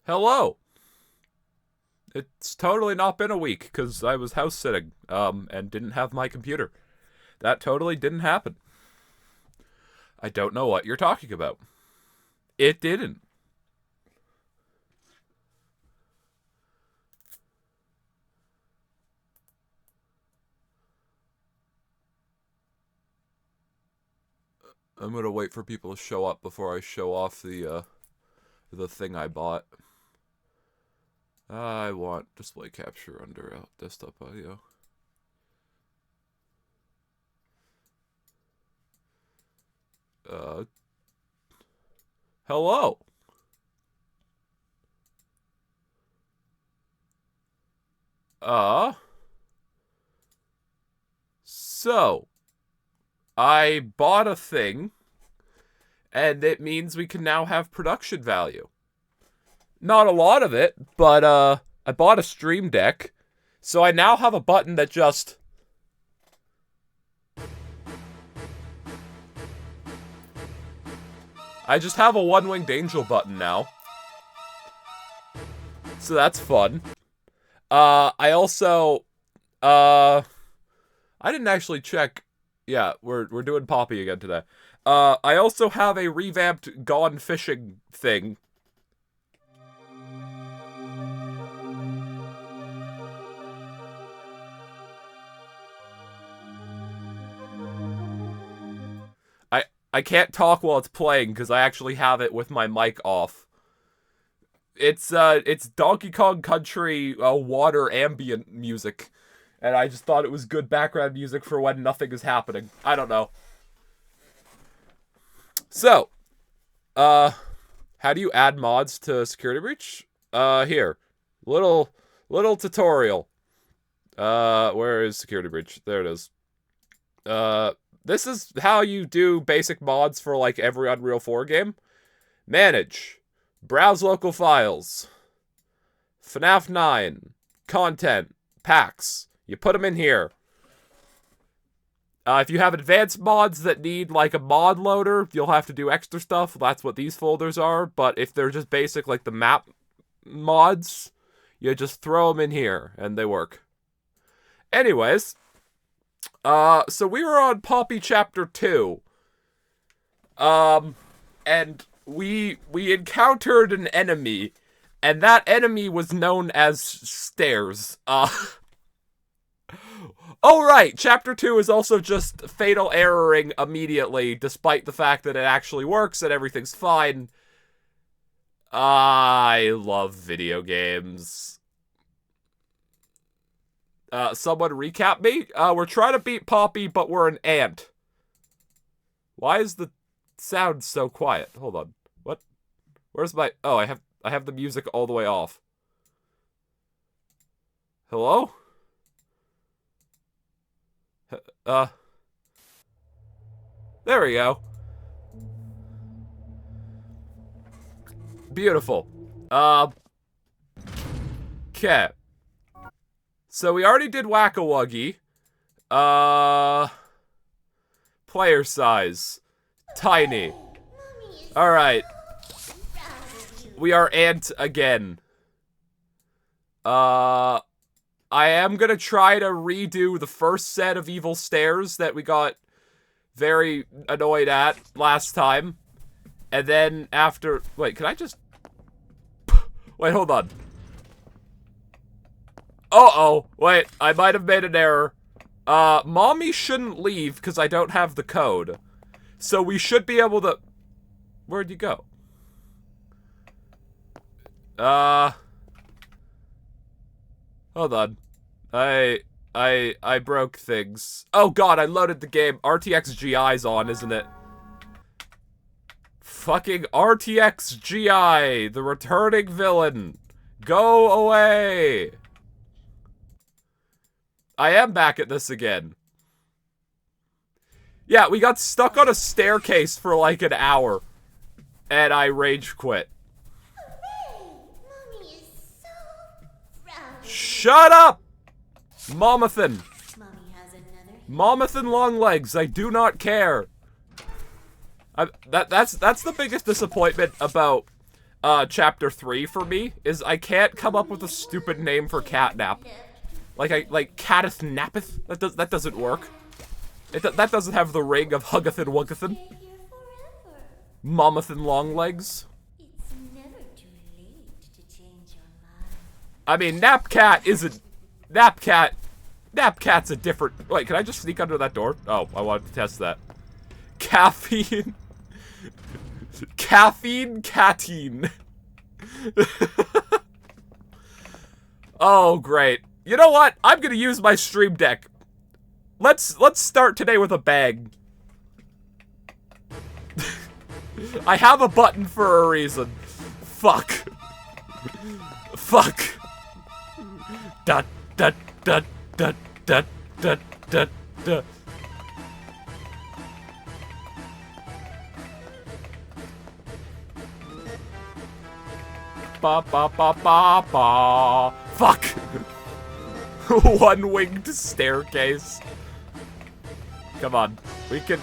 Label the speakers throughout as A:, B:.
A: Hello. It's totally not been a week because I was house sitting, and didn't have my computer. That totally didn't happen. I don't know what you're talking about. It didn't. I'm gonna wait for people to show up before I show off the thing I bought. I want display capture under desktop audio. Hello. So, I bought a thing, and it means we can now have production value. Not a lot of it, but, I bought a Stream Deck, so I now have a button that just... I just have a one-winged angel button now. So that's fun. I also, I didn't actually check. Yeah, we're doing Poppy again today. I also have a revamped Gone Fishing thing. I can't talk while it's playing because I actually have it with my mic off. It's Donkey Kong Country water ambient music. And I just thought it was good background music for when nothing is happening. I don't know. So, how do you add mods to Security Breach? Here. Little tutorial. Where is Security Breach? There it is. This is how you do basic mods for, like, every Unreal 4 game. Manage. Browse local files. FNAF 9. Content. Packs. You put them in here. If you have advanced mods that need, like, a mod loader, you'll have to do extra stuff. That's what these folders are. But if they're just basic, like the map mods, you just throw them in here, and they work. Anyways, so we were on Poppy Chapter 2. And we encountered an enemy, and that enemy was known as Stairs. Oh right, Chapter 2 is also just fatal erroring immediately, despite the fact that it actually works and everything's fine. I love video games. Someone recap me? We're trying to beat Poppy, but we're an ant. Why is the sound so quiet? Hold on. What? Where's my... Oh, I have the music all the way off. Hello? There we go. Beautiful. Okay. So we already did Whack-A-Wuggy. Player size. Tiny. Alright. We are ant again. I am gonna try to redo the first set of evil stairs that we got very annoyed at last time. And then after... Wait, can I just... Wait, hold on. Uh-oh. Wait, I might have made an error. Mommy shouldn't leave because I don't have the code. So we should be able to... Where'd you go? Hold on. I broke things. Oh god, I loaded the game. RTX GI's on, isn't it? Fucking RTX GI, the returning villain. Go away. I am back at this again. Yeah, we got stuck on a staircase for like an hour. And I rage quit.
B: Mommy is so proud.
A: Shut up! Momathan.
B: Mommy has another.
A: Momathan Longlegs, I do not care. That's the biggest disappointment about chapter 3 for me is I can't come up with a stupid name for catnap. Like Catteth Nappeth? That doesn't work. That doesn't have the ring of Huggathan Wuggathan.
B: Stay here forever.
A: Momathan Longlegs.
B: It's never too late to change your mind.
A: I mean, Napcat's a different... Wait, can I just sneak under that door? Oh, I wanted to test that. Caffeine. Caffeine Catine. Oh, great. You know what? I'm gonna use my stream deck. Let's start today with a bang. I have a button for a reason. Fuck. Fuck. Da da da da da da da da. Ba ba ba ba ba. Fuck. One-winged staircase. Come on, we can.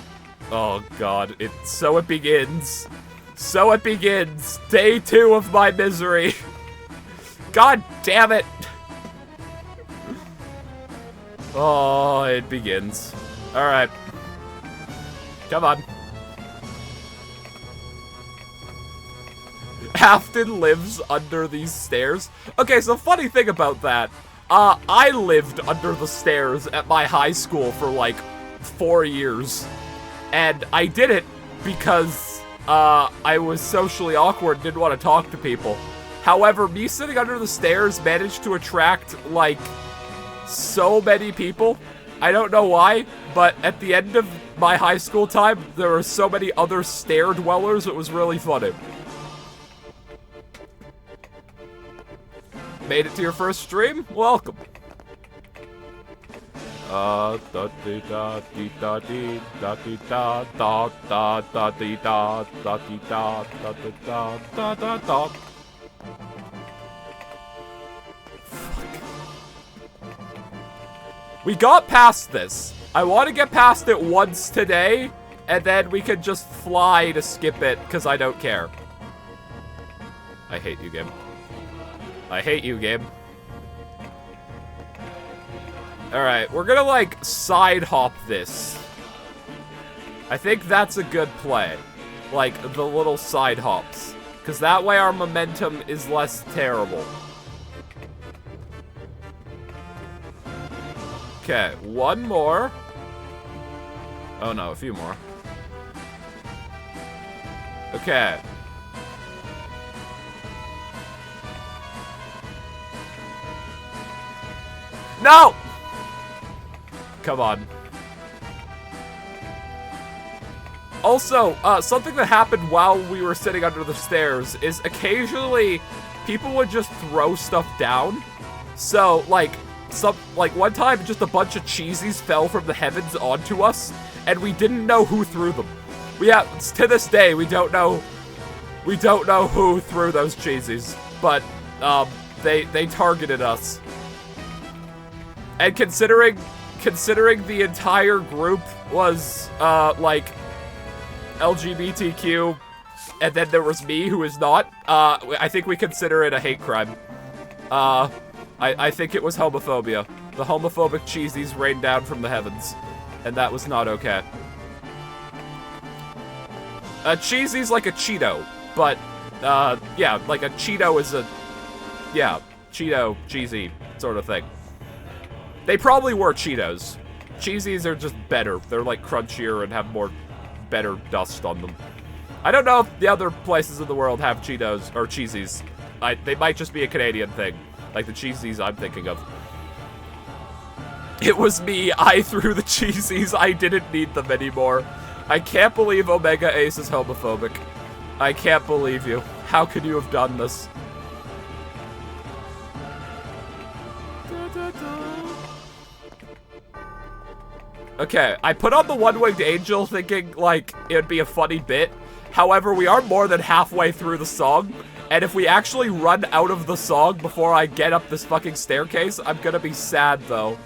A: Oh god, so it begins. So it begins. Day 2 of my misery. God damn it. Oh, it begins. Alright. Come on. Afton lives under these stairs. Okay, so funny thing about that. I lived under the stairs at my high school for like 4 years. And I did it because I was socially awkward and didn't want to talk to people. However, me sitting under the stairs managed to attract, like, so many people. I don't know why, but at the end of my high school time, there were so many other stair dwellers, it was really funny. Made it to your first stream? Welcome. Da dee da dee da dee da dee da da da da dee da da dee da da da da da da. We got past this. I want to get past it once today, and then we can just fly to skip it, because I don't care. I hate you, game. I hate you, game. Alright, we're gonna, like, side hop this. I think that's a good play. Like, the little side hops. Because that way our momentum is less terrible. Okay, one more. Oh no, a few more. Okay. No! Come on. Also, something that happened while we were sitting under the stairs is occasionally people would just throw stuff down. So, like, one time just a bunch of cheesies fell from the heavens onto us, and we didn't know who threw them. To this day, we don't know who threw those cheesies, but, they targeted us. And considering the entire group was, like, LGBTQ, and then there was me who is not, I think we consider it a hate crime. I think it was homophobia. The homophobic cheesies rained down from the heavens, and that was not okay. Cheesy's like a Cheeto, but, yeah, like a Cheeto is a, yeah, Cheeto, cheesy sort of thing. They probably were Cheetos. Cheesies are just better. They're like crunchier and have better dust on them. I don't know if the other places in the world have Cheetos or cheesies. They might just be a Canadian thing, like the cheesies I'm thinking of. It was me. I threw the cheesies. I didn't need them anymore. I can't believe Omega Ace is homophobic. I can't believe you. How could you have done this? Okay, I put on the one-winged angel thinking, like, it would be a funny bit. However, we are more than halfway through the song, and if we actually run out of the song before I get up this fucking staircase, I'm gonna be sad, though.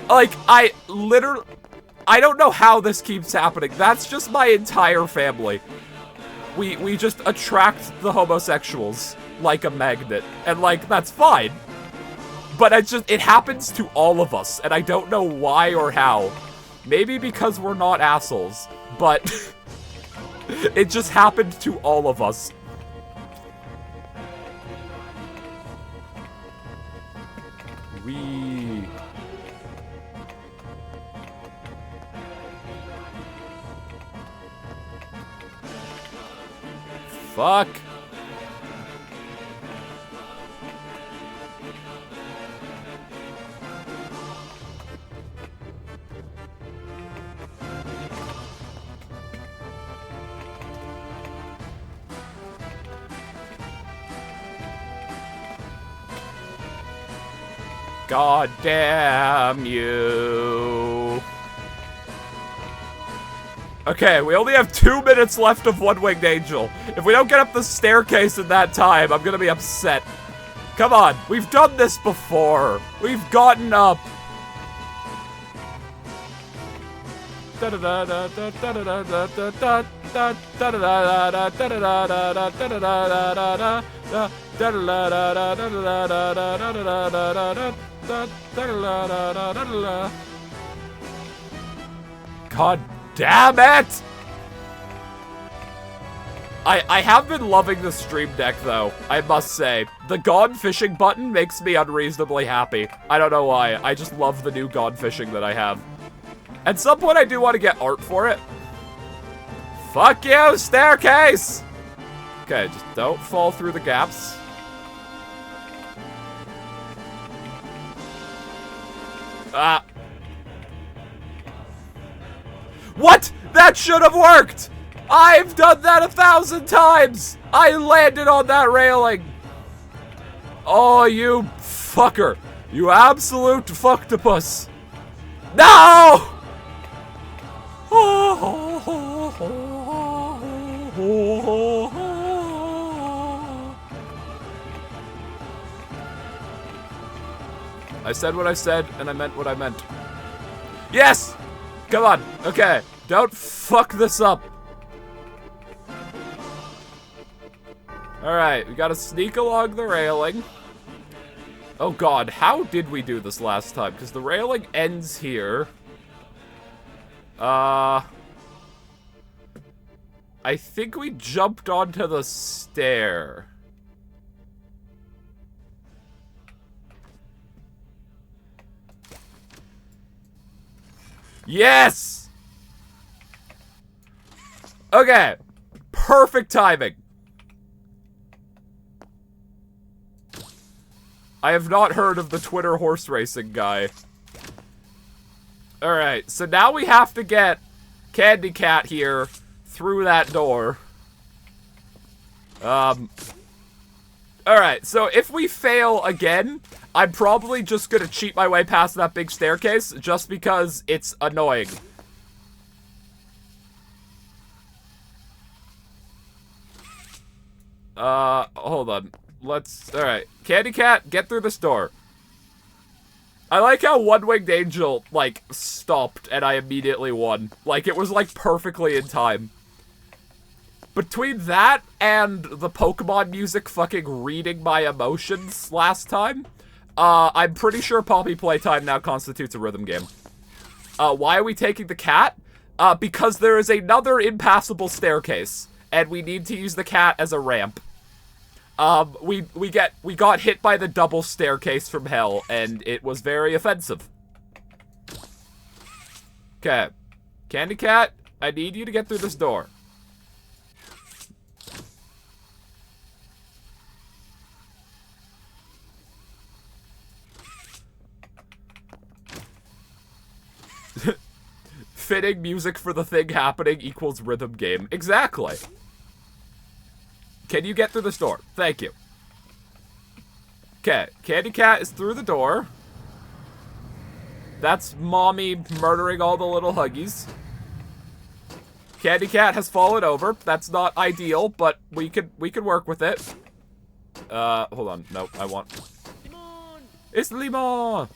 A: Like, I literally... I don't know how this keeps happening. That's just my entire family. We just attract the homosexuals like a magnet. And, like, that's fine. But it happens to all of us, and I don't know why or how. Maybe because we're not assholes, but it just happened to all of us. Fuck. God damn you. Okay, we only have 2 minutes left of One-Winged Angel. If we don't get up the staircase in that time, I'm gonna be upset. Come on, we've done this before. We've gotten up. God damn it! I have been loving the stream deck, though, I must say. The gone fishing button makes me unreasonably happy. I don't know why. I just love the new gone fishing that I have. At some point, I do want to get art for it. Fuck you, staircase! Okay, just don't fall through the gaps. Ah. What? That should have worked! I've done that 1,000 times! I landed on that railing! Oh, you fucker. You absolute fucktopus. No! I said what I said, and I meant what I meant. Yes! Come on. Okay. Don't fuck this up. Alright, we gotta sneak along the railing. Oh god, how did we do this last time? Because the railing ends here. I think we jumped onto the stair. Yes! Okay. Perfect timing. I have not heard of the Twitter horse racing guy. Alright, so now we have to get Candy Cat here through that door. Alright, so if we fail again, I'm probably just gonna cheat my way past that big staircase just because it's annoying. Hold on. Alright. Candy Cat, get through this door. I like how One-Winged Angel, like, stopped and I immediately won. Like, it was, like, perfectly in time. Between that and the Pokemon music fucking reading my emotions last time, I'm pretty sure Poppy Playtime now constitutes a rhythm game. Why are we taking the cat? Because there is another impassable staircase, and we need to use the cat as a ramp. We got hit by the double staircase from hell, and it was very offensive. Okay. Candy Cat, I need you to get through this door. Fitting music for the thing happening equals rhythm game. Exactly. Can you get through this door? Thank you. Okay, Candy Cat is through the door. That's mommy murdering all the little huggies. Candy Cat has fallen over. That's not ideal, but we could work with it. Hold on. No, I want... Limon! It's Limon!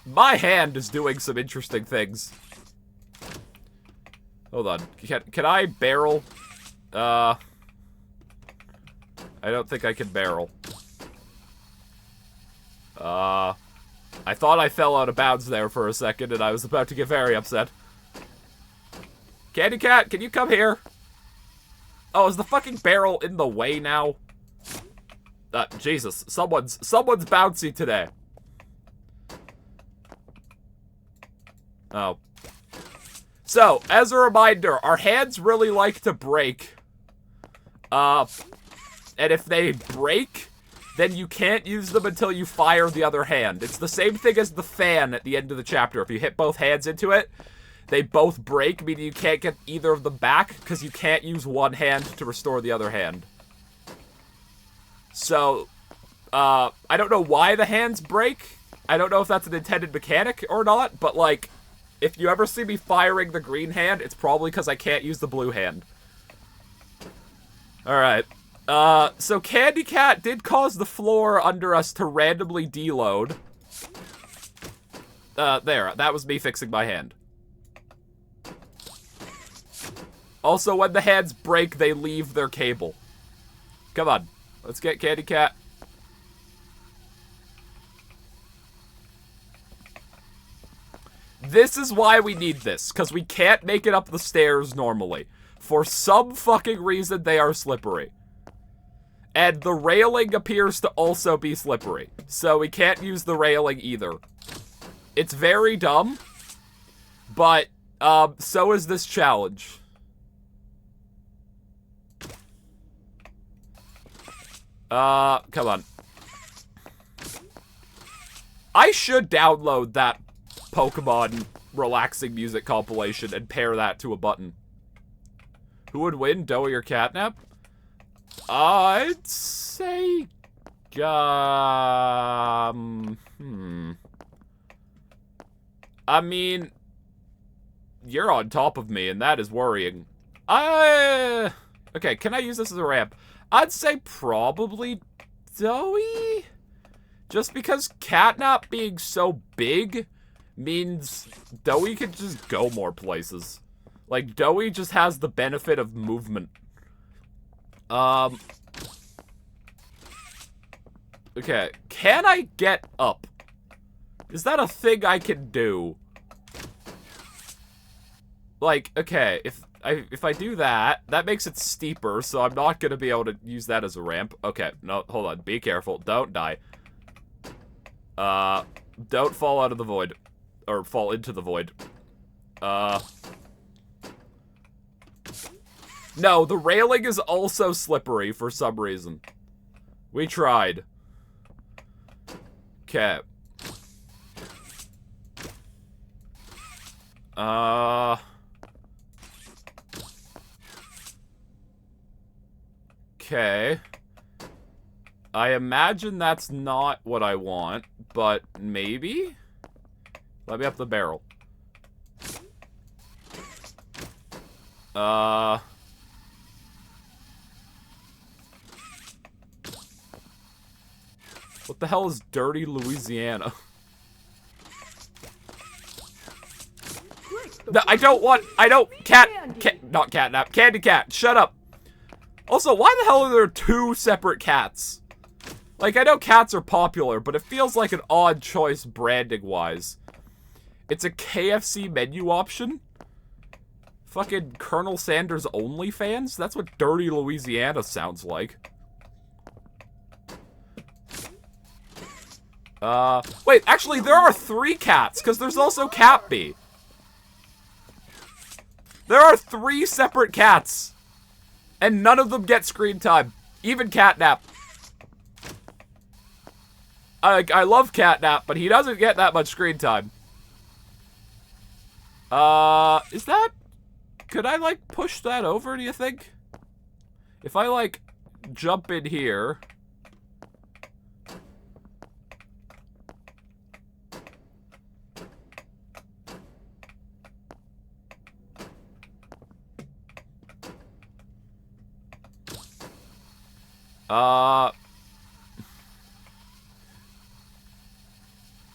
A: My hand is doing some interesting things. Hold on. Can I barrel? I don't think I can barrel. I thought I fell out of bounds there for a second, and I was about to get very upset. Candy Cat, can you come here? Oh, is the fucking barrel in the way now? Jesus, someone's bouncy today. Oh. So, as a reminder, our hands really like to break. And if they break, then you can't use them until you fire the other hand. It's the same thing as the fan at the end of the chapter. If you hit both hands into it, they both break, meaning you can't get either of them back, because you can't use one hand to restore the other hand. So, I don't know why the hands break. I don't know if that's an intended mechanic or not, but, like, if you ever see me firing the green hand, it's probably because I can't use the blue hand. Alright. So Candy Cat did cause the floor under us to randomly deload. There. That was me fixing my hand. Also, when the hands break, they leave their cable. Come on. Let's get Candy Cat. This is why we need this, because we can't make it up the stairs normally. For some fucking reason, they are slippery. And the railing appears to also be slippery, so we can't use the railing either. It's very dumb, but, so is this challenge. Come on. I should download that Pokemon relaxing music compilation and pair that to a button. Who would win, Doughy or Catnap? I'd say, I mean, you're on top of me, and that is worrying. Okay, can I use this as a ramp? I'd say probably Doughy? Just because Catnap being so big means Doughy could just go more places. Like, Doughy just has the benefit of movement. Okay, can I get up? Is that a thing I can do? Like, okay, if I do that, that makes it steeper, so I'm not gonna be able to use that as a ramp. Okay, no, hold on, be careful, don't die. Don't fall out of the void. Or fall into the void. No, the railing is also slippery for some reason. We tried. Okay. Okay. I imagine that's not what I want, but maybe? Let me up the barrel. What the hell is dirty Louisiana? No, I don't, not Catnap, Candy Cat, shut up. Also, why the hell are there two separate cats? Like, I know cats are popular, but it feels like an odd choice branding-wise. It's a KFC menu option? Fucking Colonel Sanders OnlyFans? That's what dirty Louisiana sounds like. Wait, actually, there are 3 cats, because there's also Catbee. There are 3 separate cats. And none of them get screen time. Even Catnap. I love Catnap, but he doesn't get that much screen time. Is that... Could I, like, push that over, do you think? If I, like, jump in here...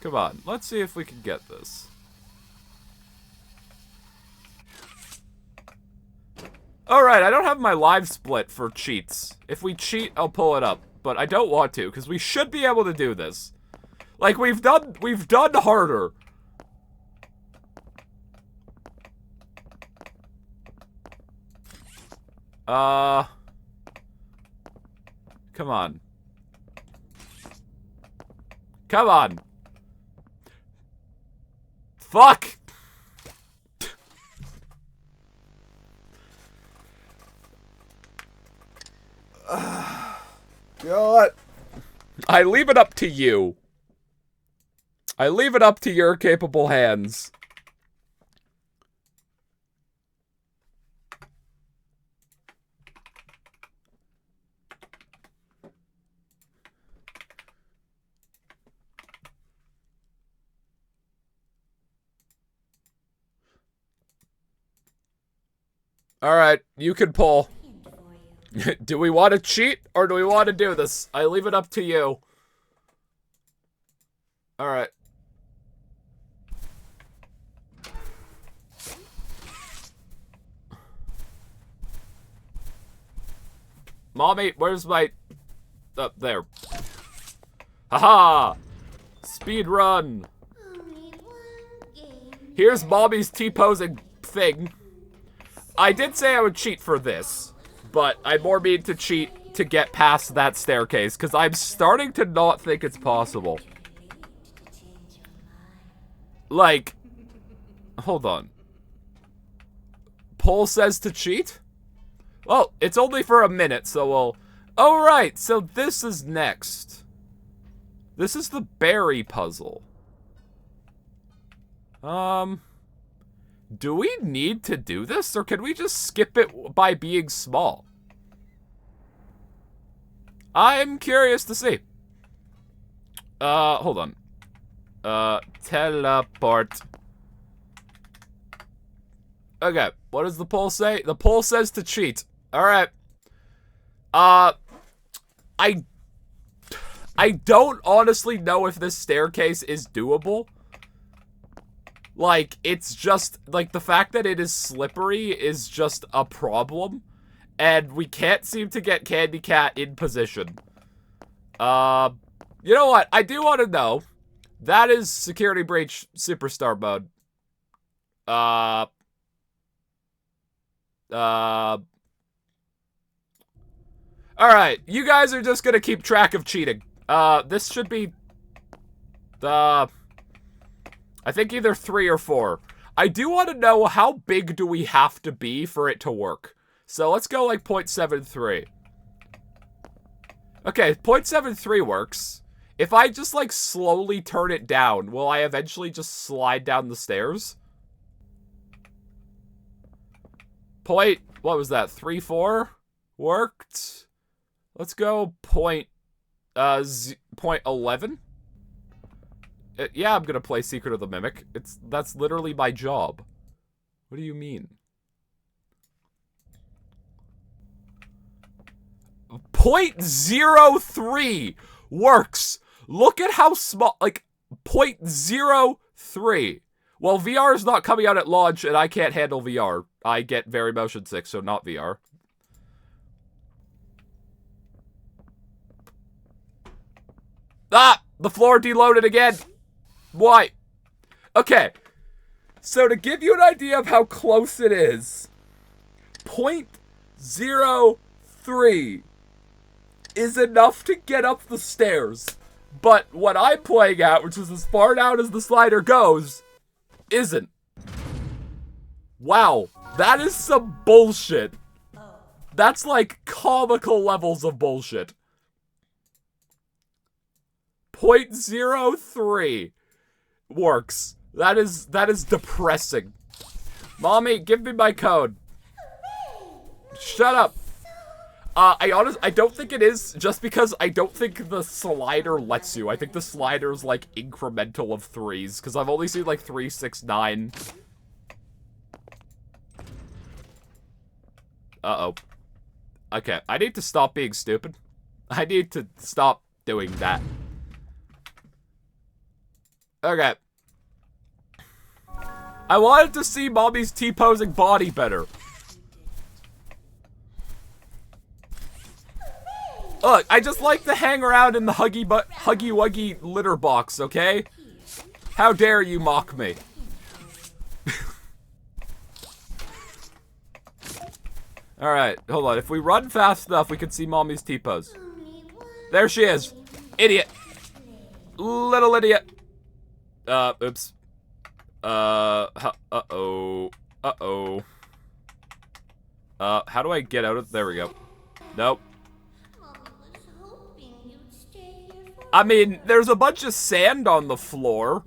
A: Come Come on. Let's see if we can get this. Alright, I don't have my live split for cheats. If we cheat, I'll pull it up. But I don't want to, because we should be able to do this. Like, we've done harder. Come on. Come on. Fuck! God. I leave it up to you. I leave it up to your capable hands. Alright, you can pull. Do we want to cheat, or do we want to do this? I leave it up to you. Alright. Mommy, where's my... Up there. Haha! Speed run. Here's Mommy's T-posing thing. I did say I would cheat for this, but I more mean to cheat to get past that staircase, because I'm starting to not think it's possible. Like, hold on. Poll says to cheat? Well, it's only for a minute, so we'll... Oh, right, so this is next. This is the berry puzzle. Do we need to do this, or can we just skip it by being small? I'm curious to see. Hold on. Teleport. Okay, what does the poll say? The poll says to cheat. Alright. I don't honestly know if this staircase is doable. Like, it's just, like, the fact that it is slippery is just a problem. And we can't seem to get Candy Cat in position. You know what? I do want to know. That is Security Breach Superstar mode. Alright, you guys are just gonna keep track of cheating. This should be... I think either 3 or 4. I do want to know how big do we have to be for it to work. So let's go like 0.73. Okay, 0.73 works. If I just like slowly turn it down, will I eventually just slide down the stairs? What was that? 3.4? Worked. Let's go 0.11. Yeah, I'm gonna play Secret of the Mimic. That's literally my job. What do you mean? 0.03 works. Look at how small, like 0.03. Well, VR is not coming out at launch, and I can't handle VR. I get very motion sick, so not VR. Ah! The floor deloaded again! Why? Okay. So to give you an idea of how close it is, 0.03 is enough to get up the stairs. But what I'm playing at, which is as far down as the slider goes, isn't. Wow. That is some bullshit. That's like comical levels of bullshit. 0.03 works. That is depressing. Mommy, give me my code. Shut up. I don't think it is, just because I don't think the slider lets you. I think the slider's like incremental of 3s, because I've only seen like 3, 6, 9. Uh-oh. Okay, I need to stop being stupid. I need to stop doing that. Okay. I wanted to see Mommy's T-posing body better. Look, I just like to hang around in the huggy wuggy litter box, okay? How dare you mock me? Alright, hold on. If we run fast enough, we can see Mommy's T-pose. There she is. Idiot. Little idiot. Oops. Uh-oh. Uh-oh. How do I get out of... There we go. Nope. I mean, there's a bunch of sand on the floor.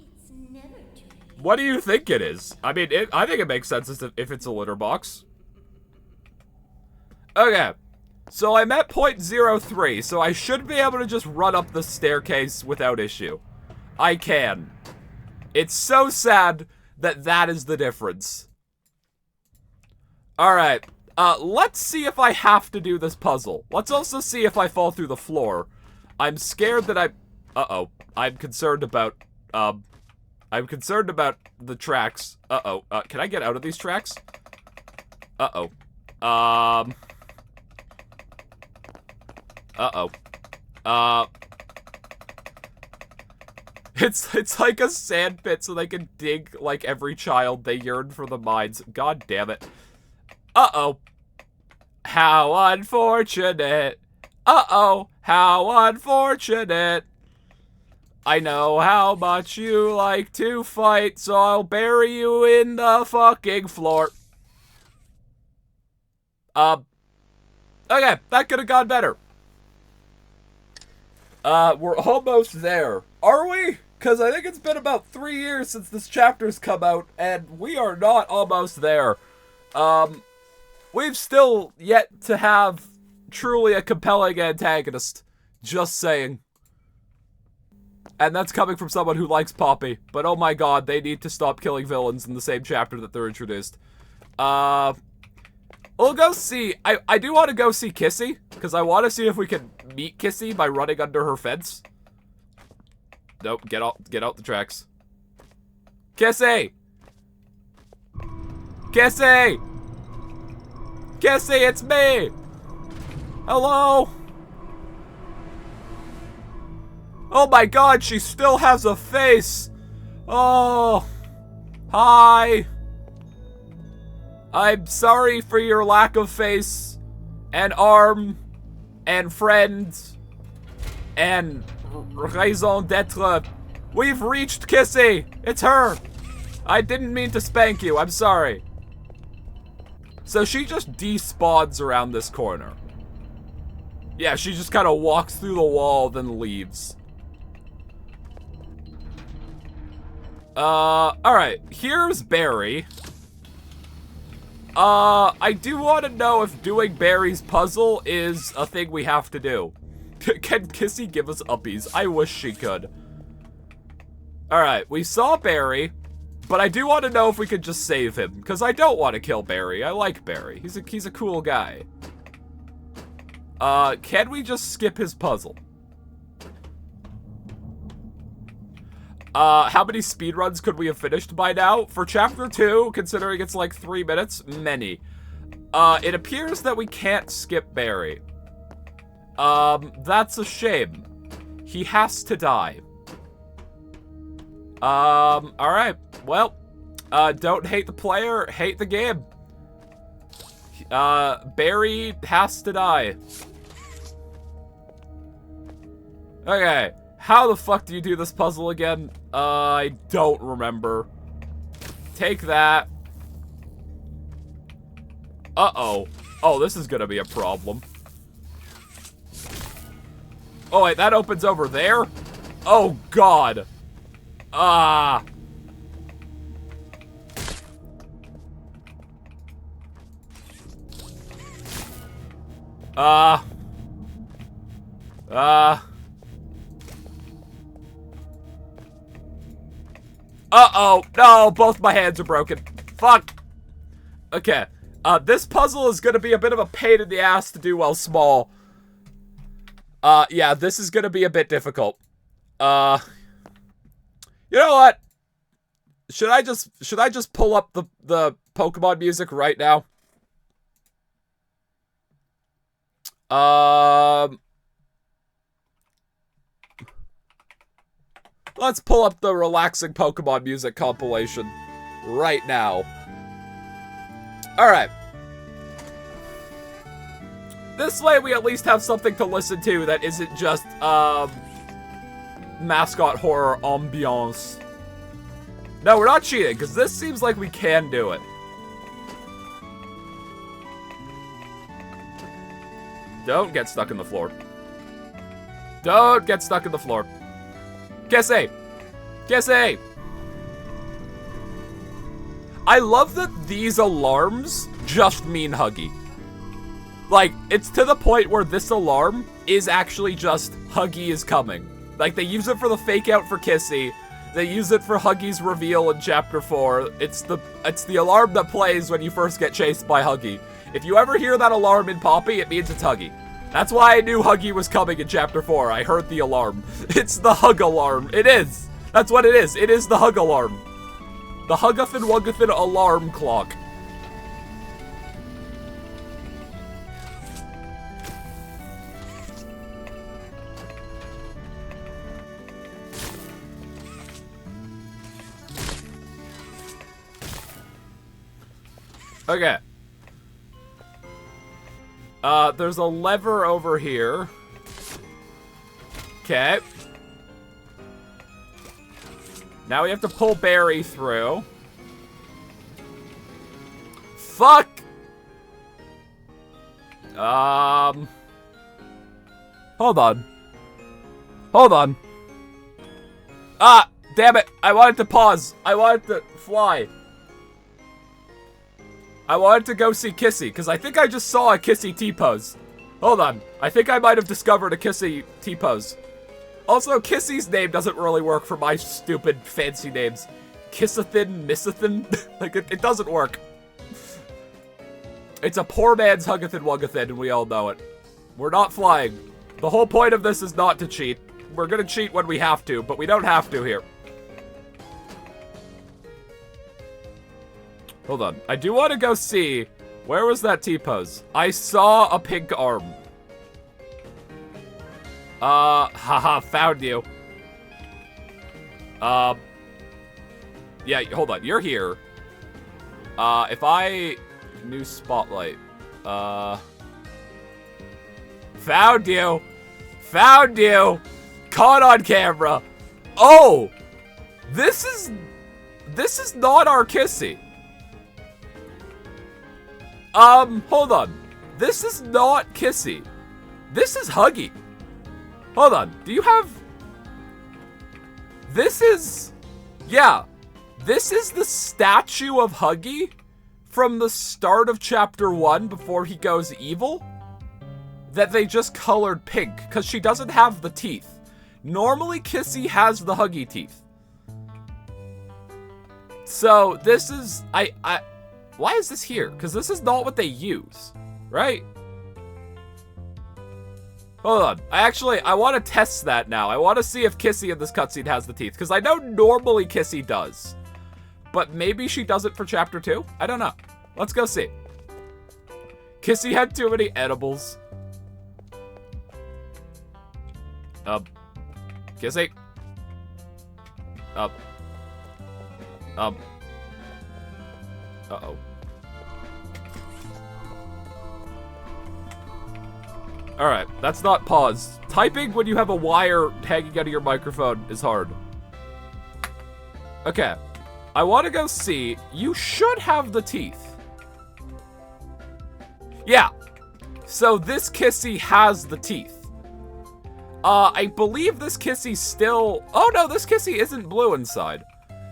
A: What do you think it is? I mean, I think it makes sense if it's a litter box. Okay. So I'm at .03, so I should be able to just run up the staircase without issue. I can. It's so sad that that is the difference. Alright. Let's see if I have to do this puzzle. Let's also see if I fall through the floor. I'm scared that uh-oh. I'm concerned about the tracks. Uh-oh. Can I get out of these tracks? Uh-oh. Uh-oh. It's like a sand pit so they can dig like every child. They yearn for the mines. God damn it. Uh-oh. How unfortunate. Uh-oh. How unfortunate. I know how much you like to fight, so I'll bury you in the fucking floor. Okay, that could have gone better. We're almost there. Are we? Because I think it's been about 3 years since this chapter's come out, and we are not almost there. We've still yet to have truly a compelling antagonist. Just saying. And that's coming from someone who likes Poppy. But oh my god, they need to stop killing villains in the same chapter that they're introduced. We'll go see. I do want to go see Kissy, because I want to see if we can meet Kissy by running under her fence. Nope, get out the tracks. Kissy! Kissy! Kissy, it's me! Hello? Oh my god, she still has a face! Oh! Hi! I'm sorry for your lack of face, and arm, and friends, and raison d'etre. We've reached Kissy! It's her! I didn't mean to spank you, I'm sorry. So she just despawns around this corner. Yeah, she just kind of walks through the wall, then leaves. Alright, here's Barry. I do want to know if doing Barry's puzzle is a thing we have to do. Can Kissy give us uppies? I wish she could. Alright, we saw Barry, but I do want to know if we could just save him, because I don't want to kill Barry. I like Barry. He's a cool guy. Can we just skip his puzzle? How many speedruns could we have finished by now? For chapter 2, considering it's like 3 minutes, many. It appears that we can't skip Barry. That's a shame. He has to die. Alright. Well, don't hate the player, hate the game. Barry has to die. Okay. How the fuck do you do this puzzle again? I don't remember. Take that. Uh-oh. Oh, this is gonna be a problem. Oh, wait, that opens over there? Oh, God. Ah. Uh-oh. No, both my hands are broken. Fuck. Okay. This puzzle is gonna be a bit of a pain in the ass to do while small. Yeah, this is gonna be a bit difficult. You know what? Should I just pull up the Pokemon music right now? Let's pull up the relaxing Pokemon music compilation right now. Alright. This way we at least have something to listen to that isn't just, mascot horror ambiance. No, we're not cheating, because this seems like we can do it. Don't get stuck in the floor. Don't get stuck in the floor. Kissy! Kissy! I love that these alarms just mean Huggy. Like, it's to the point where this alarm is actually just Huggy is coming. Like, they use it for the fake out for Kissy. They use it for Huggy's reveal in Chapter 4. It's the alarm that plays when you first get chased by Huggy. If you ever hear that alarm in Poppy, it means it's Huggy. That's why I knew Huggy was coming in Chapter 4. I heard the alarm. It's the Hug alarm. It is. That's what it is. It is the Hug alarm. The Hugathan Wugathan alarm clock. Okay. There's a lever over here. Okay. Now we have to pull Barry through. Fuck! Hold on. Hold on. Ah! Damn it! I wanted to pause. I wanted to fly. I wanted to go see Kissy, because I think I just saw a Kissy T-pose. Hold on. I think I might have discovered a Kissy T-pose. Also, Kissy's name doesn't really work for my stupid fancy names. Kissathin, Missathin? Like, it doesn't work. It's a poor man's Hugathin Wugathin, and we all know it. We're not flying. The whole point of this is not to cheat. We're gonna cheat when we have to, but we don't have to here. Hold on. I do want to go see... Where was that T-pose? I saw a pink arm. Haha, found you. Yeah, hold on. You're here. If I... New spotlight. Found you! Found you! Caught on camera! Oh! This is not our Kissy. Hold on. This is not Kissy. This is Huggy. Hold on. Do you have... This is... Yeah. This is the statue of Huggy from the start of Chapter 1 before he goes evil that they just colored pink because she doesn't have the teeth. Normally, Kissy has the Huggy teeth. So, this is... Why is this here? Because this is not what they use, right? Hold on. I want to test that now. I want to see if Kissy in this cutscene has the teeth. Because I know normally Kissy does. But maybe she does it for Chapter 2? I don't know. Let's go see. Kissy had too many edibles. Kissy. Uh-oh. Alright, that's not pause. Typing when you have a wire hanging out of your microphone is hard. Okay. I want to go see. You should have the teeth. Yeah. So this Kissy has the teeth. I believe this Kissy still... Oh no, this Kissy isn't blue inside.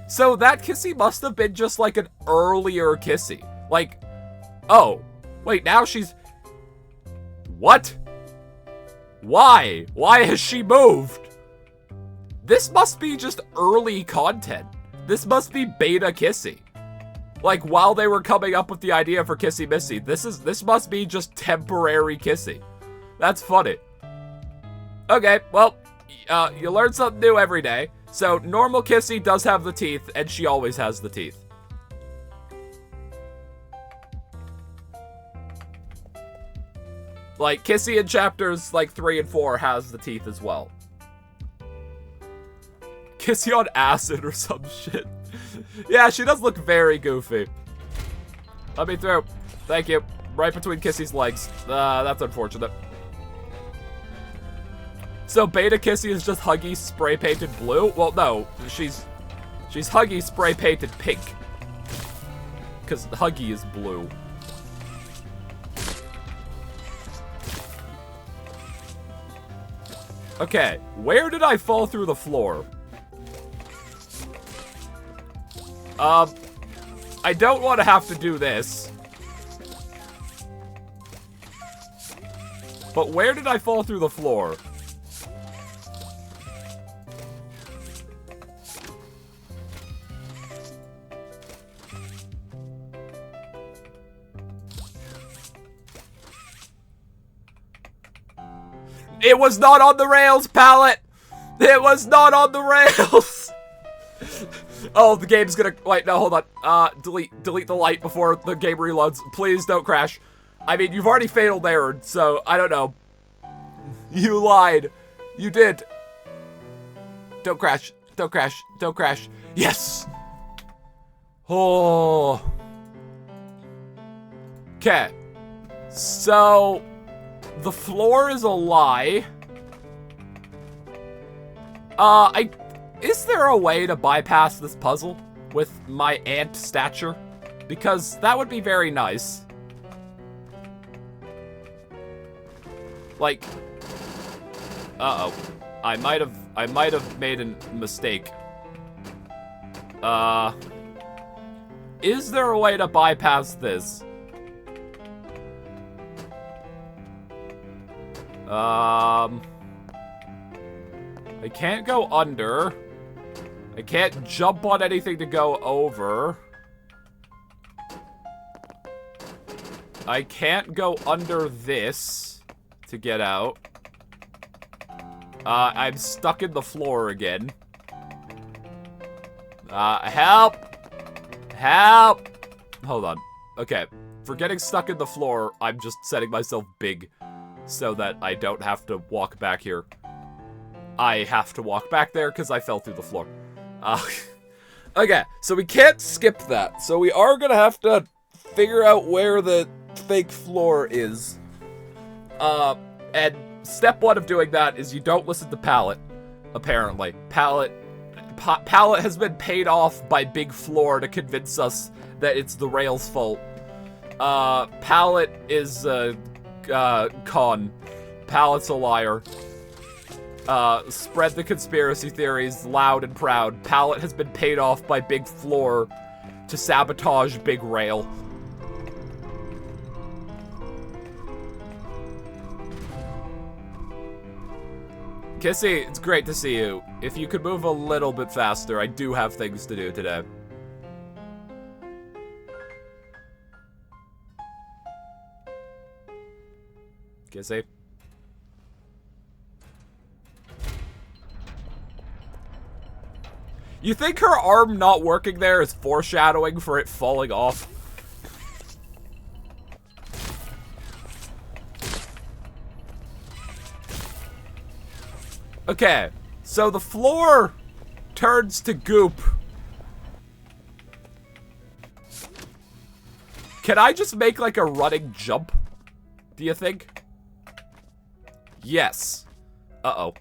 A: So that Kissy must have been just like an earlier Kissy. Like, oh, wait, now she's... What? Why? Why has she moved? This must be just early content. This must be beta Kissy. Like, while they were coming up with the idea for Kissy Missy, this must be just temporary Kissy. That's funny. Okay, well, you learn something new every day. So, normal Kissy does have the teeth, and she always has the teeth. Like, Kissy in chapters, like, 3 and 4 has the teeth as well. Kissy on acid or some shit. Yeah, she does look very goofy. Let me through. Thank you. Right between Kissy's legs. That's unfortunate. So Beta Kissy is just Huggy spray painted blue? Well, no. She's Huggy spray painted pink. Because Huggy is blue. Okay, where did I fall through the floor? I don't want to have to do this. But where did I fall through the floor? It was not on the rails, Pallet! It was not on the rails! Oh, the game's gonna... Wait, no, hold on. Delete the light before the game reloads. Please don't crash. I mean, you've already fatal errored, so I don't know. You lied. You did. Don't crash. Don't crash. Don't crash. Yes! Oh. Okay. So... the floor is a lie. Is there a way to bypass this puzzle with my ant stature? Because that would be very nice. Like, uh-oh. I might have made a mistake. Is there a way to bypass this? I can't go under. I can't jump on anything to go over. I can't go under this to get out. I'm stuck in the floor again. Help! Help! Hold on. Okay. For getting stuck in the floor, I'm just setting myself big so that I don't have to walk back here. I have to walk back there because I fell through the floor. Okay, so we can't skip that. So we are gonna have to figure out where the fake floor is. And step one of doing that is you don't listen to Pallet, apparently. Pallet has been paid off by Big Floor to convince us that it's the rail's fault. Pallet is con. Pallet's a liar. Spread the conspiracy theories loud and proud. Pallet has been paid off by Big Floor to sabotage Big Rail. Kissy, it's great to see you. If you could move a little bit faster, I do have things to do today. Kissy? You think her arm not working there is foreshadowing for it falling off? Okay, so the floor turns to goop. Can I just make like a running jump? Do you think? Yes. Uh-oh.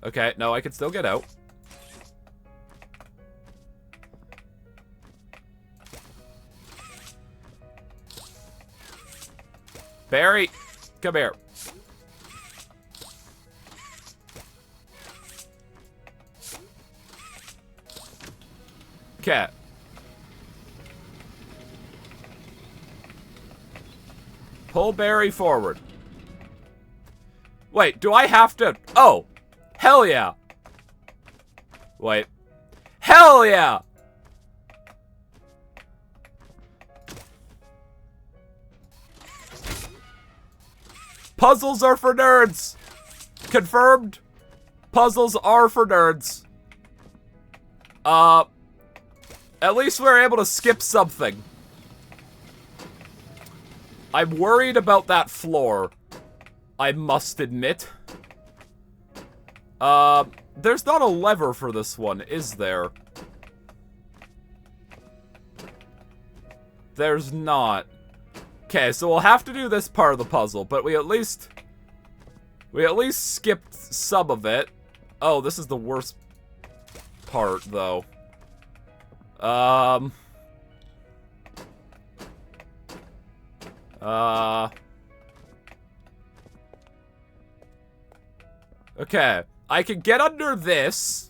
A: Okay, no, I can still get out. Barry, come here. Okay. Pull Barry forward. Wait, do I have to? Oh, hell yeah. Wait. Hell yeah. Puzzles are for nerds. Confirmed. Puzzles are for nerds. At least we're able to skip something. I'm worried about that floor, I must admit. There's not a lever for this one, is there? There's not. Okay, so we'll have to do this part of the puzzle, but we at least skipped some of it. Oh, this is the worst part, though. Okay. I can get under this.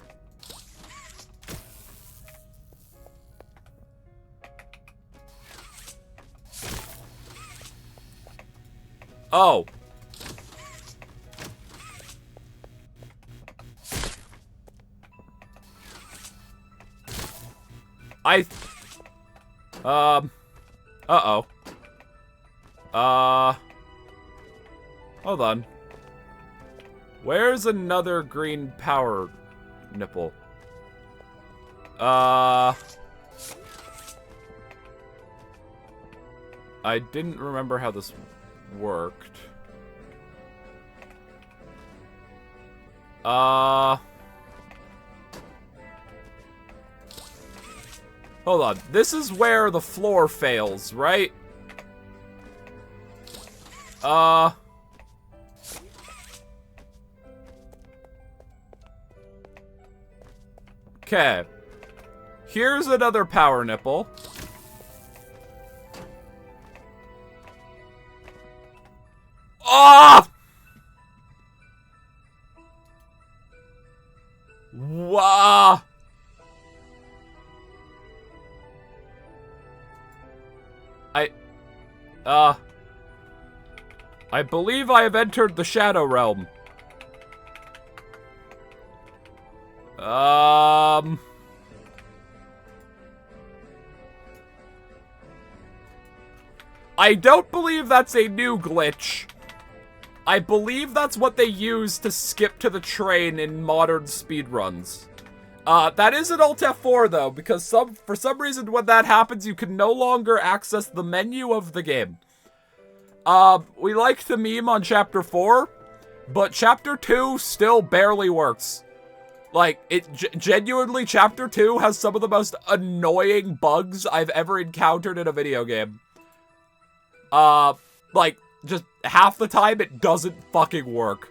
A: Oh. Uh-oh. Hold on. Where's another green power nipple? I didn't remember how this worked. Hold on. This is where the floor fails, right? Okay. Here's another power nipple. Ah! Wow. I believe I have entered the Shadow Realm. I don't believe that's a new glitch. I believe that's what they use to skip to the train in modern speedruns. That is an Alt F4 though, because for some reason when that happens, you can no longer access the menu of the game. We liked the meme on Chapter 4, but Chapter 2 still barely works. Like, genuinely, Chapter 2 has some of the most annoying bugs I've ever encountered in a video game. Like, just half the time it doesn't fucking work.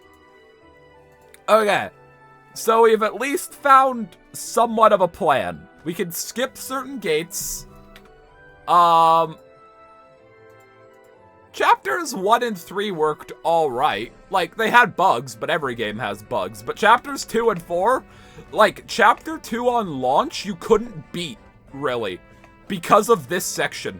A: Okay. So we've at least found somewhat of a plan. We can skip certain gates. Chapters 1 and 3 worked alright. Like, they had bugs, but every game has bugs. But chapters 2 and 4, like, chapter 2 on launch, you couldn't beat, really, because of this section.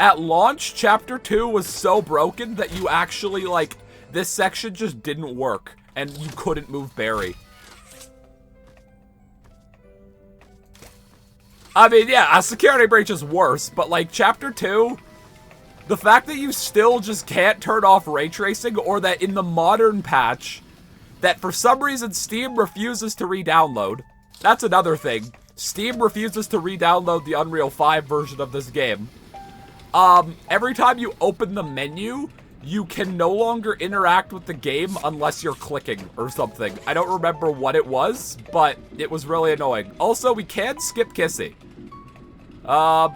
A: At launch, chapter 2 was so broken that you actually, like, this section just didn't work, and you couldn't move Barry. I mean, yeah, a security breach is worse, but, like, chapter 2... the fact that you still just can't turn off ray tracing, or that in the modern patch, that for some reason Steam refuses to re-download. That's another thing. Steam refuses to re-download the Unreal 5 version of this game. Every time you open the menu, you can no longer interact with the game unless you're clicking or something. I don't remember what it was, but it was really annoying. Also, we can skip Kissy. Uh-oh.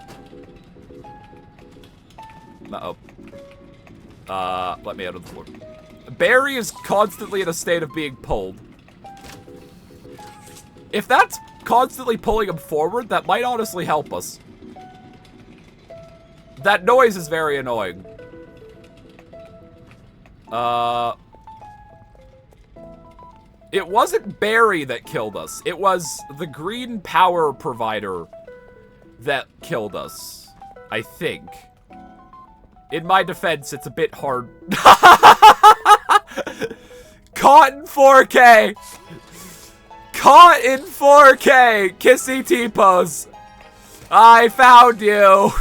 A: Let me out of the floor. Barry is constantly in a state of being pulled. If that's constantly pulling him forward, that might honestly help us. That noise is very annoying. It wasn't Barry that killed us. It was the green power provider that killed us, I think. In my defense, it's a bit hard. Caught in 4K! Caught in 4K! Kissy T-pose. I found you!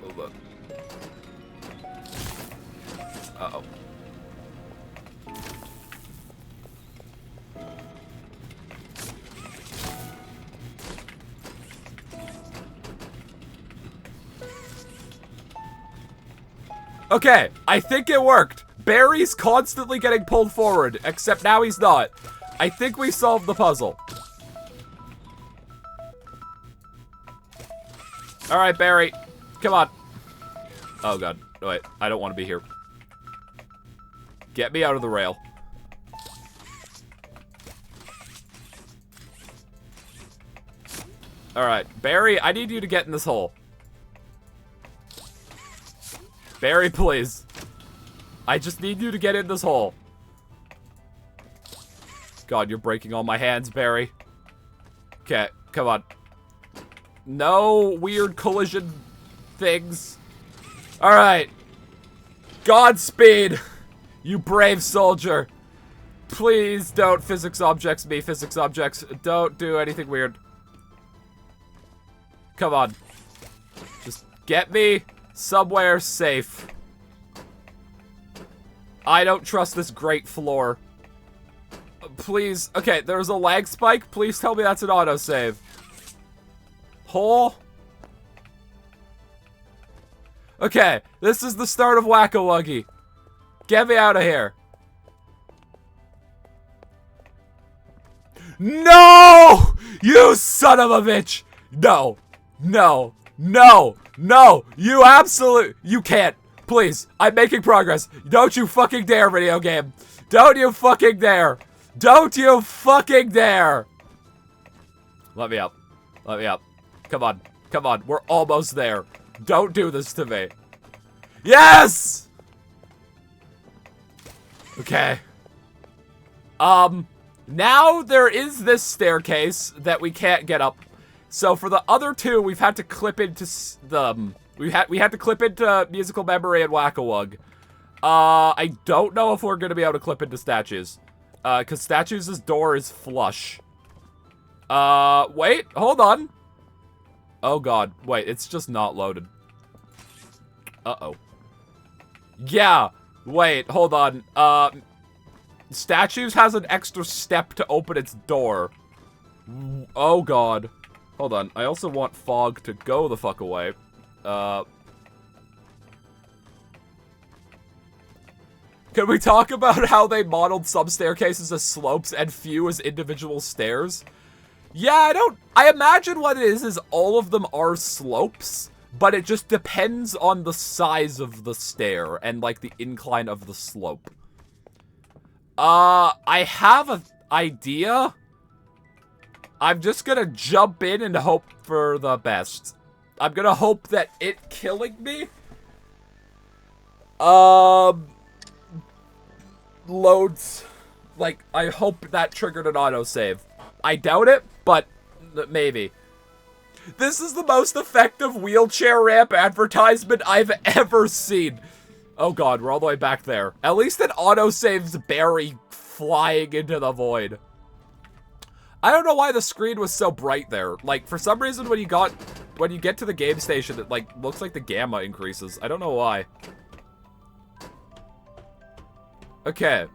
A: Hold on. Uh-oh. Okay, I think it worked. Barry's constantly getting pulled forward, except now he's not. I think we solved the puzzle. Alright, Barry. Come on. Oh, God. Wait, I don't want to be here. Get me out of the rail. Alright, Barry, I need you to get in this hole. Barry, please. I just need you to get in this hole. God, you're breaking all my hands, Barry. Okay, come on. No weird collision things. Alright. Godspeed, you brave soldier. Please don't physics objects me, physics objects. Don't do anything weird. Come on. Just get me somewhere safe. I don't trust this great floor. Please. Okay, there's a lag spike. Please tell me that's an autosave. Hole. Okay, this is the start of Whack-A-Wuggy. Get me out of here. No! You son of a bitch! No. No. No. No. You absolute... You can't. Please. I'm making progress. Don't you fucking dare, video game. Don't you fucking dare. Don't you fucking dare. Let me up. Let me up. Come on. Come on. We're almost there. Don't do this to me. Yes! Okay. Now there is this staircase that we can't get up. So for the other two, we've had to clip into we had to clip into musical memory and Whack-A-Wug. I don't know if we're gonna be able to clip into statues. Cause statues' door is flush. Wait, hold on. Oh god, wait, it's just not loaded. Uh-oh. Yeah, wait, hold on. Statues has an extra step to open its door. Oh god. Hold on, I also want fog to go the fuck away. Can we talk about how they modeled some staircases as slopes and few as individual stairs? Yeah, I imagine what it is all of them are slopes, but it just depends on the size of the stair and, like, the incline of the slope. I have an idea. I'm just gonna jump in and hope for the best. I'm gonna hope that it killing me, loads. Like, I hope that triggered an autosave. I doubt it, but maybe. This is the most effective wheelchair ramp advertisement I've ever seen. Oh god, we're all the way back there. At least it autosaves Barry flying into the void. I don't know why the screen was so bright there. Like, for some reason when you get to the game station, it, like, looks like the gamma increases. I don't know why. Okay.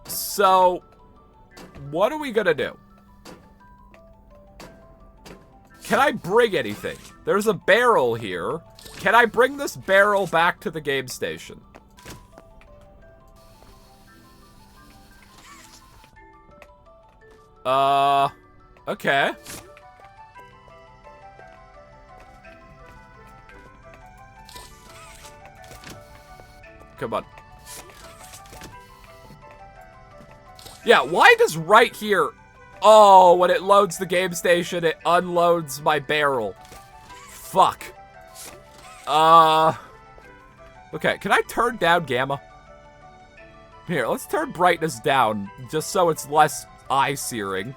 A: So, what are we gonna do? Can I bring anything? There's a barrel here. Can I bring this barrel back to the game station? Okay. Come on. Yeah, why does right here... Oh, when it loads the game station, it unloads my barrel. Fuck. Okay, can I turn down gamma? Here, let's turn brightness down, just so it's less eye-searing.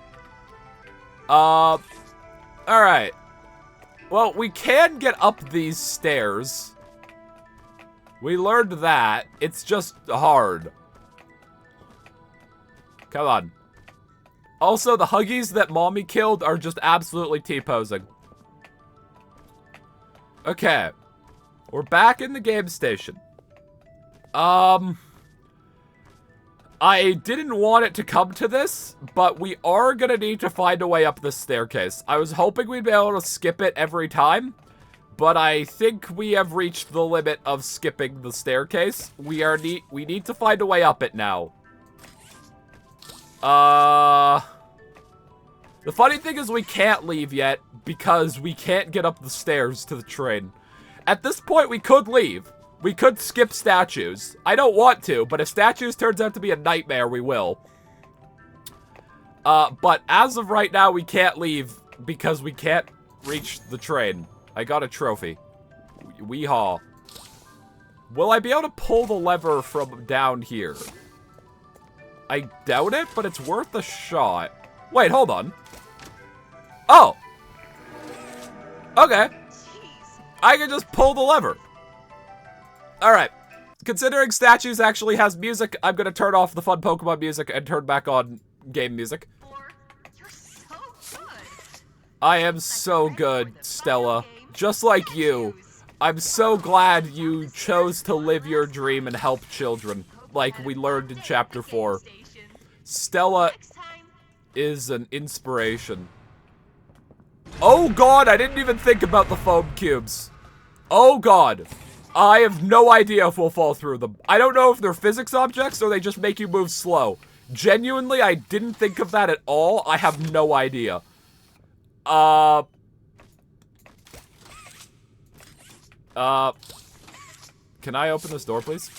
A: Alright. Well, we can get up these stairs. We learned that. It's just hard. Come on. Also, the Huggies that Mommy killed are just absolutely T-posing. Okay. We're back in the game station. I didn't want it to come to this, but we are gonna need to find a way up this staircase. I was hoping we'd be able to skip it every time, but I think we have reached the limit of skipping the staircase. We need to find a way up it now. The funny thing is we can't leave yet because we can't get up the stairs to the train. At this point, we could leave. We could skip statues. I don't want to, but if statues turns out to be a nightmare, we will. But as of right now, we can't leave because we can't reach the train. I got a trophy. Weehaw. Will I be able to pull the lever from down here? I doubt it, but it's worth a shot. Wait, hold on. Oh! Okay. I can just pull the lever. Alright. Considering statues actually has music, I'm gonna turn off the fun Pokemon music and turn back on game music.
B: You're so good.
A: I am so good, Stella. Just like you. I'm so glad you chose to live your dream and help children, like we learned in Chapter 4. Stella is an inspiration. Oh god, I didn't even think about the foam cubes. Oh god. I have no idea if we'll fall through them. I don't know if they're physics objects or they just make you move slow. Genuinely, I didn't think of that at all. I have no idea. Can I open this door, please?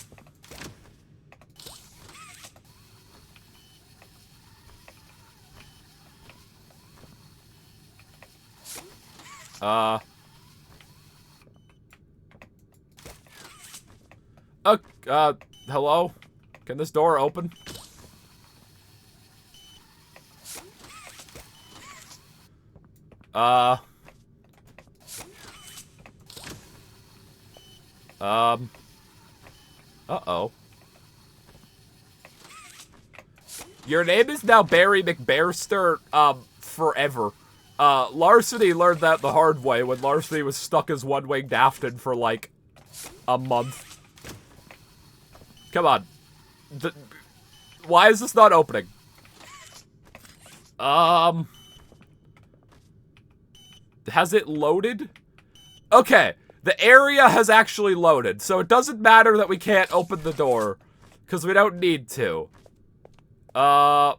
A: Hello? Can this door open? Uh-oh. Your name is now Barry McBairster, forever. Larceny learned that the hard way when Larceny was stuck as one-winged Afton for, like, a month. Come on. Why is this not opening? Has it loaded? Okay, the area has actually loaded, so it doesn't matter that we can't open the door, because we don't need to. I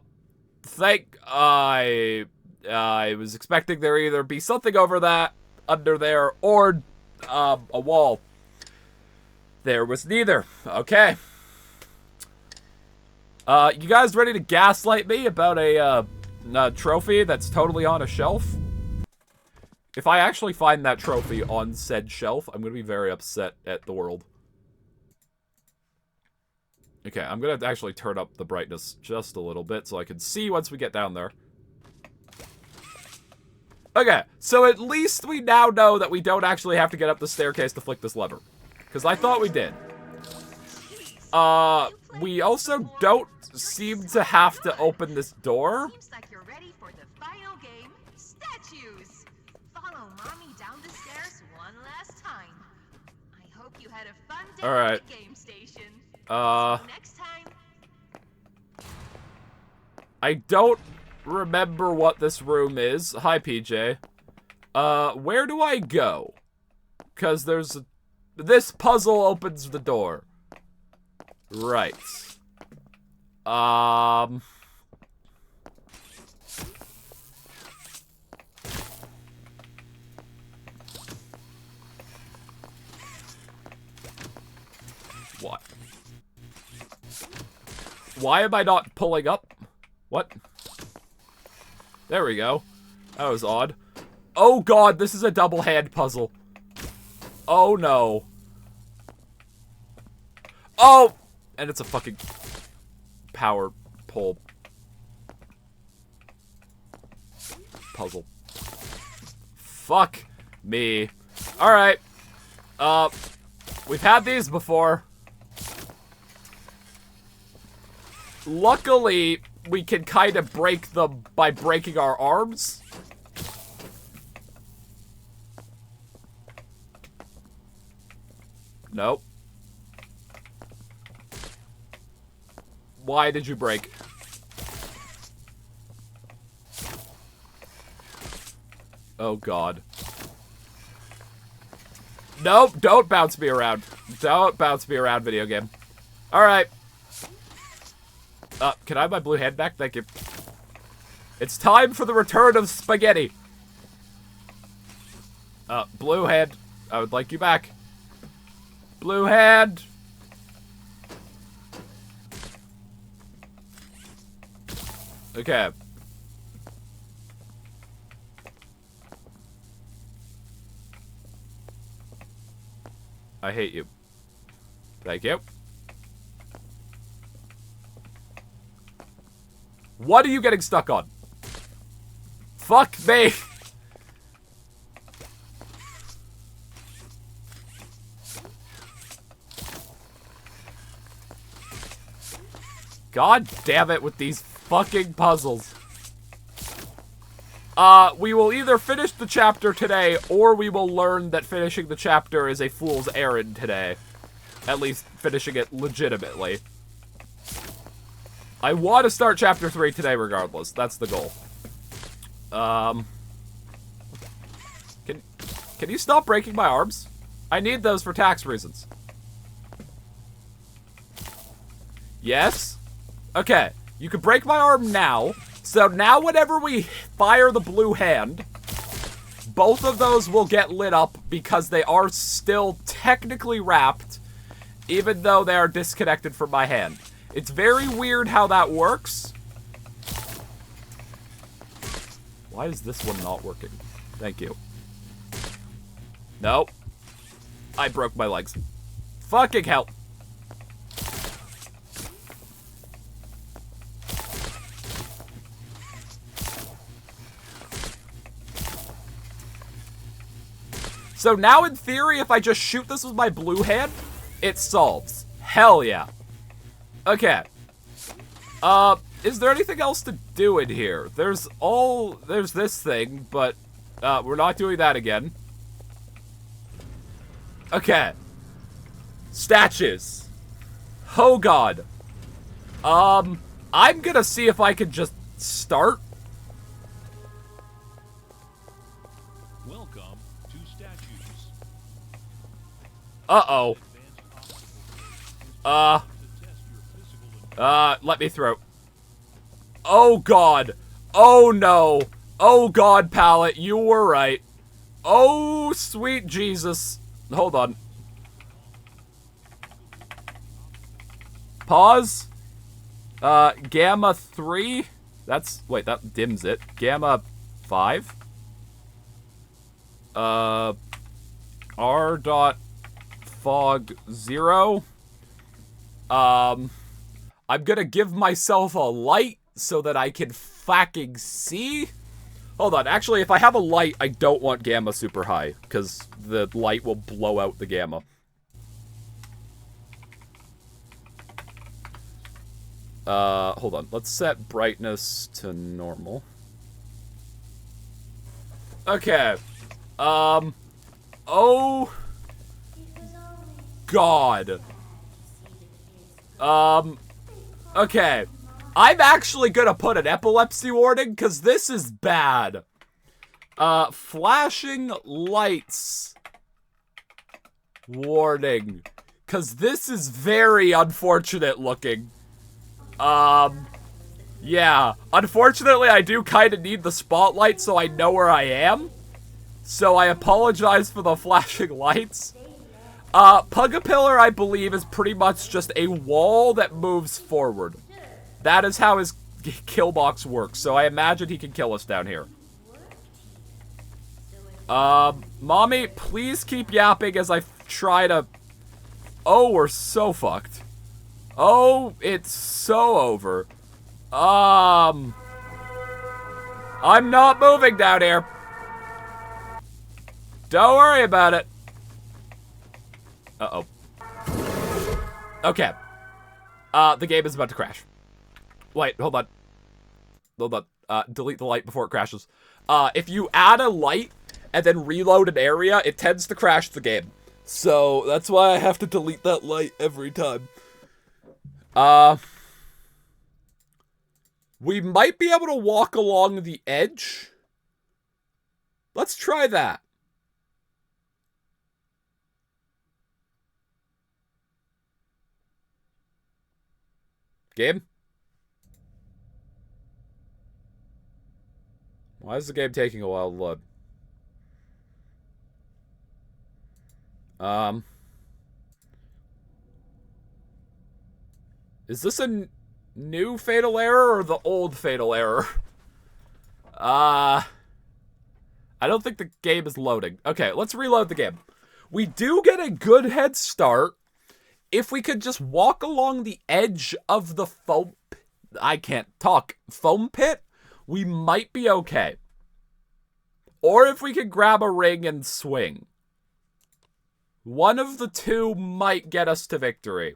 A: was expecting there either be something under there, or, a wall. There was neither. Okay. You guys ready to gaslight me about a trophy that's totally on a shelf? If I actually find that trophy on said shelf, I'm gonna be very upset at the world. Okay, I'm gonna actually turn up the brightness just a little bit so I can see once we get down there. Okay, so at least we now know that we don't actually have to get up the staircase to flick this lever. Because I thought we did. We also don't seem to have to open this door.
B: Seems like you're ready for the final game, statues. Follow mommy down the stairs one last time. I hope you had a fun day
A: Alright.
B: at the game station. Next time.
A: I don't remember what this room is. Hi, PJ. Where do I go? Because this puzzle opens the door. Right. What? Why am I not pulling up? What? There we go. That was odd. Oh god, this is a double hand puzzle. Oh no. Oh! And it's a fucking power pole puzzle. Fuck me. Alright. We've had these before. Luckily, we can kind of break them by breaking our arms. Nope. Why did you break? Oh, God. Nope, don't bounce me around. Don't bounce me around, video game. Alright. Can I have my blue hand back? Thank you. It's time for the return of spaghetti. Blue hand. I would like you back. Blue hand. Okay. I hate you. Thank you. What are you getting stuck on? Fuck me. God damn it with these fucking puzzles. We will either finish the chapter today, or we will learn that finishing the chapter is a fool's errand today. At least finishing it legitimately. I want to start chapter 3 today regardless. That's the goal. Can you stop breaking my arms? I need those for tax reasons. Yes? Okay. You can break my arm now. So now whenever we fire the blue hand, both of those will get lit up because they are still technically wrapped, even though they are disconnected from my hand. It's very weird how that works. Why is this one not working? Thank you. Nope. I broke my legs. Fucking hell. So now, in theory, if I just shoot this with my blue hand, it solves. Hell yeah. Okay. Is there anything else to do in here? There's this thing, but, we're not doing that again. Okay. Statues. Oh, God. I'm gonna see if I can just start.
C: Welcome to statues.
A: Uh-oh. Let me through. Oh, God. Oh, no. Oh, God, palette, you were right. Oh, sweet Jesus. Hold on. Pause. Gamma 3. That's, wait, that dims it. Gamma 5. R dot fog 0. I'm gonna give myself a light so that I can fucking see. Hold on, actually, if I have a light, I don't want gamma super high, because the light will blow out the gamma. Hold on, let's set brightness to normal. Okay. Oh. God. Okay. I'm actually gonna put an epilepsy warning, because this is bad. Flashing lights. Warning. Because this is very unfortunate looking. Yeah. Unfortunately, I do kind of need the spotlight so I know where I am. So I apologize for the flashing lights. Pugapillar, I believe, is pretty much just a wall that moves forward. That is how his kill box works, so I imagine he can kill us down here. Mommy, please keep yapping as I try to... Oh, we're so fucked. Oh, it's so over. I'm not moving down here. Don't worry about it. Uh-oh. Okay. The game is about to crash. Wait, hold on. Hold on. Delete the light before it crashes. If you add a light and then reload an area, it tends to crash the game. So that's why I have to delete that light every time. We might be able to walk along the edge. Let's try that. Game? Why is the game taking a while to load? Is this a new fatal error or the old fatal error? I don't think the game is loading. Okay, let's reload the game. We do get a good head start if we could just walk along the edge of the foam pit. We might be okay. Or if we could grab a ring and swing. One of the two might get us to victory.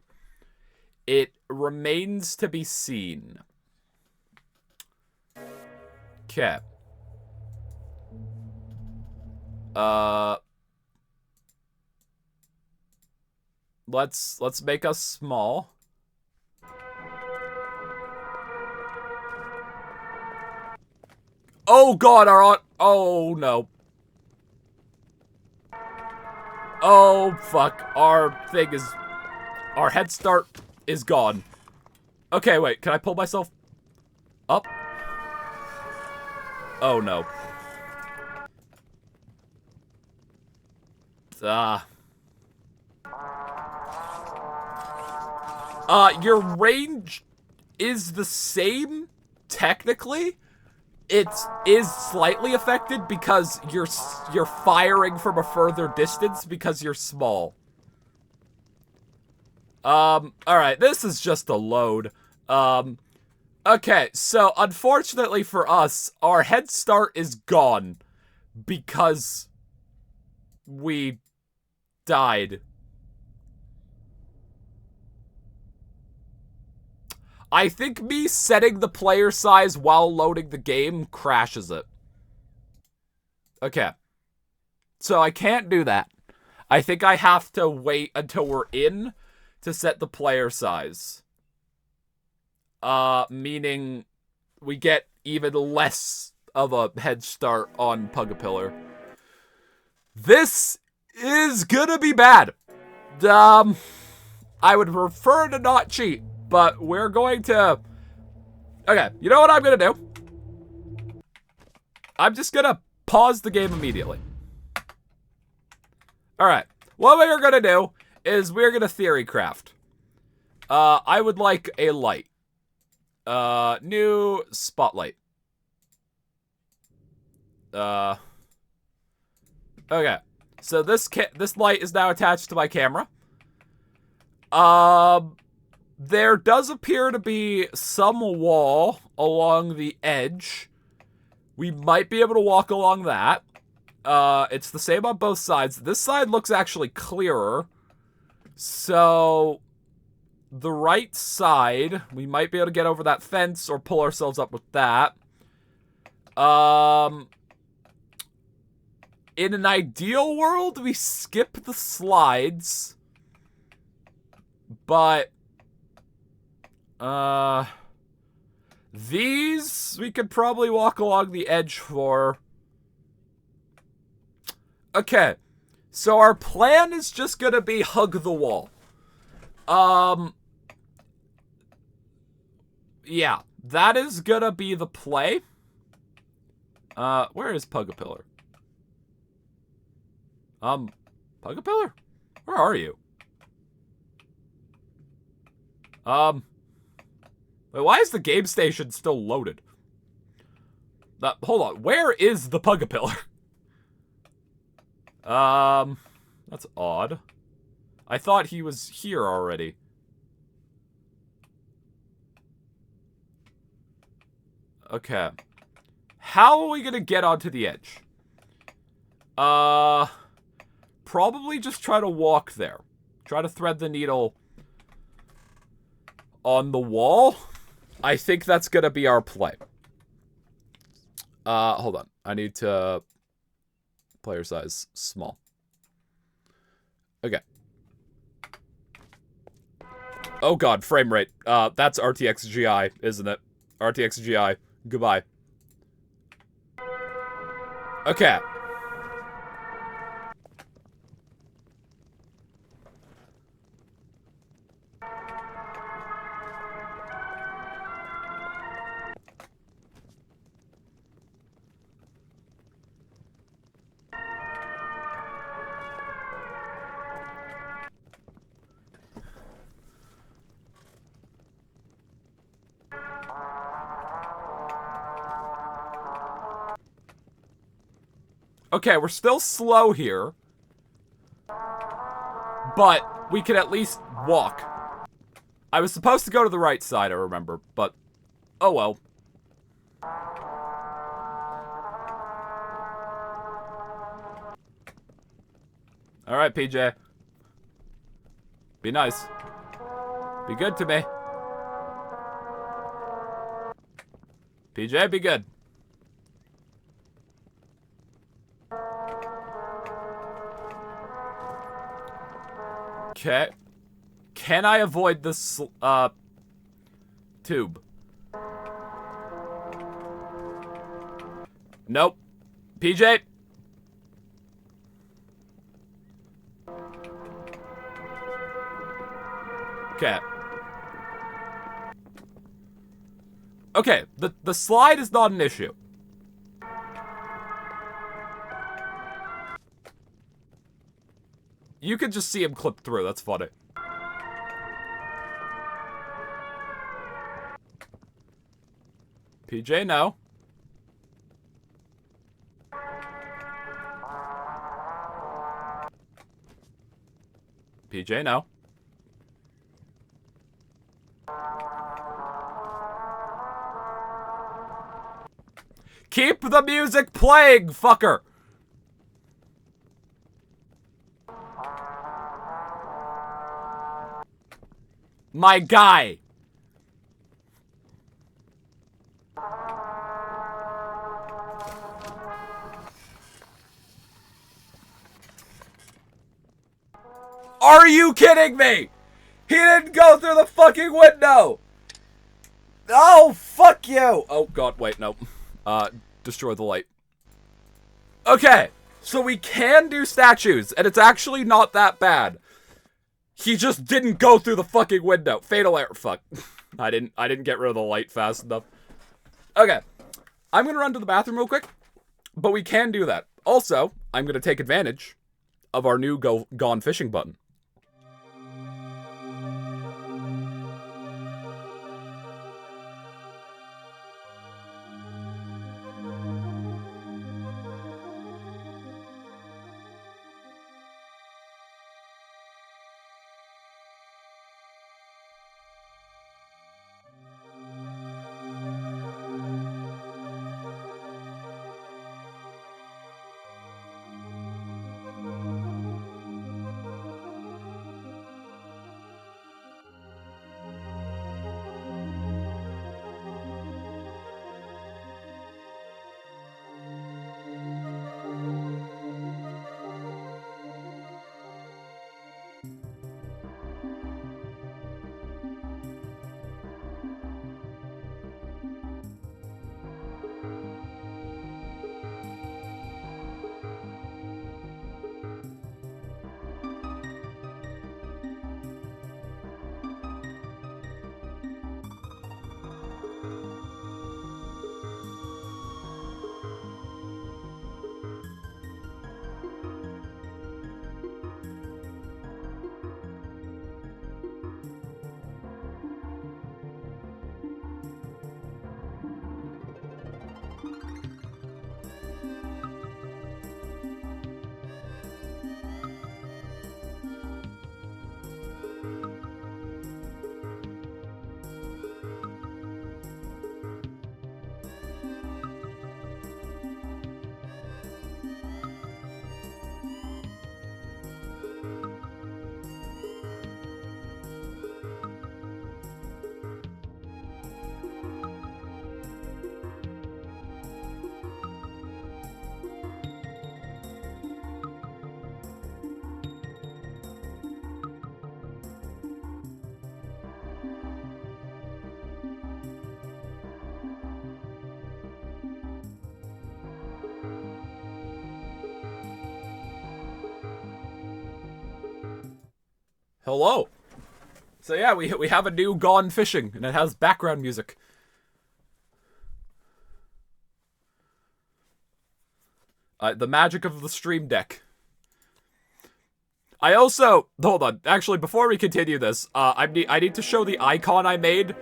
A: It remains to be seen. Okay. Let's make us small. Oh god, oh no. Oh fuck, our head start is gone. Okay, wait, can I pull myself up? Oh no. Your range is the same, technically. It is slightly affected because you're firing from a further distance because you're small. Alright, this is just a load. Okay, so unfortunately for us, our head start is gone because we died. I think me setting the player size while loading the game crashes it. Okay. So I can't do that. I think I have to wait until we're in to set the player size. Meaning we get even less of a head start on Pugapillar. This is gonna be bad. I would prefer to not cheat, but we're going to... Okay, you know what I'm gonna do? I'm just gonna pause the game immediately. Alright, what we're gonna do is we're gonna theory craft. I would like a light. New spotlight. Okay. So this light is now attached to my camera. There does appear to be some wall along the edge. We might be able to walk along that. It's the same on both sides. This side looks actually clearer. So the right side, we might be able to get over that fence or pull ourselves up with that. In an ideal world, we skip the slides. But, these we could probably walk along the edge for. Okay. So our plan is just gonna be hug the wall. Yeah, that is gonna be the play. Where is Pugapillar? Pugapillar? Where are you? Wait, why is the game station still loaded? Hold on, where is the Pugapillar? That's odd. I thought he was here already. Okay. How are we gonna get onto the edge? Probably just try to walk there. Try to thread the needle on the wall. I think that's gonna be our play. Hold on. I need to player size small. Okay. Oh god, frame rate. That's RTX GI, isn't it? RTX GI. Goodbye. Okay. Okay, we're still slow here. But we can at least walk. I was supposed to go to the right side, I remember, but oh well. Alright, PJ. Be nice. Be good to me. PJ, be good. Okay. Can I avoid this, tube? Nope. PJ? Okay. Okay, the slide is not an issue. You could just see him clip through, that's funny. PJ, no. PJ, no. Keep the music playing, fucker! My guy! Are you kidding me? He didn't go through the fucking window! Oh, fuck you! Oh god, wait, no. Destroy the light. Okay, so we can do statues, and it's actually not that bad. He just didn't go through the fucking window. Fatal error, fuck. I didn't get rid of the light fast enough. Okay, I'm gonna run to the bathroom real quick, but we can do that. Also, I'm gonna take advantage of our new Gone Fishing button. Hello. So yeah, we have a new Gone Fishing, and it has background music. The magic of the Stream Deck. I also... Hold on. Actually, before we continue this, I need to show the icon I made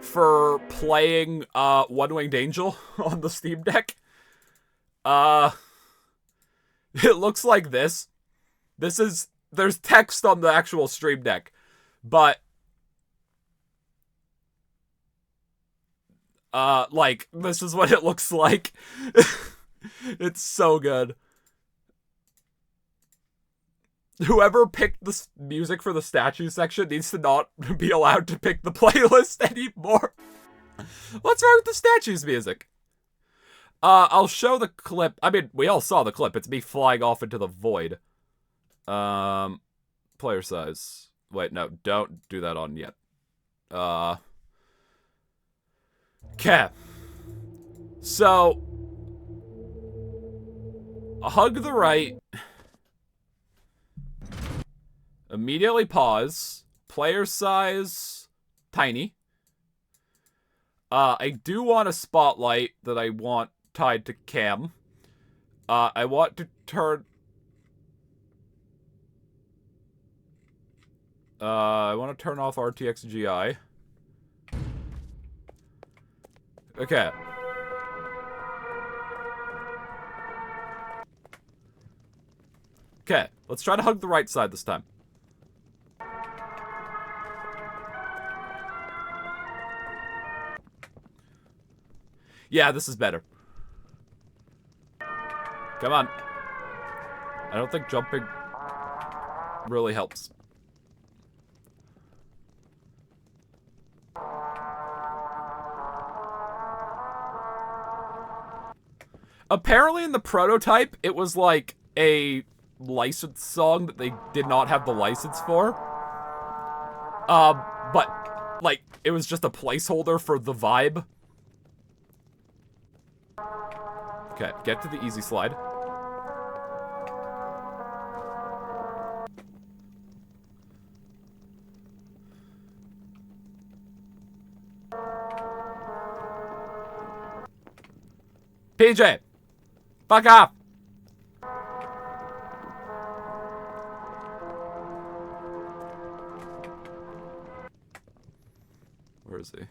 A: for playing One Winged Angel on the Steam Deck. It looks like this. There's text on the actual Stream Deck, but like, this is what it looks like. It's so good. Whoever picked the music for the statue section needs to not be allowed to pick the playlist anymore. What's wrong with the statues music? I'll show the clip. I mean, we all saw the clip. It's me flying off into the void. Player size. Wait, no, don't do that on yet. Okay. So, hug the right. Immediately pause. Player size, tiny. I do want a spotlight that I want tied to cam. I want to turn... I want to turn off RTX GI. Okay. Okay, let's try to hug the right side this time. Yeah, this is better. Come on. I don't think jumping really helps. Apparently in the prototype, it was like a licensed song that they did not have the license for. But, like, it was just a placeholder for the vibe. Okay, get to the easy slide. PJ! Fuck off! Where is he?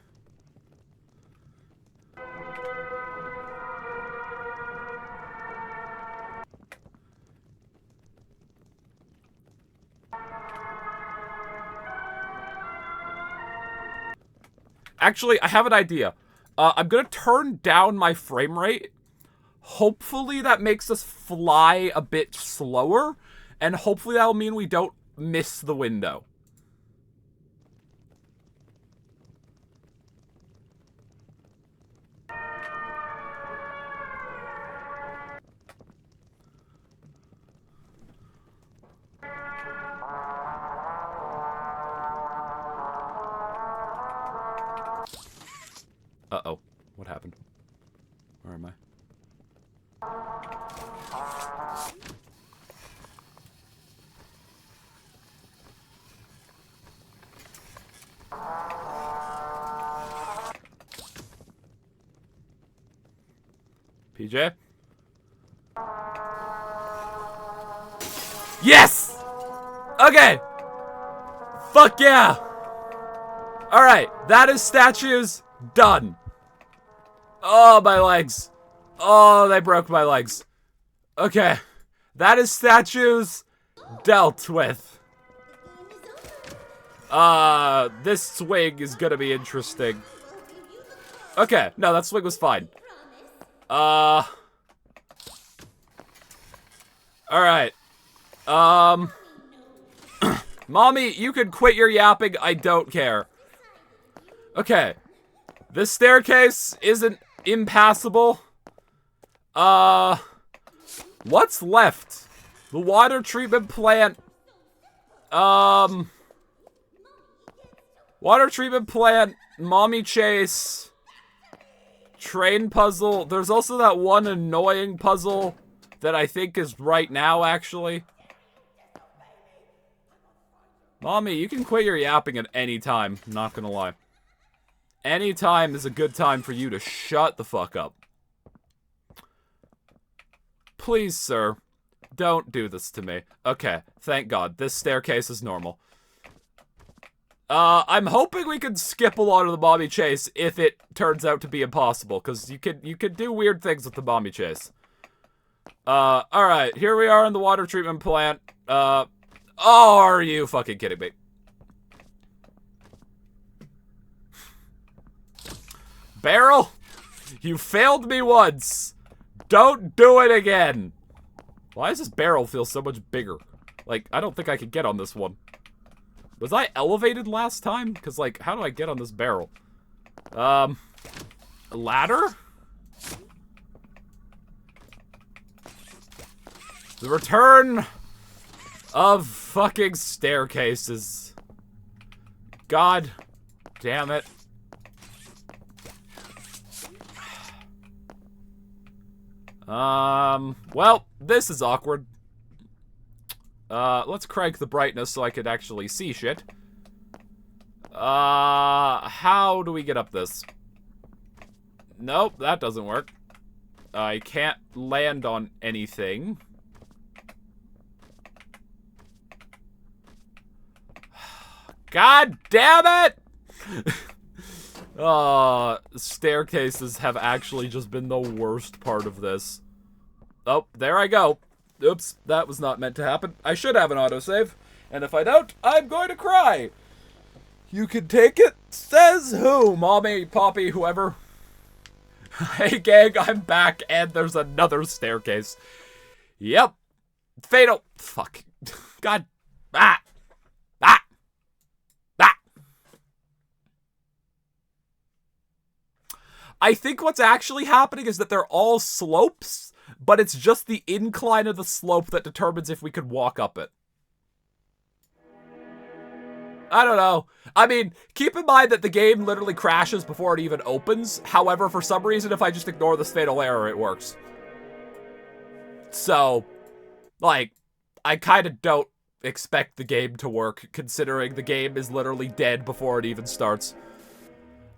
A: Actually, I have an idea. I'm gonna turn down my frame rate. Hopefully that makes us fly a bit slower, and hopefully that'll mean we don't miss the window. Uh-oh. What happened? Where am I? PJ? Yes! Okay! Fuck yeah! Alright, that is statues done. Oh, my legs. Oh, they broke my legs. Okay. That is statues dealt with. This swing is gonna be interesting. Okay, no, that swing was fine. Alright. Mommy, you can quit your yapping, I don't care. Okay. This staircase isn't impassable. What's left? The water treatment plant. Water treatment plant, mommy chase, train puzzle. There's also that one annoying puzzle that I think is right now, actually. Mommy, you can quit your yapping at any time. I'm not gonna lie. Any time is a good time for you to shut the fuck up. Please, sir, don't do this to me. Okay, thank God. This staircase is normal. I'm hoping we can skip a lot of the mommy chase if it turns out to be impossible, because you could do weird things with the mommy chase. Alright, here we are in the water treatment plant. Oh, are you fucking kidding me? Barrel, you failed me once. Don't do it again. Why does this barrel feel so much bigger? Like, I don't think I could get on this one. Was I elevated last time? Because, like, how do I get on this barrel? A ladder? The return of fucking staircases. God damn it. Well, this is awkward. Let's crank the brightness so I could actually see shit. How do we get up this? Nope, that doesn't work. I can't land on anything. God damn it! Staircases have actually just been the worst part of this. Oh, there I go. Oops, that was not meant to happen. I should have an autosave. And if I don't, I'm going to cry. You can take it, says who? Mommy, Poppy, whoever. Hey gang, I'm back, and there's another staircase. Yep. Fatal. Fuck. God. Ah. Ah. Ah. I think what's actually happening is that they're all slopes, but it's just the incline of the slope that determines if we could walk up it. I don't know. I mean, keep in mind that the game literally crashes before it even opens. However, for some reason, if I just ignore this fatal error, it works. So, like, I kind of don't expect the game to work, considering the game is literally dead before it even starts.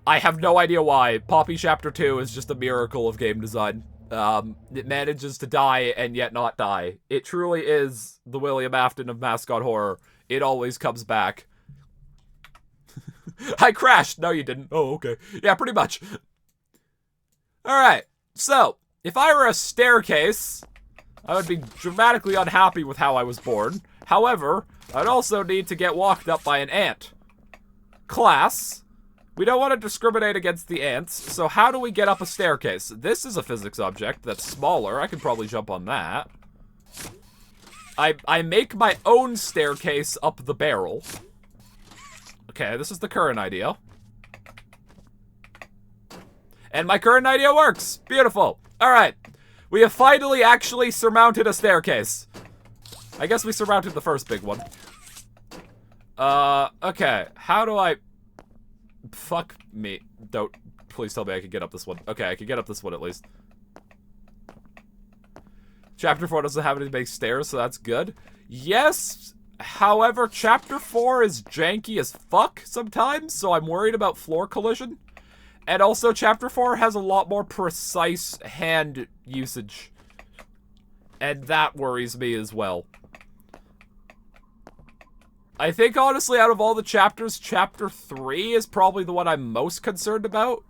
A: I have no idea why. Poppy Chapter 2 is just a miracle of game design. It manages to die and yet not die. It truly is the William Afton of mascot horror. It always comes back. I crashed. No, you didn't. Oh, okay. Yeah, pretty much. Alright, so, if I were a staircase, I would be dramatically unhappy with how I was born. However, I'd also need to get walked up by an ant. Class, we don't want to discriminate against the ants, so how do we get up a staircase? This is a physics object that's smaller. I could probably jump on that. I make my own staircase up the barrel. Okay, this is the current idea. And my current idea works. Beautiful. Alright. We have finally actually surmounted a staircase. I guess we surmounted the first big one. Okay. How do I... Fuck me. Don't... Please tell me I can get up this one. Okay, I can get up this one at least. Chapter 4 doesn't have any big stairs, so that's good. Yes... However, Chapter 4 is janky as fuck sometimes, so I'm worried about floor collision. And also, Chapter 4 has a lot more precise hand usage. And that worries me as well. I think, honestly, out of all the chapters, Chapter 3 is probably the one I'm most concerned about,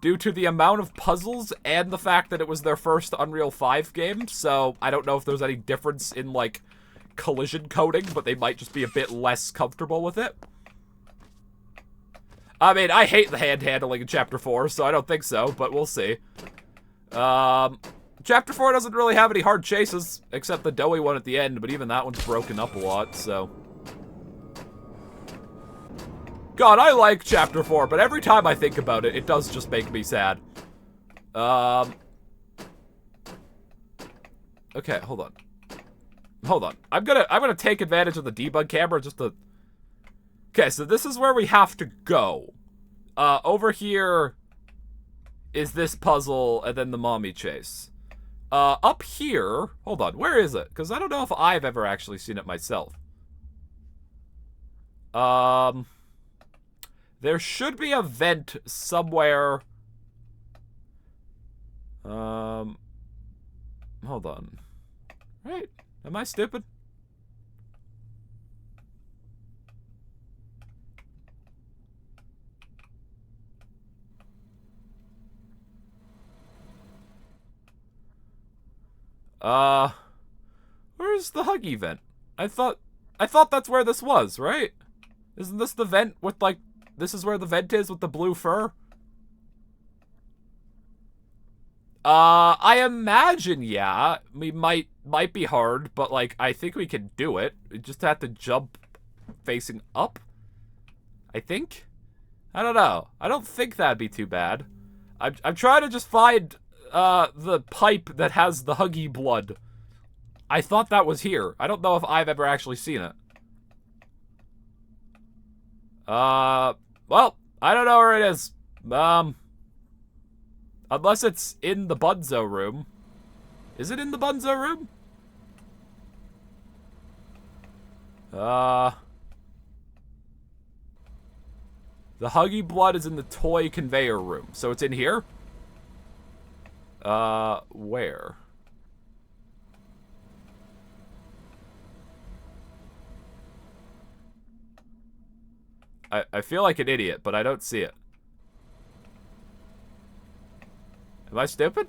A: due to the amount of puzzles and the fact that it was their first Unreal 5 game, so I don't know if there's any difference in, like, collision coding, but they might just be a bit less comfortable with it. I mean, I hate the hand handling in Chapter 4, so I don't think so, but we'll see. Chapter 4 doesn't really have any hard chases, except the doughy one at the end, but even that one's broken up a lot, so... God, I like Chapter 4, but every time I think about it, it does just make me sad. Okay, hold on. Hold on. I'm gonna take advantage of the debug camera just to... Okay, so this is where we have to go. Over here is this puzzle and then the mommy chase. Up here... Hold on, where is it? Because I don't know if I've ever actually seen it myself. There should be a vent somewhere. Hold on. Right? Am I stupid? Where's the Huggy vent? I thought that's where this was, right? Isn't this the vent with, like, this is where the vent is with the blue fur? I imagine, yeah. We might be hard, but, like, I think we can do it. We just have to jump facing up, I think? I don't know. I don't think that'd be too bad. I'm trying to just find, the pipe that has the Huggy blood. I thought that was here. I don't know if I've ever actually seen it. Well, I don't know where it is. Unless it's in the Bunzo room. Is it in the Bunzo room? The Huggy blood is in the toy conveyor room. So it's in here? Where? I feel like an idiot, but I don't see it. Am I stupid?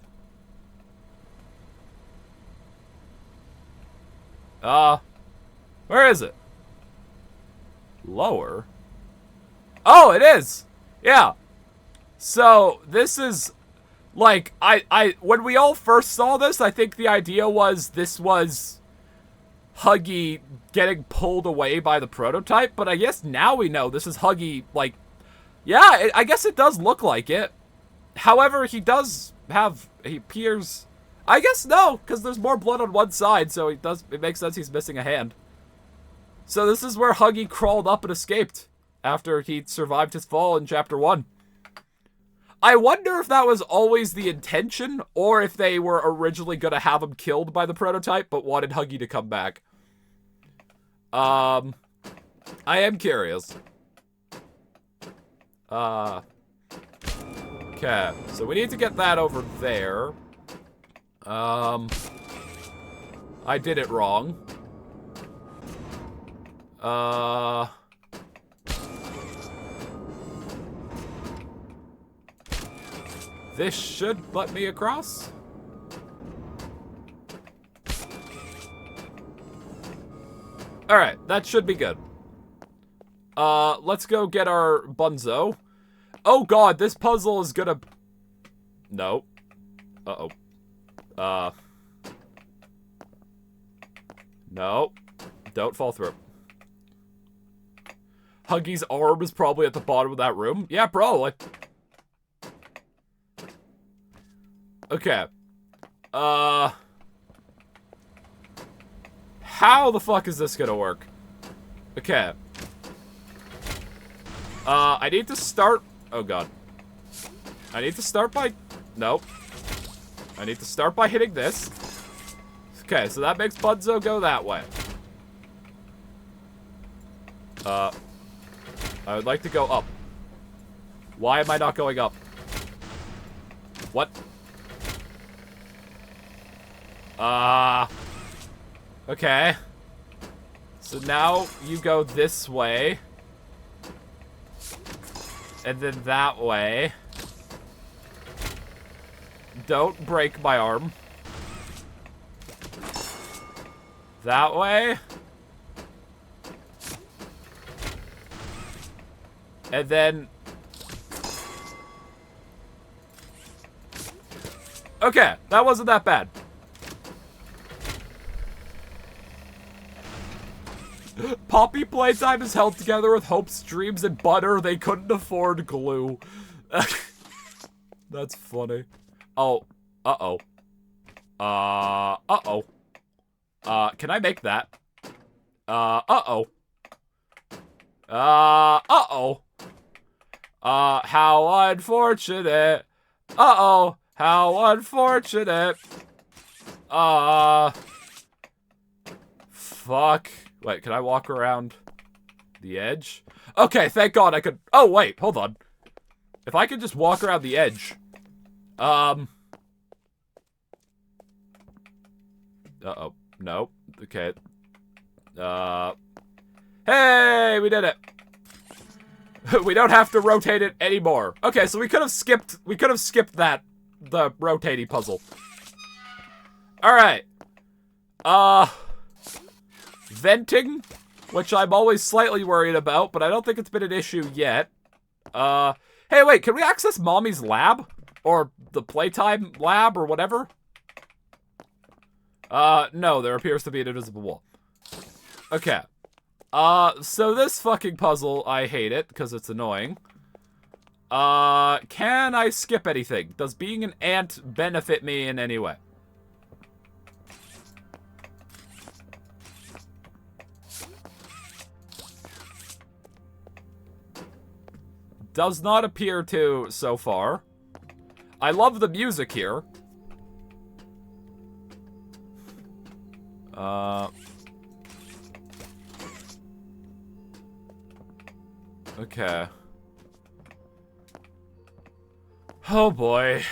A: Where is it? Lower? Oh, it is! Yeah. So, this is, like, when we all first saw this, I think the idea was this was Huggy getting pulled away by the prototype, but I guess now we know this is Huggy, like, yeah, I guess it does look like it. However, he appears, I guess no, because there's more blood on one side, so it makes sense he's missing a hand. So this is where Huggy crawled up and escaped after he survived his fall in Chapter 1. I wonder if that was always the intention, or if they were originally going to have him killed by the prototype, but wanted Huggy to come back. I am curious. Okay, so we need to get that over there. I did it wrong. This should let me across. Alright, that should be good. Let's go get our Bunzo. Oh god, this puzzle is gonna... No. Uh-oh. No. Don't fall through. Huggy's arm is probably at the bottom of that room. Yeah, probably. Okay. How the fuck is this gonna work? Okay. I need to start... Oh god. I need to start by... Nope. I need to start by hitting this. Okay, so that makes Bunzo go that way. I would like to go up. Why am I not going up? What? Okay. So now you go this way. And then that way. Don't break my arm. That way. And then... Okay, that wasn't that bad. Poppy Playtime is held together with hopes, dreams, and butter. They couldn't afford glue. That's funny. Oh. Uh-oh. Uh-oh. Can I make that? Uh-oh. Uh-oh. How unfortunate. Uh-oh. How unfortunate. Fuck. Wait, can I walk around? The edge. Okay, thank God I could... Oh, wait, hold on. If I could just walk around the edge. Uh-oh. Nope. Okay. Hey, we did it. We don't have to rotate it anymore. Okay, so we could have skipped that, the rotating puzzle. Alright. Venting, which I'm always slightly worried about, but I don't think it's been an issue yet. Hey, wait, can we access Mommy's lab? Or the Playtime lab, or whatever? No, there appears to be an invisible wall. Okay. So this fucking puzzle, I hate it, because it's annoying. Can I skip anything? Does being an ant benefit me in any way? Does not appear to so far. I love the music here. Okay. Oh boy.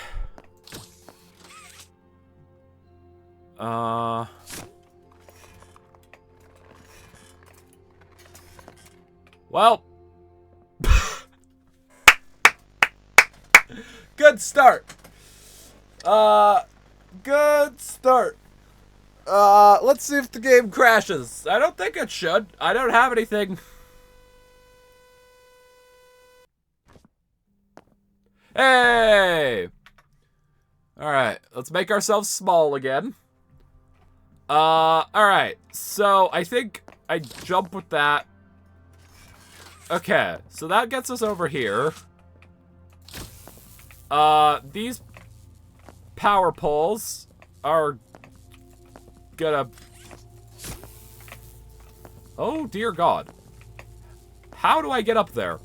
A: Well. Good start. Good start. Let's see if the game crashes. I don't think it should. I don't have anything. Hey! Alright, let's make ourselves small again. Alright. So, I think I jump with that. Okay, so that gets us over here. These power poles are gonna... Oh, dear God. How do I get up there?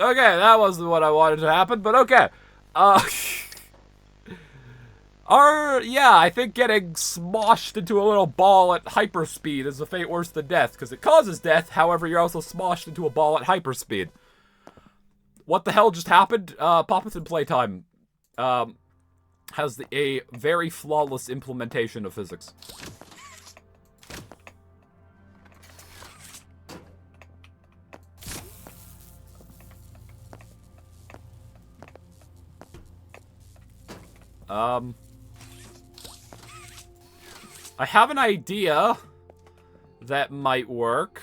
A: Okay, that wasn't what I wanted to happen, but okay. Yeah, I think getting smoshed into a little ball at hyperspeed is a fate worse than death, because it causes death, however, you're also smoshed into a ball at hyperspeed. What the hell just happened? Poppins Playtime has a very flawless implementation of physics. I have an idea that might work.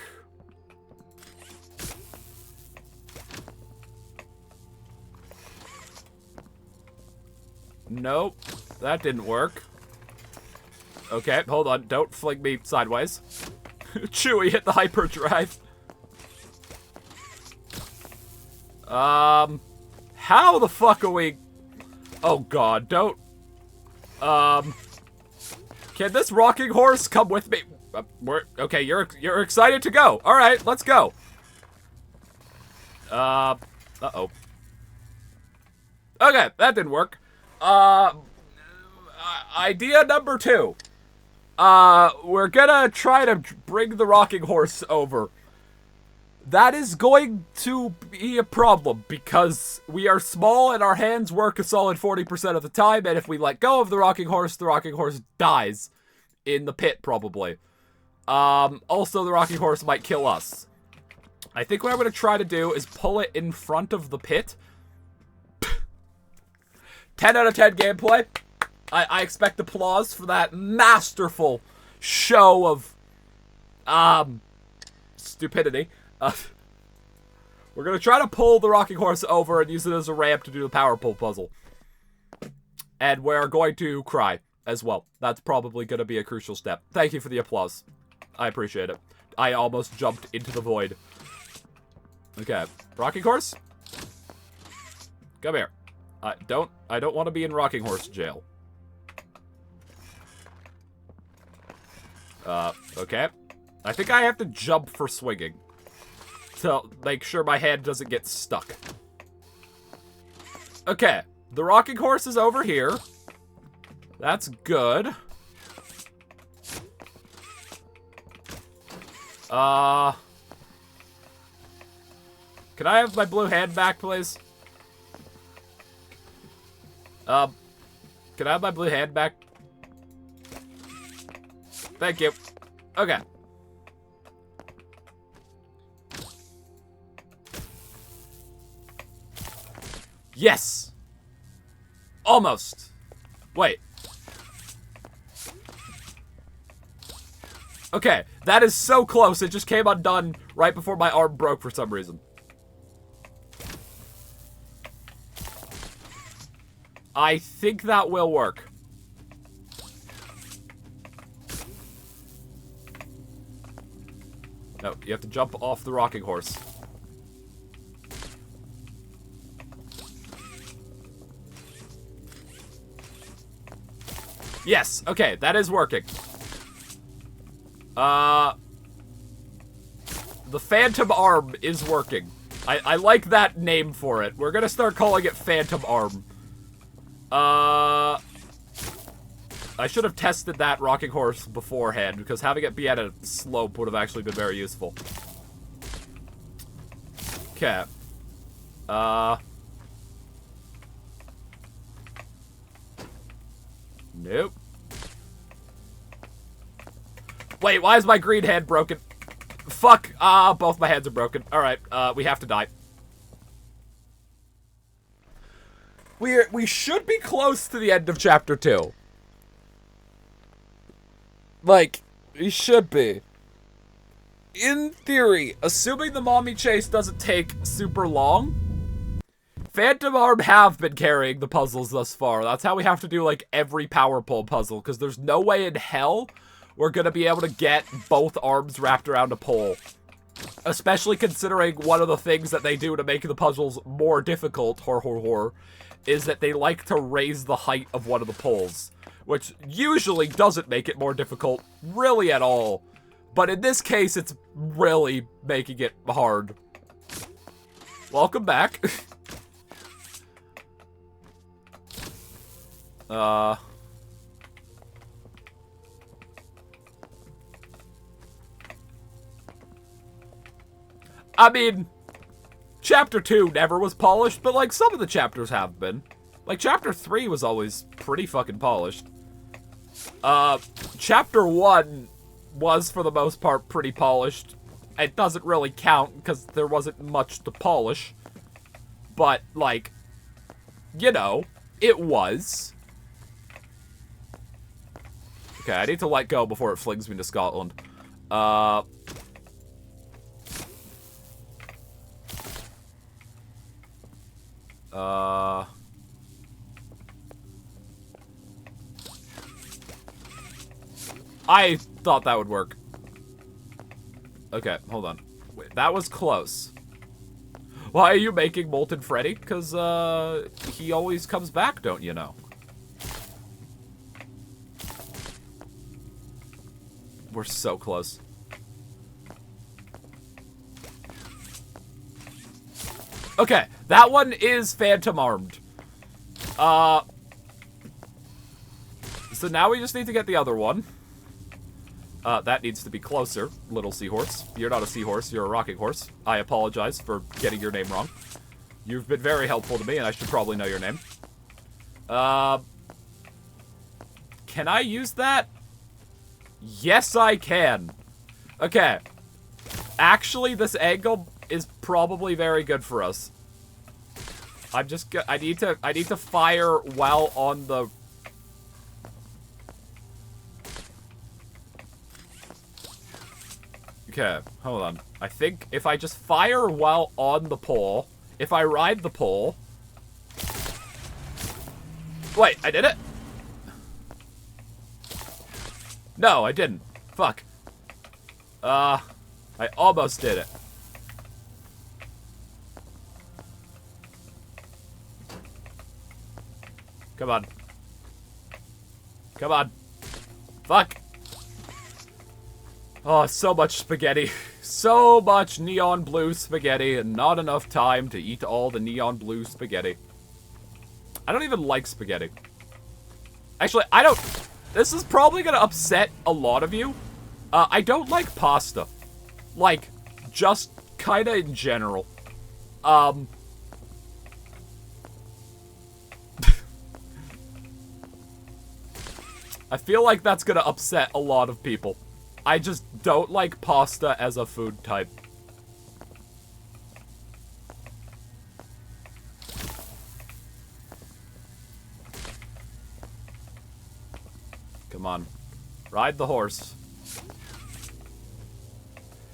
A: Nope, that didn't work. Okay, hold on, don't fling me sideways. Chewie hit the hyperdrive. How the fuck are we... Oh God, don't... Can this rocking horse come with me? Okay, you're excited to go. All right, let's go. Uh-oh. Okay, that didn't work. Idea number 2. We're gonna try to bring the rocking horse over. That is going to be a problem because we are small and our hands work a solid 40% of the time, and if we let go of the rocking horse dies in the pit, probably. Also, the rocking horse might kill us. I think what I'm going to try to do is pull it in front of the pit. 10 out of 10 gameplay. I expect applause for that masterful show of, stupidity. We're going to try to pull the rocking horse over and use it as a ramp to do the power pull puzzle. And we're going to cry as well. That's probably going to be a crucial step. Thank you for the applause. I appreciate it. I almost jumped into the void. Okay. Rocking horse? Come here. I don't want to be in rocking horse jail. Okay. I think I have to jump for swinging. to make sure my hand doesn't get stuck. Okay, the rocking horse is over here. That's good. Can I have my blue hand back, please? Can I have my blue hand back? Thank you. Okay. Yes! Almost. Wait. Okay, that is so close. It just came undone right before my arm broke for some reason. I think that will work. No, you have to jump off the rocking horse. Yes, okay, that is working. The Phantom Arm is working. I like that name for it. We're gonna start calling it Phantom Arm. I should have tested that rocking horse beforehand, because having it be at a slope would have actually been very useful. Okay. Nope. Wait, why is my green hand broken? Fuck. Both my hands are broken. Alright, we have to die. We should be close to the end of chapter 2. Like, we should be. In theory, assuming the mommy chase doesn't take super long, Phantom Arm have been carrying the puzzles thus far. That's how we have to do, like, every power pole puzzle, because there's no way in hell we're gonna be able to get both arms wrapped around a pole. Especially considering one of the things that they do to make the puzzles more difficult, is that they like to raise the height of one of the poles, which usually doesn't make it more difficult, really at all. But in this case, it's really making it hard. Welcome back. I mean, Chapter 2 never was polished, but, like, some of the chapters have been. Like, Chapter 3 was always pretty fucking polished. Chapter 1 was, for the most part, pretty polished. It doesn't really count, because there wasn't much to polish. But, like, you know, it was. Okay, I need to let go before it flings me to Scotland. I thought that would work. Okay, hold on. Wait, that was close. Why are you making Molten Freddy? Because, he always comes back, don't you know? We're so close. Okay, that one is Phantom Armed. So now we just need to get the other one. That needs to be closer, little seahorse. You're not a seahorse, you're a rocking horse. I apologize for getting your name wrong. You've been very helpful to me, and I should probably know your name. Can I use that? Yes, I can. Okay. Actually, this angle is probably very good for us. I need to fire while on the... Okay, hold on. I think if I just fire while on the pole, if I ride the pole... Wait, I did it? No, I didn't. Fuck. I almost did it. Come on. Come on. Fuck. Oh, so much spaghetti. So much neon blue spaghetti and not enough time to eat all the neon blue spaghetti. I don't even like spaghetti. Actually, I don't... This is probably gonna upset a lot of you. I don't like pasta. Like, just kinda in general. I feel like that's gonna upset a lot of people. I just don't like pasta as a food type. Come on. Ride the horse.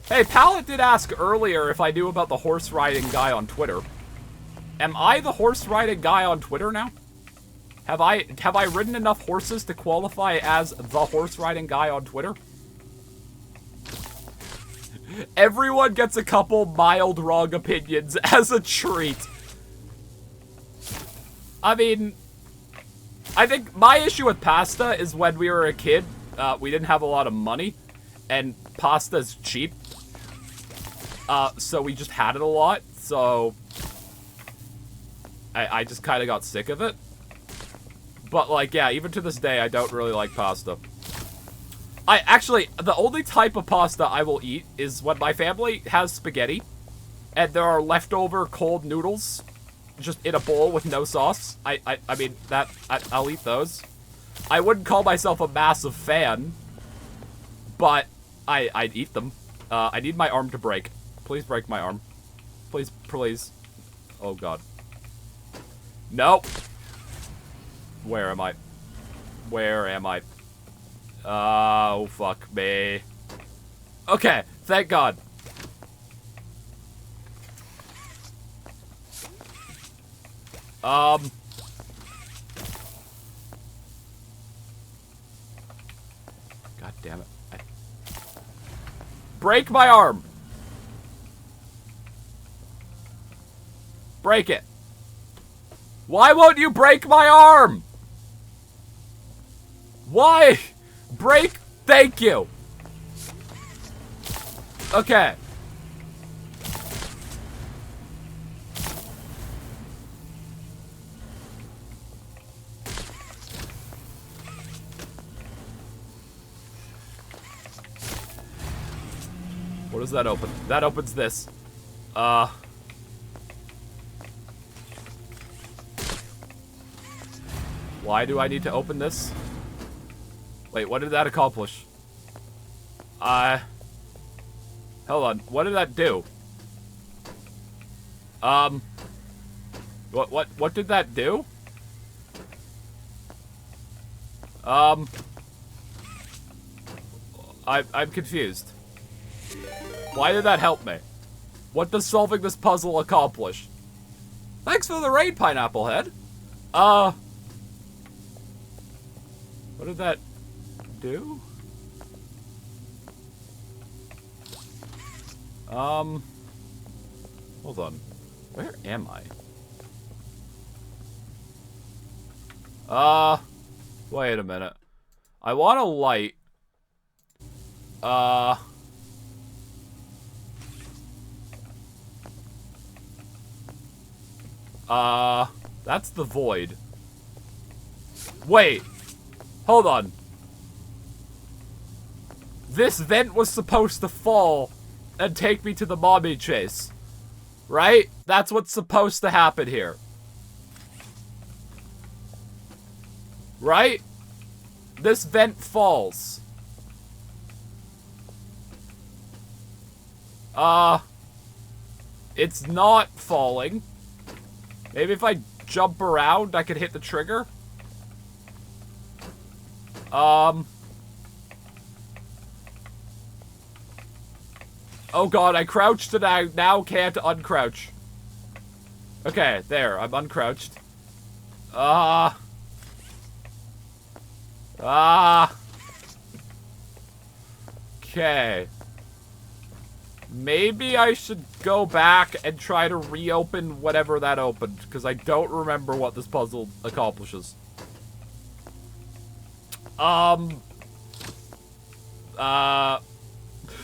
A: Hey, Pallet did ask earlier if I knew about the horse riding guy on Twitter. Am I the horse riding guy on Twitter now? Have I ridden enough horses to qualify as the horse riding guy on Twitter? Everyone gets a couple mild wrong opinions as a treat. I mean, I think my issue with pasta is when we were a kid, we didn't have a lot of money, and pasta's cheap. So we just had it a lot, so I just kind of got sick of it. But, like, yeah, even to this day, I don't really like pasta. Actually, the only type of pasta I will eat is when my family has spaghetti, and there are leftover cold noodles just in a bowl with no sauce. I mean, I'll eat those. I wouldn't call myself a massive fan, but I'd eat them. I need my arm to break. Please break my arm. Please, please. Oh, God. Nope. Where am I? Where am I? Oh, fuck me. Okay, thank God. God damn it. Break my arm. Break it. Why won't you break my arm? Why? Break? Thank you. Okay. What does that open? That opens this. Why do I need to open this? Wait, what did that accomplish? Hold on. What did that do? What did that do? I'm confused. Why did that help me? What does solving this puzzle accomplish? Thanks for the raid, Pineapple Head. What did that do? Hold on. Where am I? Wait a minute. I want a light. That's the void. Wait. Hold on. This vent was supposed to fall and take me to the mommy chase. Right? That's what's supposed to happen here. Right? This vent falls. It's not falling. Maybe if I jump around, I could hit the trigger. Oh God, I crouched and I now can't uncrouch. Okay, there, I'm uncrouched. Okay. Maybe I should go back and try to reopen whatever that opened, because I don't remember what this puzzle accomplishes.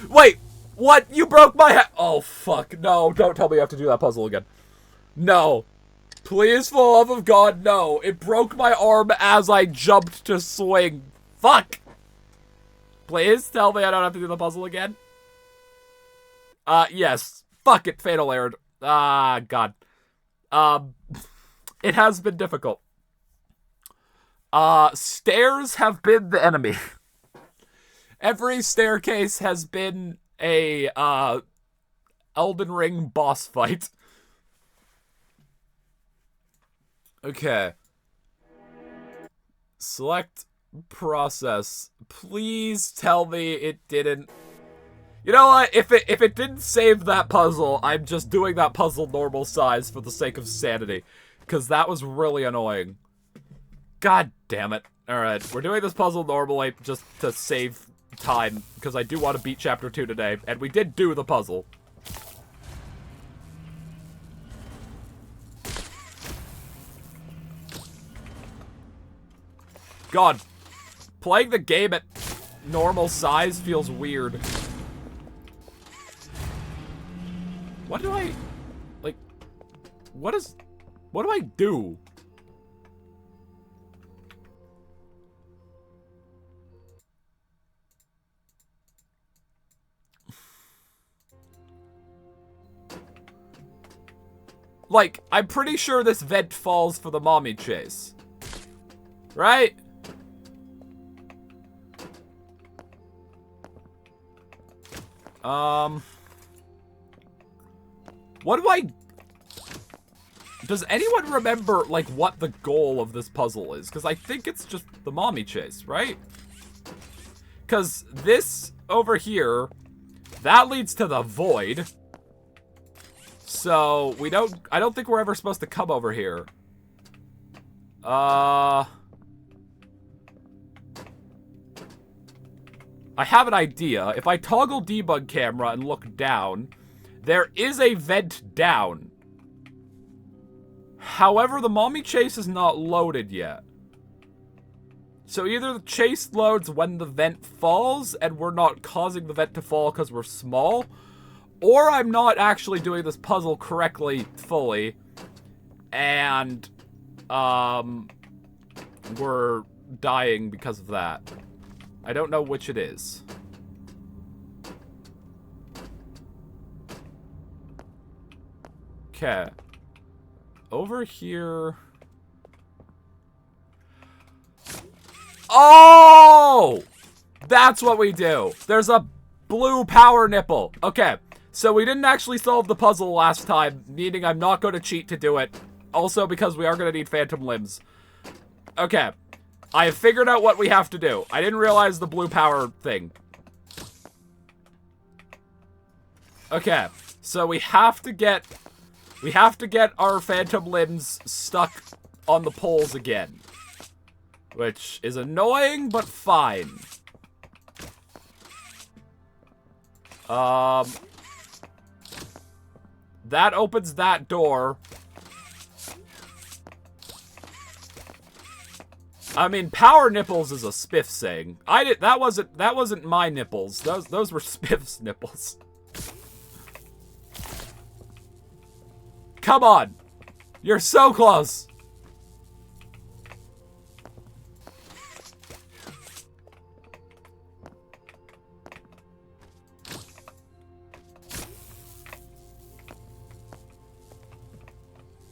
A: Wait! What? You broke my head. Oh, fuck. No, don't tell me you have to do that puzzle again. No. Please, for the love of God, no. It broke my arm as I jumped to swing. Fuck. Please tell me I don't have to do the puzzle again. Yes. Fuck it, fatal error. Ah, God. It has been difficult. Stairs have been the enemy. Every staircase has been a, Elden Ring boss fight. Okay. Select process. Please tell me it didn't. You know what? If it didn't save that puzzle, I'm just doing that puzzle normal size for the sake of sanity. Because that was really annoying. God damn it. Alright, we're doing this puzzle normally just to save time. Because I do want to beat Chapter 2 today. And we did do the puzzle. God. Playing the game at normal size feels weird. What do I... Like... What do I do? Like, I'm pretty sure this vent falls for the mommy chase. Right? What do I... Does anyone remember, like, what the goal of this puzzle is? Because I think it's just the mommy chase, right? Because this over here, that leads to the void. So, I don't think we're ever supposed to come over here. I have an idea. If I toggle debug camera and look down, there is a vent down. However, the mommy chase is not loaded yet. So either the chase loads when the vent falls and we're not causing the vent to fall because we're small, or I'm not actually doing this puzzle correctly fully, and we're dying because of that. I don't know which it is. Okay. Over here... Oh! That's what we do. There's a blue power nipple. Okay. So we didn't actually solve the puzzle last time, meaning I'm not going to cheat to do it. Also because we are going to need phantom limbs. Okay. I have figured out what we have to do. I didn't realize the blue power thing. Okay. So we have to get our phantom limbs stuck on the poles again. Which is annoying, but fine. That opens that door. I mean, power nipples is a Spiff saying. That wasn't my nipples. Those were Spiff's nipples. Come on. You're so close.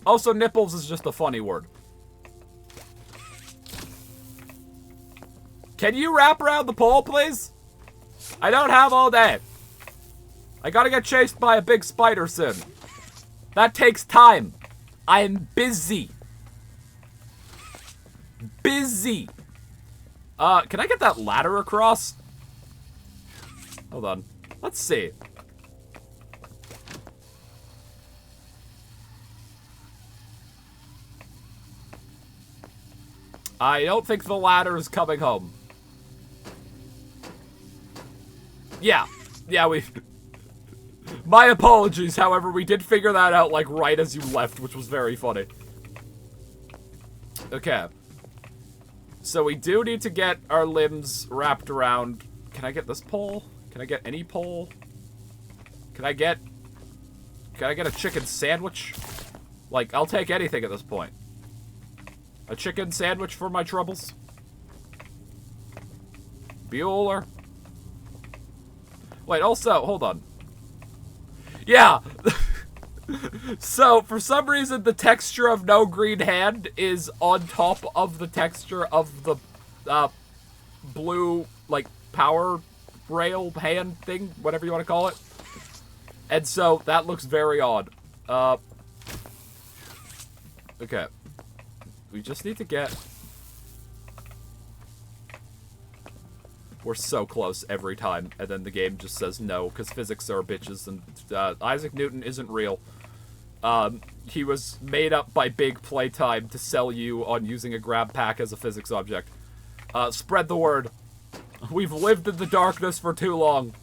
A: Also, nipples is just a funny word. Can you wrap around the pole, please? I don't have all day. I gotta get chased by a big spider soon. That takes time. I'm busy. Busy. Can I get that ladder across? Hold on. Let's see. I don't think the ladder is coming home. Yeah, we... My apologies, however, we did figure that out, like, right as you left, which was very funny. Okay. So we do need to get our limbs wrapped around... Can I get this pole? Can I get any pole? Can I get a chicken sandwich? Like, I'll take anything at this point. A chicken sandwich for my troubles? Bueller? Wait, also, hold on. Yeah! So, for some reason, the texture of no green hand is on top of the texture of the, blue, like, power rail hand thing, whatever you want to call it. And so, that looks very odd. Okay. We just need to get... We're so close every time, and then the game just says no, because physics are bitches, and Isaac Newton isn't real. He was made up by big Playtime to sell you on using a grab pack as a physics object. Spread the word. We've lived in the darkness for too long.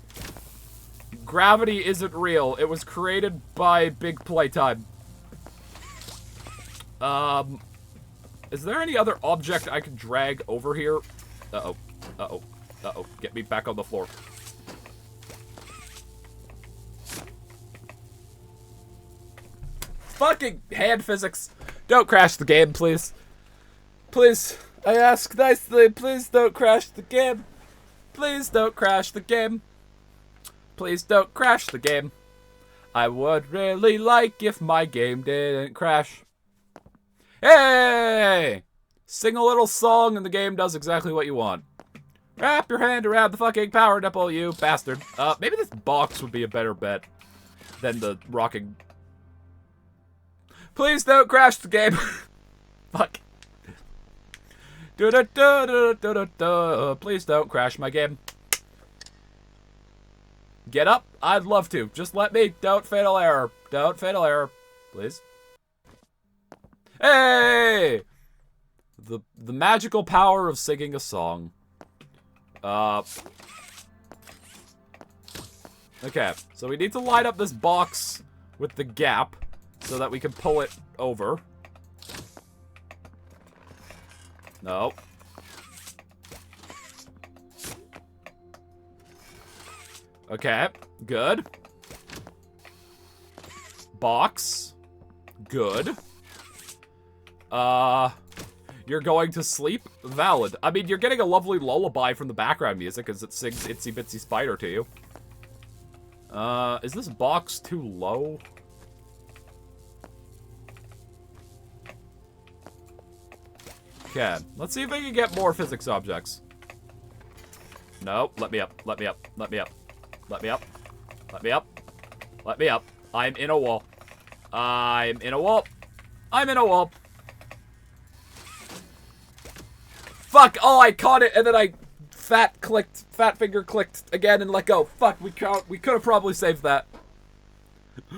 A: Gravity isn't real. It was created by big Playtime. Is there any other object I can drag over here? Uh-oh. Uh-oh. Uh-oh. Get me back on the floor. Fucking hand physics. Don't crash the game, please. Please. I ask nicely. Please don't crash the game. Please don't crash the game. Please don't crash the game. I would really like if my game didn't crash. Hey! Sing a little song and the game does exactly what you want. Wrap your hand around the fucking power nipple, you bastard. Maybe this box would be a better bet than the rocking. Please don't crash the game. Fuck. Please don't crash my game. Get up? I'd love to. Just let me. Don't fatal error. Don't fatal error. Please. Hey! The magical power of singing a song. Okay, so we need to light up this box with the gap so that we can pull it over. No. Okay, good. Box. Good. You're going to sleep? Valid. I mean, you're getting a lovely lullaby from the background music as it sings Itsy Bitsy Spider to you. Is this box too low? Okay, let's see if I can get more physics objects. No, let me up, let me up, let me up. Let me up, let me up, let me up. I'm in a wall. I'm in a wall. I'm in a wall. Fuck! Oh, I caught it, and then I fat finger clicked again and let go. Fuck, we could have probably saved that.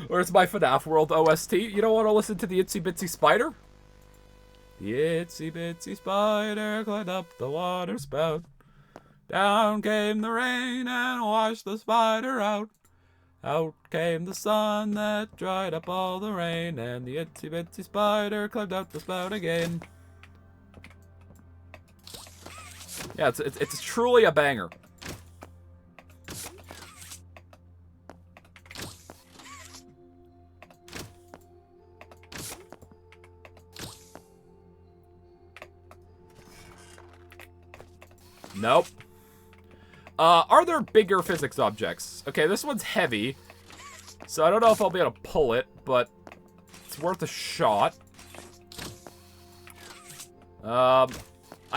A: Or it's my FNAF World OST. You don't want to listen to the Itsy Bitsy Spider? The Itsy Bitsy Spider climbed up the water spout. Down came the rain and washed the spider out. Out came the sun that dried up all the rain, and the Itsy Bitsy Spider climbed up the spout again. Yeah, it's truly a banger. Nope. Are there bigger physics objects? Okay, this one's heavy, so I don't know if I'll be able to pull it, but it's worth a shot. I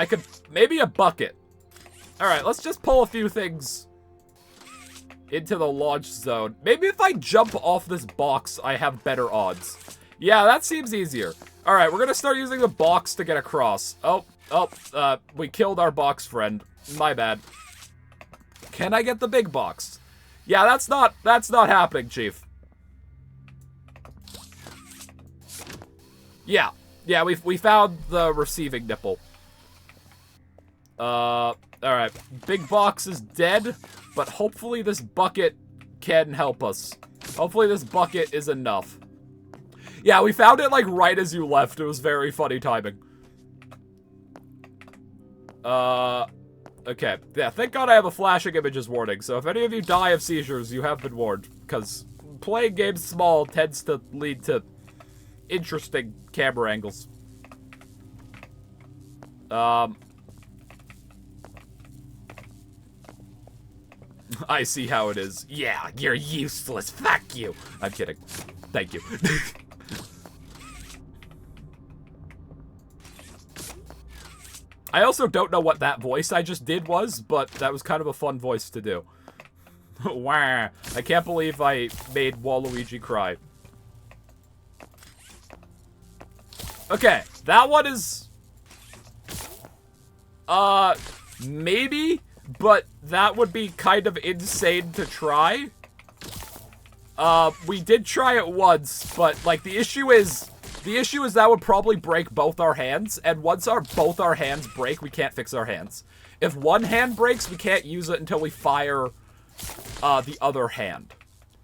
A: could... Maybe a bucket. Alright, let's just pull a few things into the launch zone. Maybe if I jump off this box, I have better odds. Yeah, that seems easier. Alright, we're gonna start using the box to get across. We killed our box friend. My bad. Can I get the big box? Yeah, that's not happening, Chief. Yeah, we found the receiving nipple. Alright. Big box is dead, but hopefully this bucket can help us. Hopefully this bucket is enough. Yeah, we found it, like, right as you left. It was very funny timing. Okay. Yeah, thank God I have a flashing images warning, so if any of you die of seizures, you have been warned. because playing games small tends to lead to interesting camera angles. I see how it is. Yeah, you're useless. Fuck you. I'm kidding. Thank you. I also don't know what that voice I just did was, but that was kind of a fun voice to do. Wah. I can't believe I made Waluigi cry. Okay, that one is... maybe, but that would be kind of insane to try. We did try it once, but, like, the issue is that would probably break both our hands, and once both our hands break, we can't fix our hands. If one hand breaks, we can't use it until we fire, the other hand.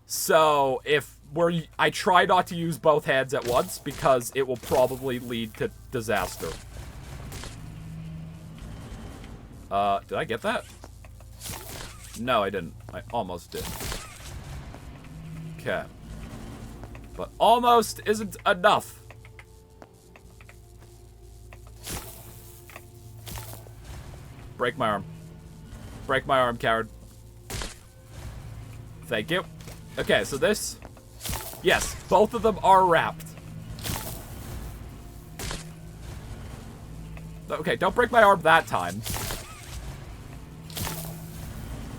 A: So, I try not to use both hands at once, because it will probably lead to disaster. Did I get that? No, I didn't. I almost did. Okay. But almost isn't enough. Break my arm. Break my arm, coward. Thank you. Okay, so this... Yes, both of them are wrapped. Okay, don't break my arm that time.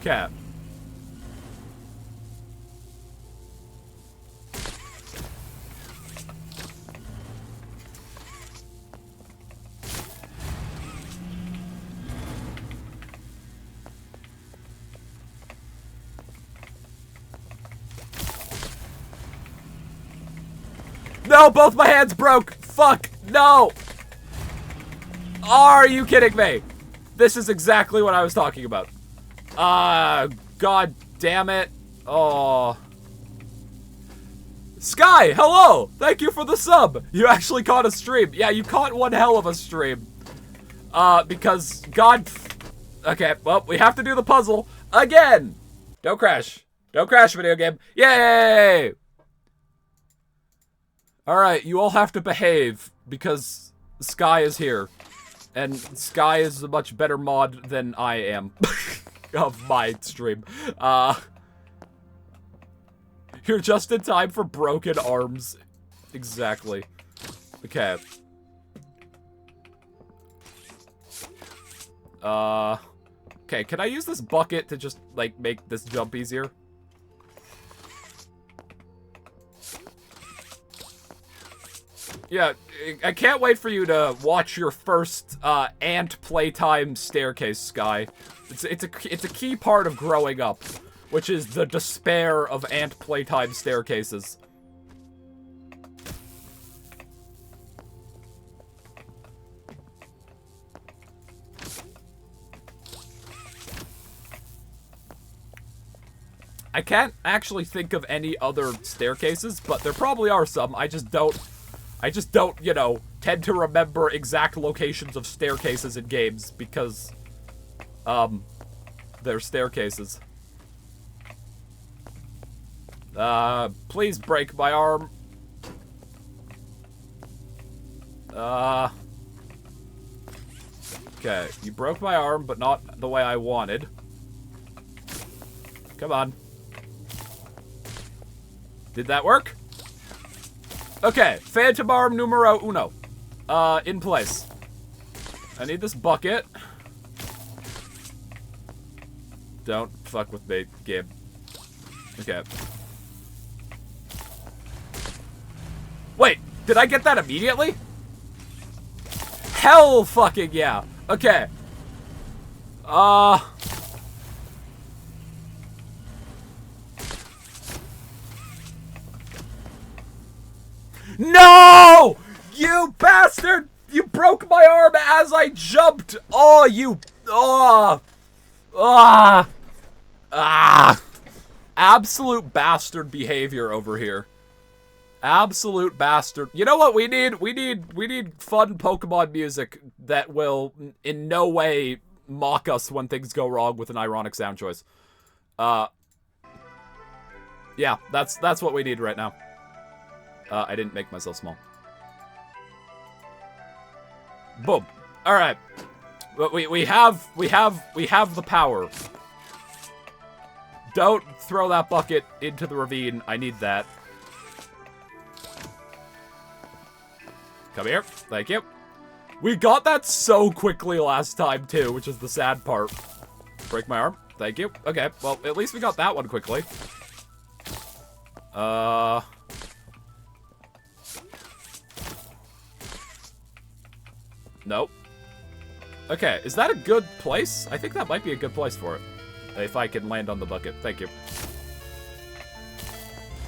A: Okay. No, both my hands broke! Fuck! No! Are you kidding me? This is exactly what I was talking about. God damn it. Oh. Sky, hello! Thank you for the sub! You actually caught a stream. Yeah, you caught one hell of a stream. Because God... Okay, well, we have to do the puzzle again! Don't crash. Don't crash, video game. Yay! Alright, you all have to behave, because Sky is here. And Sky is a much better mod than I am. Of my stream. You're just in time for broken arms. Exactly. Okay. Okay, can I use this bucket to just, like, make this jump easier? Yeah, I can't wait for you to watch your first, ant playtime staircase, Sky. It's a key part of growing up, which is the despair of ant playtime staircases. I can't actually think of any other staircases, but there probably are some. I just don't, you know, tend to remember exact locations of staircases in games because, they're staircases. Please break my arm. Okay, you broke my arm, but not the way I wanted. Come on. Did that work? Okay, Phantom Arm numero uno. In place. I need this bucket. Don't fuck with me, game. Okay. Wait, did I get that immediately? Hell fucking yeah. Okay. No! You bastard! You broke my arm as I jumped! Oh, you... Oh! Absolute bastard behavior over here. Absolute bastard. You know what we need? We need fun Pokemon music that will in no way mock us when things go wrong with an ironic sound choice. Yeah, that's what we need right now. I didn't make myself small. Boom. All right. But we have the power. Don't throw that bucket into the ravine. I need that. Come here. Thank you. We got that so quickly last time, too, which is the sad part. Break my arm. Thank you. Okay, well, at least we got that one quickly. Nope. Okay, is that a good place? I think that might be a good place for it. If I can land on the bucket. Thank you.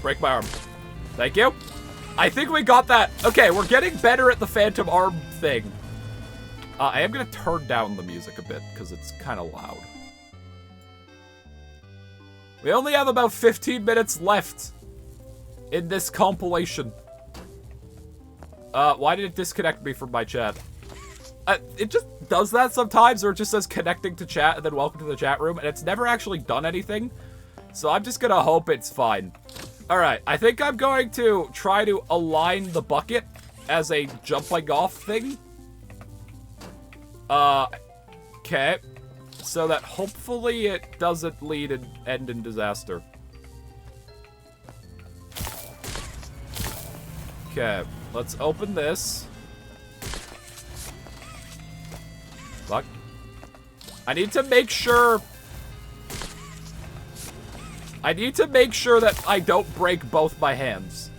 A: Break my arm. Thank you. I think we got that. Okay, we're getting better at the phantom arm thing. I am going to turn down the music a bit, because it's kind of loud. We only have about 15 minutes left in this compilation. Why did it disconnect me from my chat? It just does that sometimes, or it just says connecting to chat and then welcome to the chat room, and it's never actually done anything. So I'm just gonna hope it's fine. Alright, I think I'm going to try to align the bucket as a jumping off thing. Okay. So that hopefully it doesn't lead and end in disaster. Okay, let's open this. Fuck. I need to make sure that I don't break both my hands.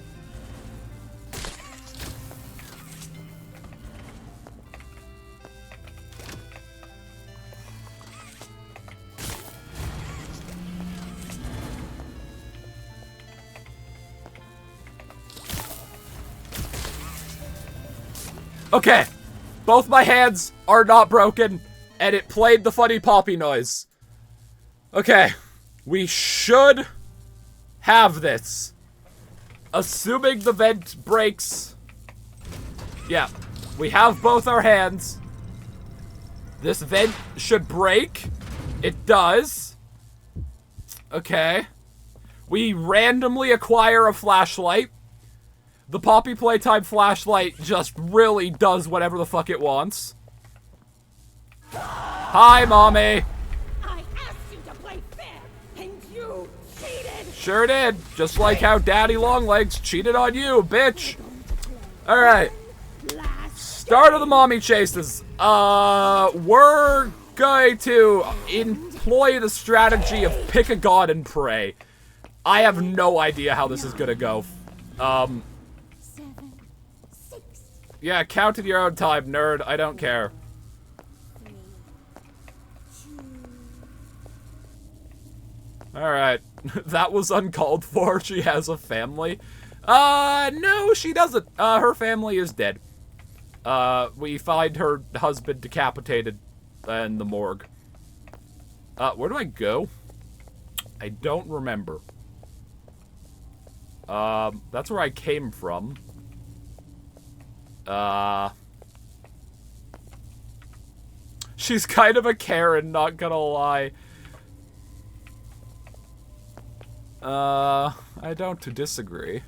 A: Okay. Both my hands are not broken, and it played the funny poppy noise. Okay. We should have this. Assuming the vent breaks. Yeah. We have both our hands. This vent should break. It does. Okay. We randomly acquire a flashlight. The Poppy Playtime flashlight just really does whatever the fuck it wants. Hi, Mommy.
D: I asked you to play fair, and you cheated.
A: Sure did. Just like how Daddy Longlegs cheated on you, bitch. All right. Start of the mommy chases. We're going to employ the strategy of pick a god and pray. I have no idea how this is gonna go.
D: 7, 6,
A: Yeah, count in your own time, nerd. I don't care.
D: 3, 2.
A: Alright. That was uncalled for. She has a family. No, she doesn't. Her family is dead. We find her husband decapitated in the morgue. Where do I go? I don't remember. That's where I came from. She's kind of a Karen, not gonna lie. I don't disagree.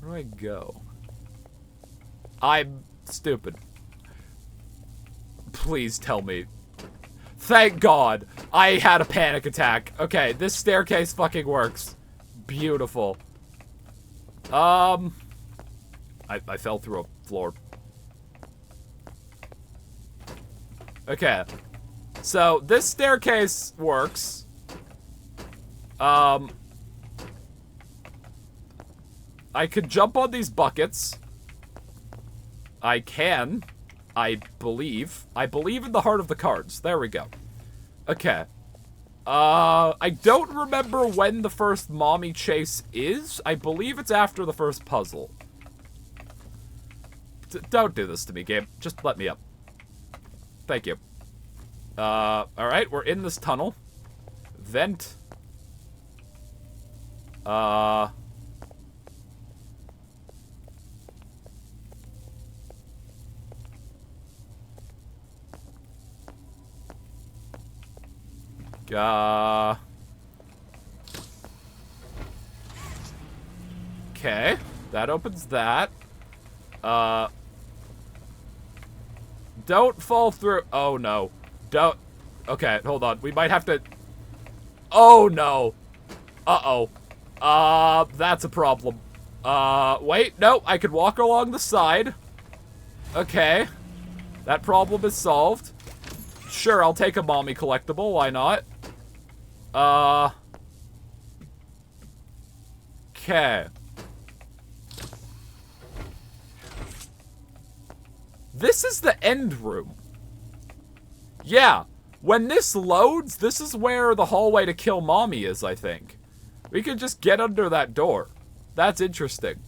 A: Where do I go? I'm stupid. Please tell me. Thank God. I had a panic attack. Okay, this staircase fucking works. Beautiful. I fell through a floor. Okay. So, this staircase works. I could jump on these buckets. I can. I believe. I believe in the heart of the cards. There we go. Okay. I don't remember when the first mommy chase is. I believe it's after the first puzzle. Don't do this to me, game. Just let me up. Thank you. Alright, we're in this tunnel. Vent. Okay. That opens that. Don't fall through. Oh, no. Don't. Okay, hold on. We might have to. Oh, no. Uh-oh. That's a problem. Wait. No, I could walk along the side. Okay. That problem is solved. Sure, I'll take a mommy collectible. Why not? Okay. This is the end room. Yeah. When this loads, this is where the hallway to kill mommy is, I think. We could just get under that door. That's interesting.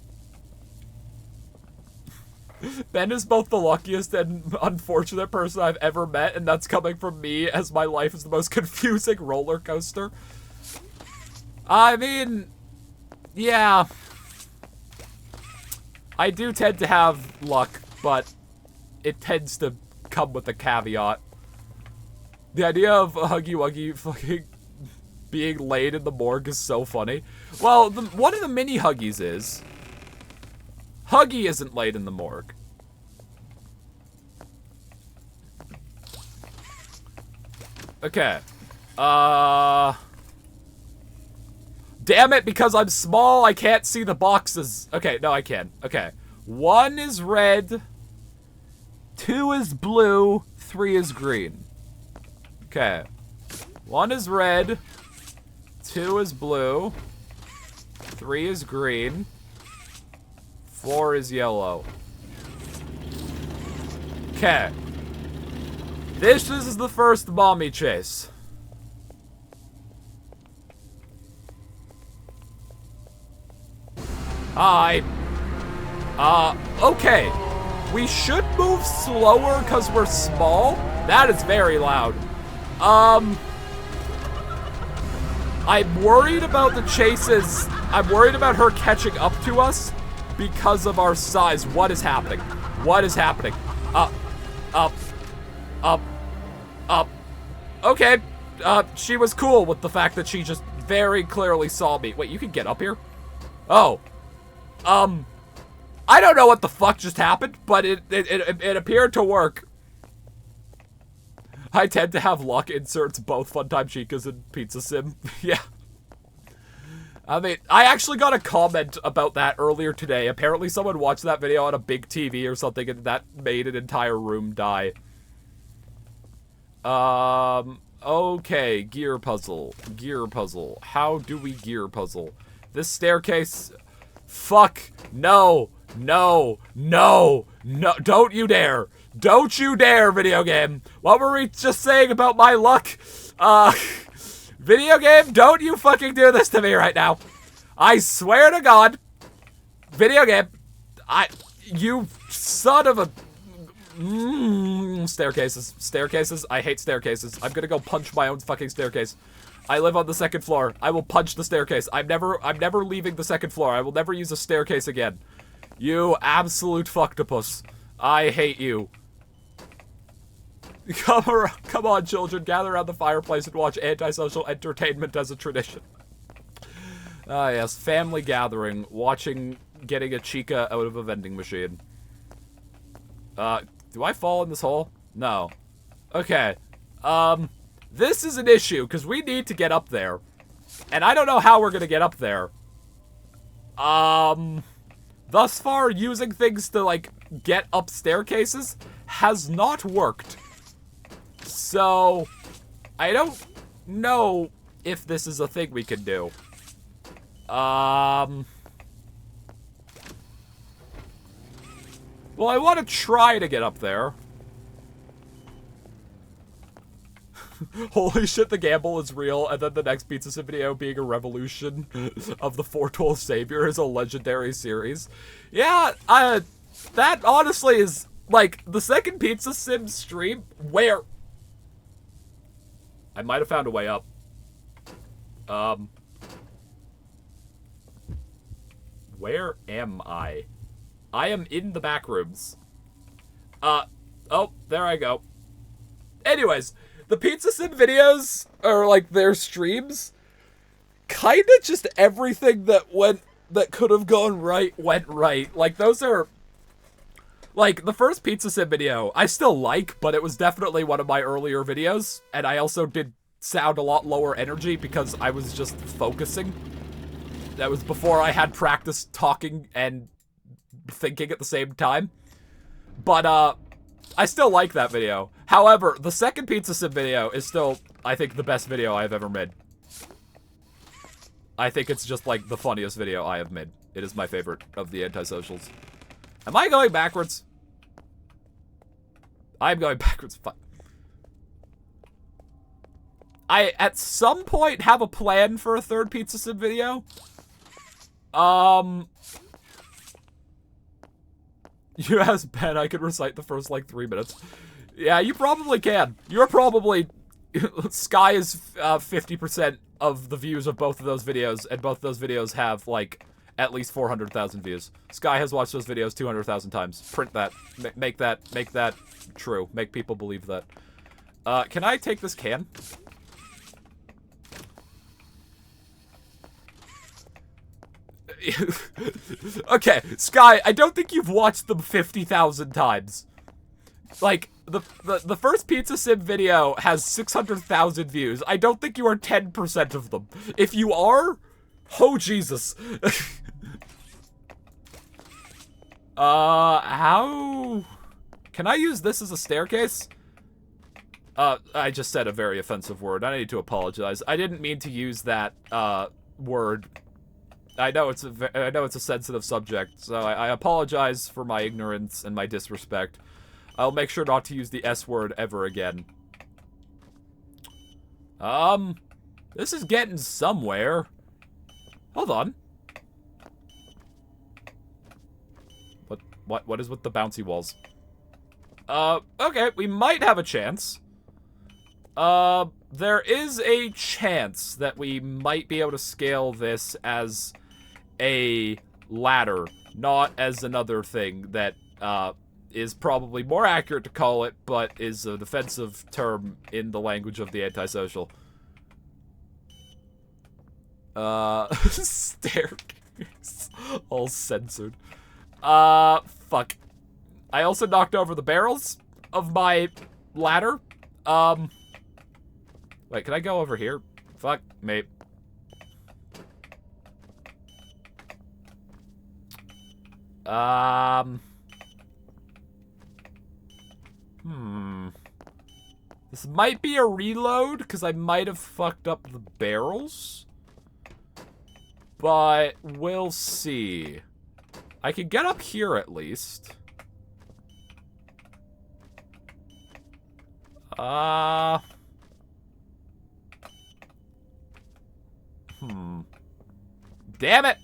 A: Ben is both the luckiest and unfortunate person I've ever met, and that's coming from me, as my life is the most confusing roller coaster. I mean, yeah. I do tend to have luck, but it tends to come with a caveat. The idea of Huggy Wuggy fucking being laid in the morgue is so funny. Well, one of the mini Huggies is Huggy isn't laid in the morgue. Okay. Damn it, because I'm small, I can't see the boxes. Okay, no, I can. Okay. 1 is red. 2 is blue. 3 is green. Okay. 1 is red. 2 is blue. 3 is green. 4 is yellow. Okay. This is the first mommy chase. Hi. Okay. We should move slower because we're small. That is very loud. I'm worried about the chases. I'm worried about her catching up to us because of our size. What is happening? What is happening? Up. Up. Up. Up. Okay. She was cool with the fact that she just very clearly saw me. Wait, you can get up here? Oh. I don't know what the fuck just happened, but it appeared to work. I tend to have luck inserts both Funtime Chicas and Pizza Sim. Yeah. I mean, I actually got a comment about that earlier today. Apparently someone watched that video on a big TV or something, and that made an entire room die. Okay, gear puzzle. Gear puzzle. How do we gear puzzle? This staircase... Fuck. No. No. No. No. Don't you dare. Don't you dare, video game. What were we just saying about my luck? Video game, don't you fucking do this to me right now. I swear to God. Video game. You son of a... Staircases. Staircases. I hate staircases. I'm gonna go punch my own fucking staircase. I live on the 2nd floor. I will punch the staircase. I'm never leaving the 2nd floor. I will never use a staircase again. You absolute fucktopus. I hate you. Come on, children. Gather around the fireplace and watch antisocial entertainment as a tradition. Ah, yes. Family gathering. Watching getting a chica out of a vending machine. Do I fall in this hole? No. Okay. This is an issue, because we need to get up there. And I don't know how we're gonna get up there. Thus far, using things to, like, get up staircases has not worked. So, I don't know if this is a thing we can do. Well, I want to try to get up there. Holy shit, the gamble is real, and then the next Pizza Sim video being a revolution of the 4-tool savior is a legendary series. Yeah, that honestly is, like, the second Pizza Sim stream where... I might have found a way up. Where am I? I am in the back rooms. Oh, there I go. Anyways, the Pizza Sim videos, or like their streams, kinda just everything that went that could have gone right went right. Like, those are... Like, the first Pizza Sim video, I still like, but it was definitely one of my earlier videos, and I also did sound a lot lower energy because I was just focusing. That was before I had practice talking and thinking at the same time. But, I still like that video. However, the second Pizza Sim video is still, I think, the best video I've ever made. I think it's just, like, the funniest video I have made. It is my favorite of the antisocials. Am I going backwards? I'm going backwards. Fuck. I, at some point, have a plan for a third Pizza Sim video. You asked Ben, I could recite the first, like, 3 minutes. Yeah, you probably can. You're probably... Sky is 50% of the views of both of those videos, and both of those videos have, like, at least 400,000 views. Sky has watched those videos 200,000 times. Print that. Make that true. Make people believe that. Can I take this can? Okay, Sky, I don't think you've watched them 50,000 times. Like, the first Pizza Sim video has 600,000 views. I don't think you are 10% of them. If you are, oh Jesus. How? Can I use this as a staircase? I just said a very offensive word. I need to apologize. I didn't mean to use that, word. I know it's a sensitive subject, so I apologize for my ignorance and my disrespect. I'll make sure not to use the S word ever again. This is getting somewhere. Hold on. What is with the bouncy walls? Okay, we might have a chance. There is a chance that we might be able to scale this as a ladder, not as another thing that, is probably more accurate to call it, but is a defensive term in the language of the antisocial. Staircase. All censored. Fuck. I also knocked over the barrels of my ladder. Wait, can I go over here? Fuck, mate. This might be a reload, because I might have fucked up the barrels. But we'll see. I can get up here at least. Damn it!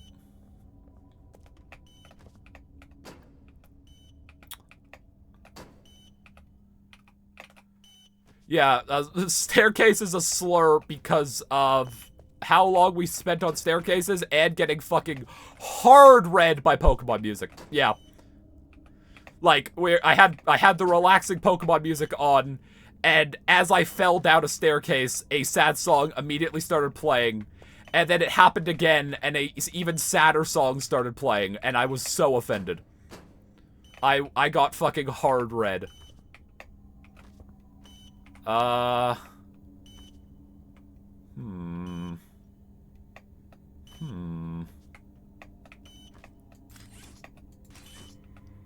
A: Yeah, staircase is a slur because of how long we spent on staircases and getting fucking hard read by Pokemon music. Yeah. Like, I had the relaxing Pokemon music on, and as I fell down a staircase, a sad song immediately started playing, and then it happened again, and a even sadder song started playing, and I was so offended. I got fucking hard read.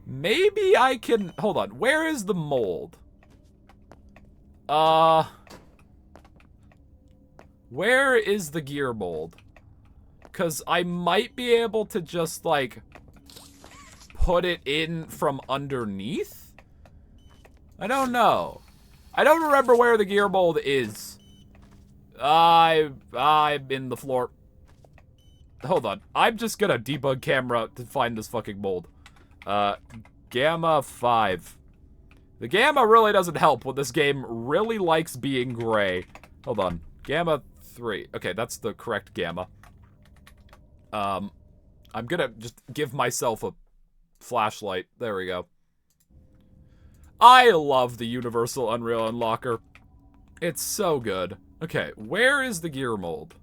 A: Maybe I can... Hold on. Where is the mold? Where is the gear mold? Because I might be able to just, like, put it in from underneath? I don't know. I don't remember where the gear mold is. I'm in the floor. Hold on. I'm just gonna debug camera to find this fucking mold. Gamma 5. The gamma really doesn't help when this game really likes being gray. Hold on. Gamma 3. Okay, that's the correct gamma. I'm gonna just give myself a flashlight. There we go. I love the Universal Unreal Unlocker. It's so good. Okay, where is the gear mold?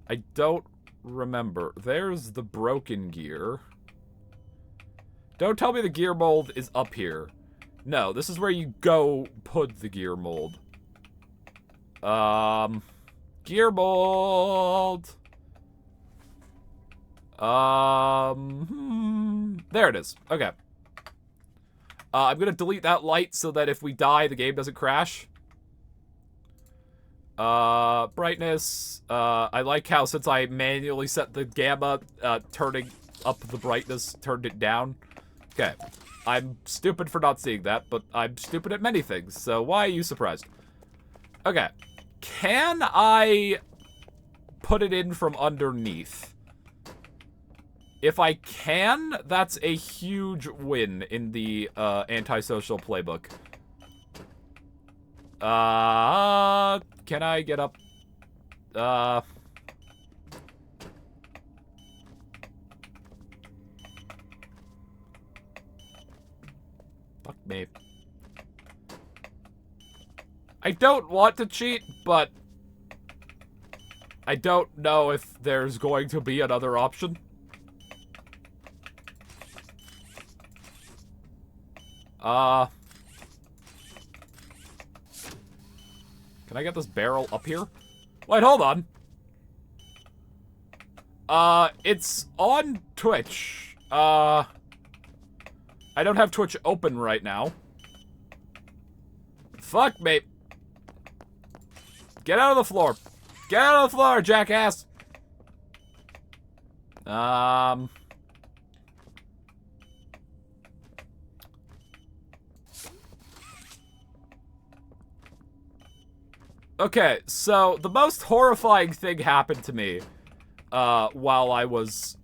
A: I don't remember. There's the broken gear. Don't tell me the gear mold is up here. No, this is where you go put the gear mold. Gear mold. There it is. Okay. I'm gonna delete that light so that if we die, the game doesn't crash. Brightness. I like how since I manually set the gamma, turning up the brightness turned it down. Okay. I'm stupid for not seeing that, but I'm stupid at many things, so why are you surprised? Okay. Can I put it in from underneath? If I can, that's a huge win in the antisocial playbook. Can I get up? Fuck me. I don't want to cheat, but I don't know if there's going to be another option. Can I get this barrel up here? Wait, hold on. It's on Twitch. I don't have Twitch open right now. Fuck me. Get out of the floor. Get out of the floor, jackass. Okay, so the most horrifying thing happened to me while I was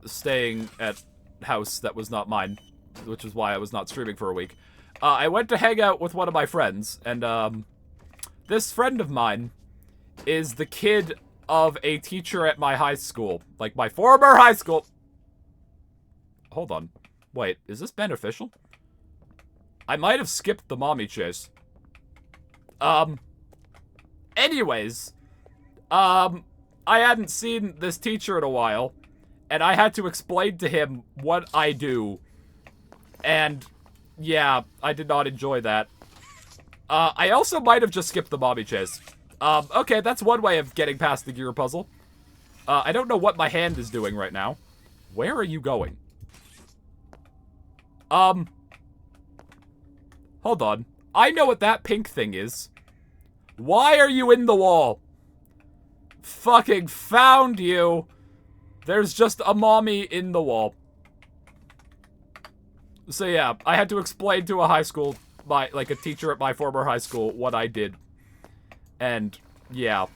A: staying at house that was not mine, which is why I was not streaming for a week. I went to hang out with one of my friends, and this friend of mine is the kid of a teacher at my high school, like my former high school. Hold on. Wait, is this beneficial? I might have skipped the mommy chase. Anyways, I hadn't seen this teacher in a while, and I had to explain to him what I do, and yeah, I did not enjoy that. I also might have just skipped the mommy chase. Okay, that's one way of getting past the gear puzzle. I don't know what my hand is doing right now. Where are you going? Hold on. I know what that pink thing is. Why are you in the wall? Fucking found you. There's just a mommy in the wall. So yeah, I had to explain to a high school, like a teacher at my former high school, what I did. And, yeah.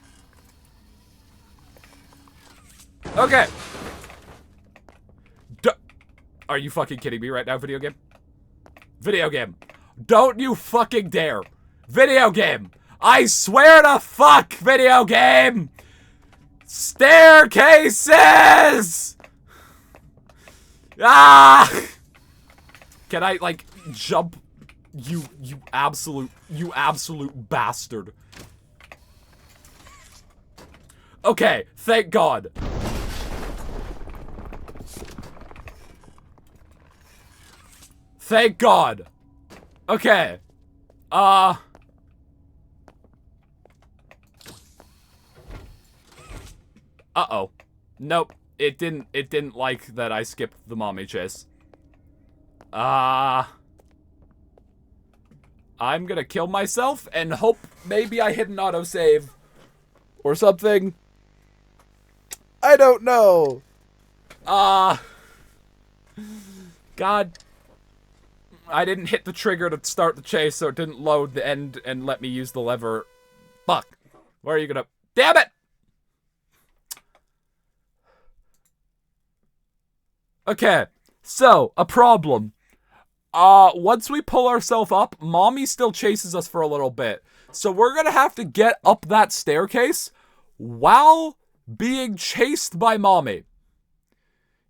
A: Okay. Are you fucking kidding me right now, video game? Video game. Don't you fucking dare. Video game. I swear to fuck, video game. Staircases. Ah. Can I, like, jump? You absolute bastard. Okay, thank God. Thank God. Okay. Uh-oh. Nope. It didn't like that I skipped the mommy chase. I'm gonna kill myself and hope maybe I hit an autosave. Or something. I don't know. God. I didn't hit the trigger to start the chase, so it didn't load the end and let me use the lever. Fuck. Where are you gonna... Damn it! Okay. So, a problem. Once we pull ourselves up, mommy still chases us for a little bit. So we're gonna have to get up that staircase while being chased by mommy.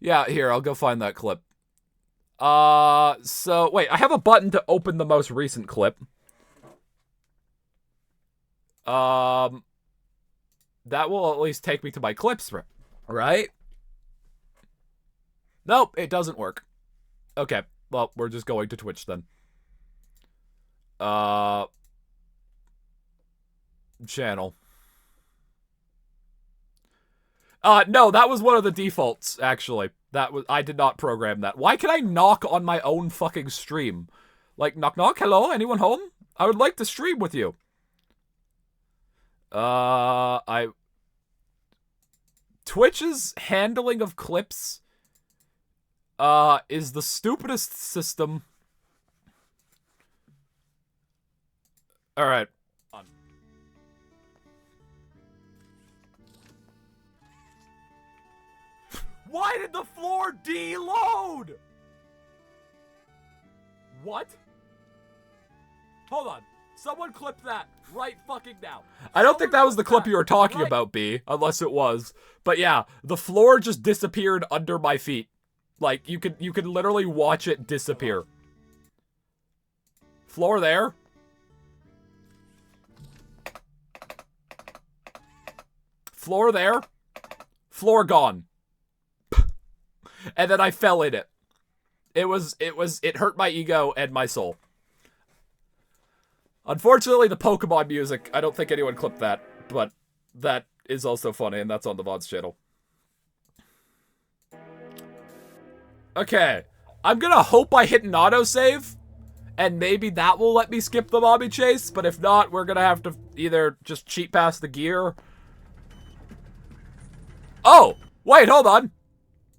A: Yeah, here, I'll go find that clip. So, wait, I have a button to open the most recent clip. That will at least take me to my clips, right? Nope, it doesn't work. Okay, well, we're just going to Twitch then. Channel. No, that was one of the defaults, actually. I did not program that. Why can I knock on my own fucking stream? Like, knock knock, hello, anyone home? I would like to stream with you. Twitch's handling of clips, is the stupidest system. Alright. Why did the floor deload? What? Hold on. Someone clip that right fucking now. I don't think that was the clip you were talking about, B, unless it was. But yeah, the floor just disappeared under my feet. Like, you could literally watch it disappear. Floor there. Floor there. Floor gone. And then I fell in it. It hurt my ego and my soul. Unfortunately, the Pokemon music, I don't think anyone clipped that, but that is also funny, and that's on the VOD's channel. Okay, I'm gonna hope I hit an autosave, and maybe that will let me skip the mommy chase, but if not, we're gonna have to either just cheat past the gear. Oh, wait, hold on.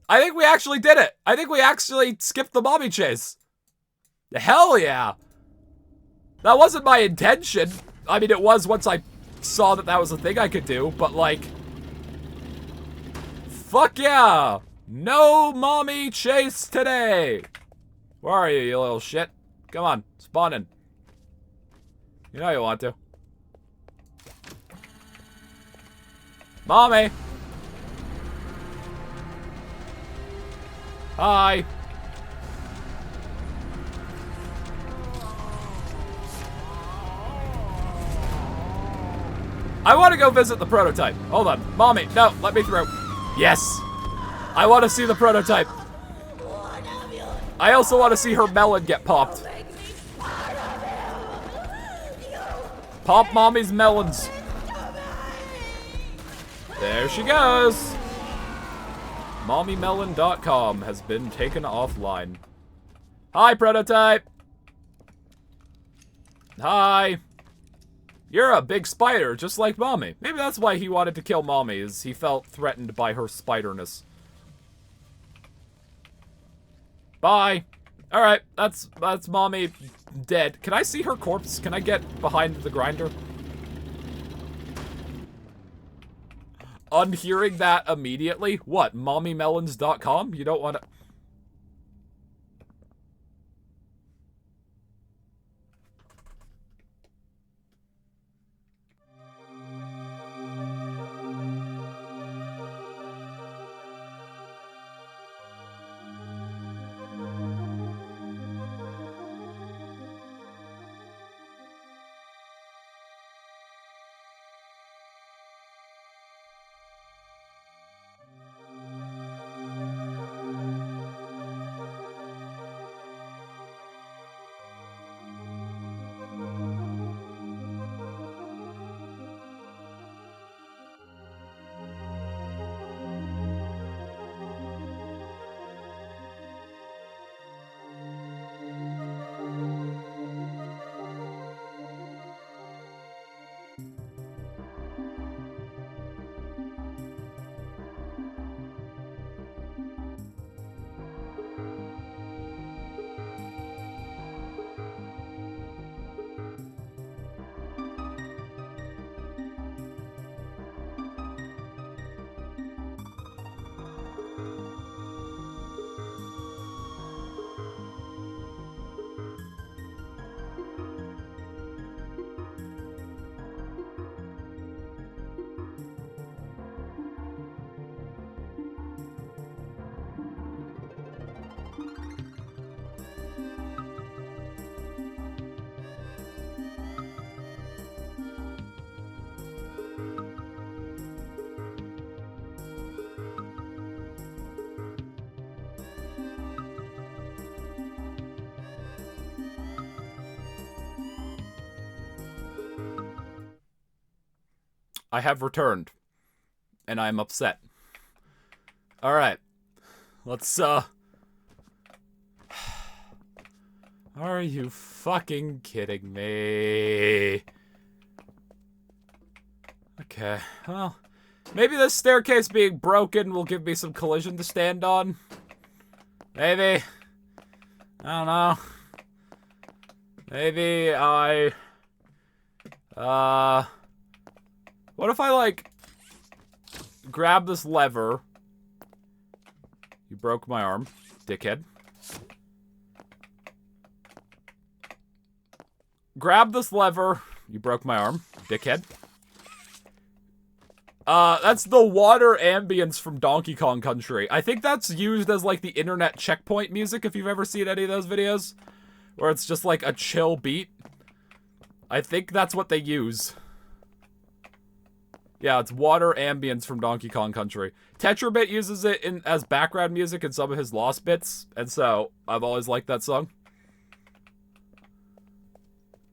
A: I think we actually did it. I think we actually skipped the mommy chase. Hell yeah. That wasn't my intention. I mean, it was once I saw that that was a thing I could do, but like... Fuck yeah. No mommy chase today. Where are you, you little shit? Come on, spawn in. You know you want to. Mommy. Hi. I want to go visit the prototype. Hold on. Mommy, no, let me through. Yes. I want to see the prototype. I also want to see her melon get popped. Pop mommy's melons. There she goes. MommyMelon.com has been taken offline. Hi, prototype. Hi. You're a big spider, just like Mommy. Maybe that's why he wanted to kill Mommy, is he felt threatened by her spiderness. Bye. Alright, that's Mommy dead. Can I see her corpse? Can I get behind the grinder? Unhearing that immediately? What, mommymelons.com? You don't want to... I have returned. And I'm upset. Alright. Let's, Are you fucking kidding me? Okay, well, maybe this staircase being broken will give me some collision to stand on. Maybe. I don't know. Maybe I... What if I, like, grab this lever? You broke my arm, dickhead. Grab this lever. You broke my arm, dickhead. That's the water ambience from Donkey Kong Country. I think that's used as, like, the internet checkpoint music, if you've ever seen any of those videos. Where it's just, like, a chill beat. I think that's what they use. Yeah, it's water ambience from Donkey Kong Country. Tetrabit uses it as background music in some of his Lost bits, and so I've always liked that song.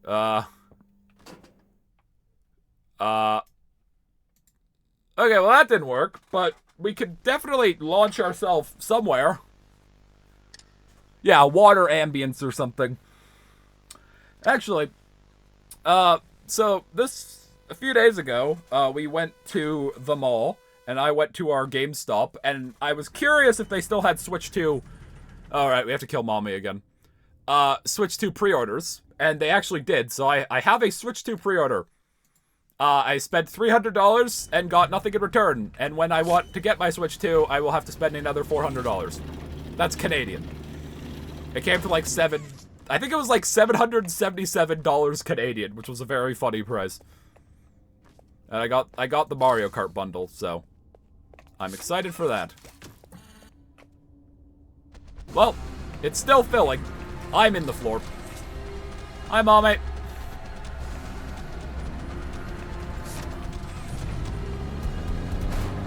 A: Okay, well that didn't work, but we could definitely launch ourselves somewhere. Yeah, water ambience or something. Actually, so this, a few days ago, we went to the mall, and I went to our GameStop, and I was curious if they still had Switch 2. Alright, we have to kill Mommy again. Switch 2 pre-orders, and they actually did, so I have a Switch 2 pre-order. I spent $300 and got nothing in return, and when I want to get my Switch 2, I will have to spend another $400. That's Canadian. It came to like I think it was like $777 Canadian, which was a very funny price. And I got the Mario Kart bundle, so I'm excited for that. Well, it's still filling. I'm in the floor. Hi, Mommy.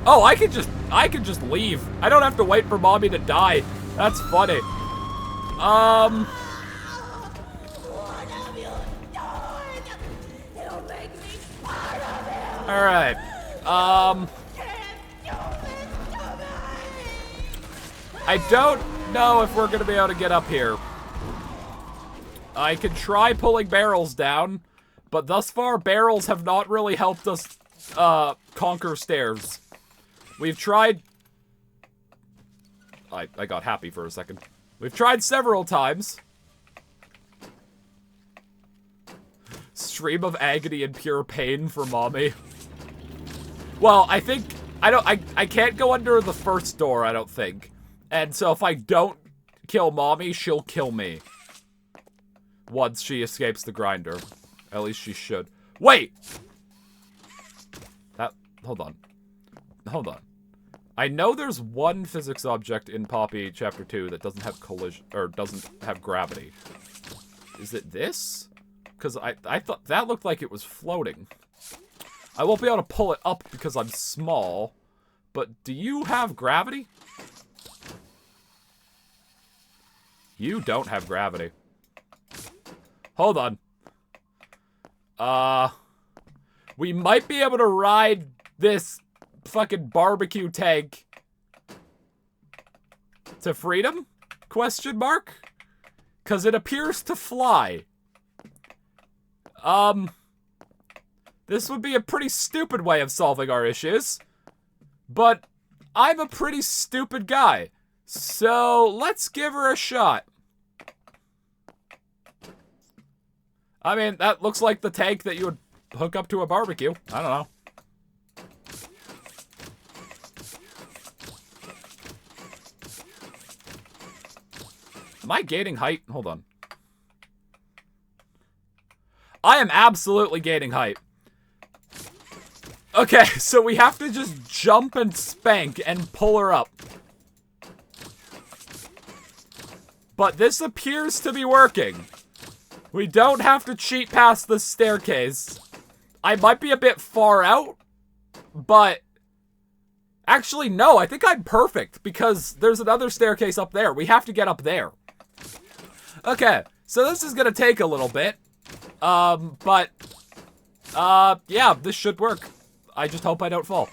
A: Oh, I could just leave. I don't have to wait for Mommy to die. That's funny.
D: What have you done? You make me part of it.
A: All right. I don't know if we're gonna be able to get up here. I could try pulling barrels down, but thus far barrels have not really helped us conquer stairs. We've tried... I got happy for a second. We've tried several times. Stream of agony and pure pain for Mommy. Well, I think... I can't go under the first door, I don't think. And so if I don't kill Mommy, she'll kill me. Once she escapes the grinder. At least she should. Wait! Hold on. Hold on. I know there's one physics object in Poppy Chapter 2 that doesn't have collision, or doesn't have gravity. Is it this? Because I thought that looked like it was floating. I won't be able to pull it up because I'm small, but do you have gravity? You don't have gravity. Hold on. We might be able to ride this fucking barbecue tank to freedom? Question mark? Because it appears to fly. This would be a pretty stupid way of solving our issues. But I'm a pretty stupid guy. So let's give her a shot. I mean, that looks like the tank that you would hook up to a barbecue. I don't know. Am I gaining height? Hold on. I am absolutely gaining height. Okay, so we have to just jump and spank and pull her up. But this appears to be working. We don't have to cheat past the staircase. I might be a bit far out, but... Actually, no, I think I'm perfect, because there's another staircase up there. We have to get up there. Okay, so this is gonna take a little bit. Yeah, this should work. I just hope I don't fall.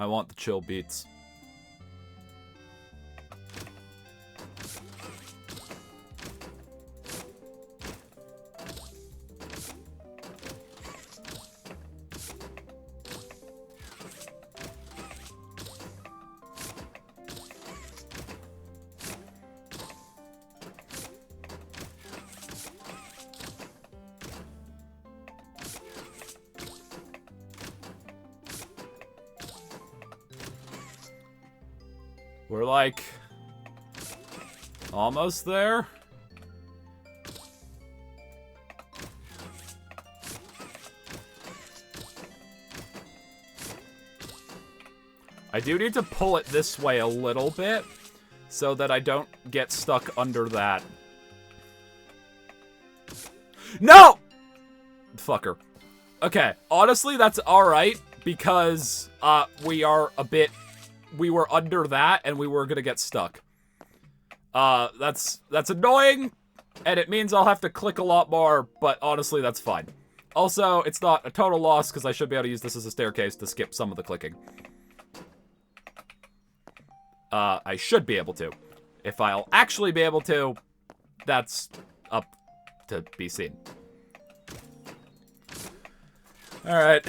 A: I want the chill beats. We're like almost there. I do need to pull it this way a little bit so that I don't get stuck under that. No! Fucker. Okay, honestly, that's alright because we were under that and we were gonna get stuck. That's annoying, and it means I'll have to click a lot more, but honestly, that's fine. Also, it's not a total loss because I should be able to use this as a staircase to skip some of the clicking. I should be able to. If I'll actually be able to, that's up to be seen. Alright.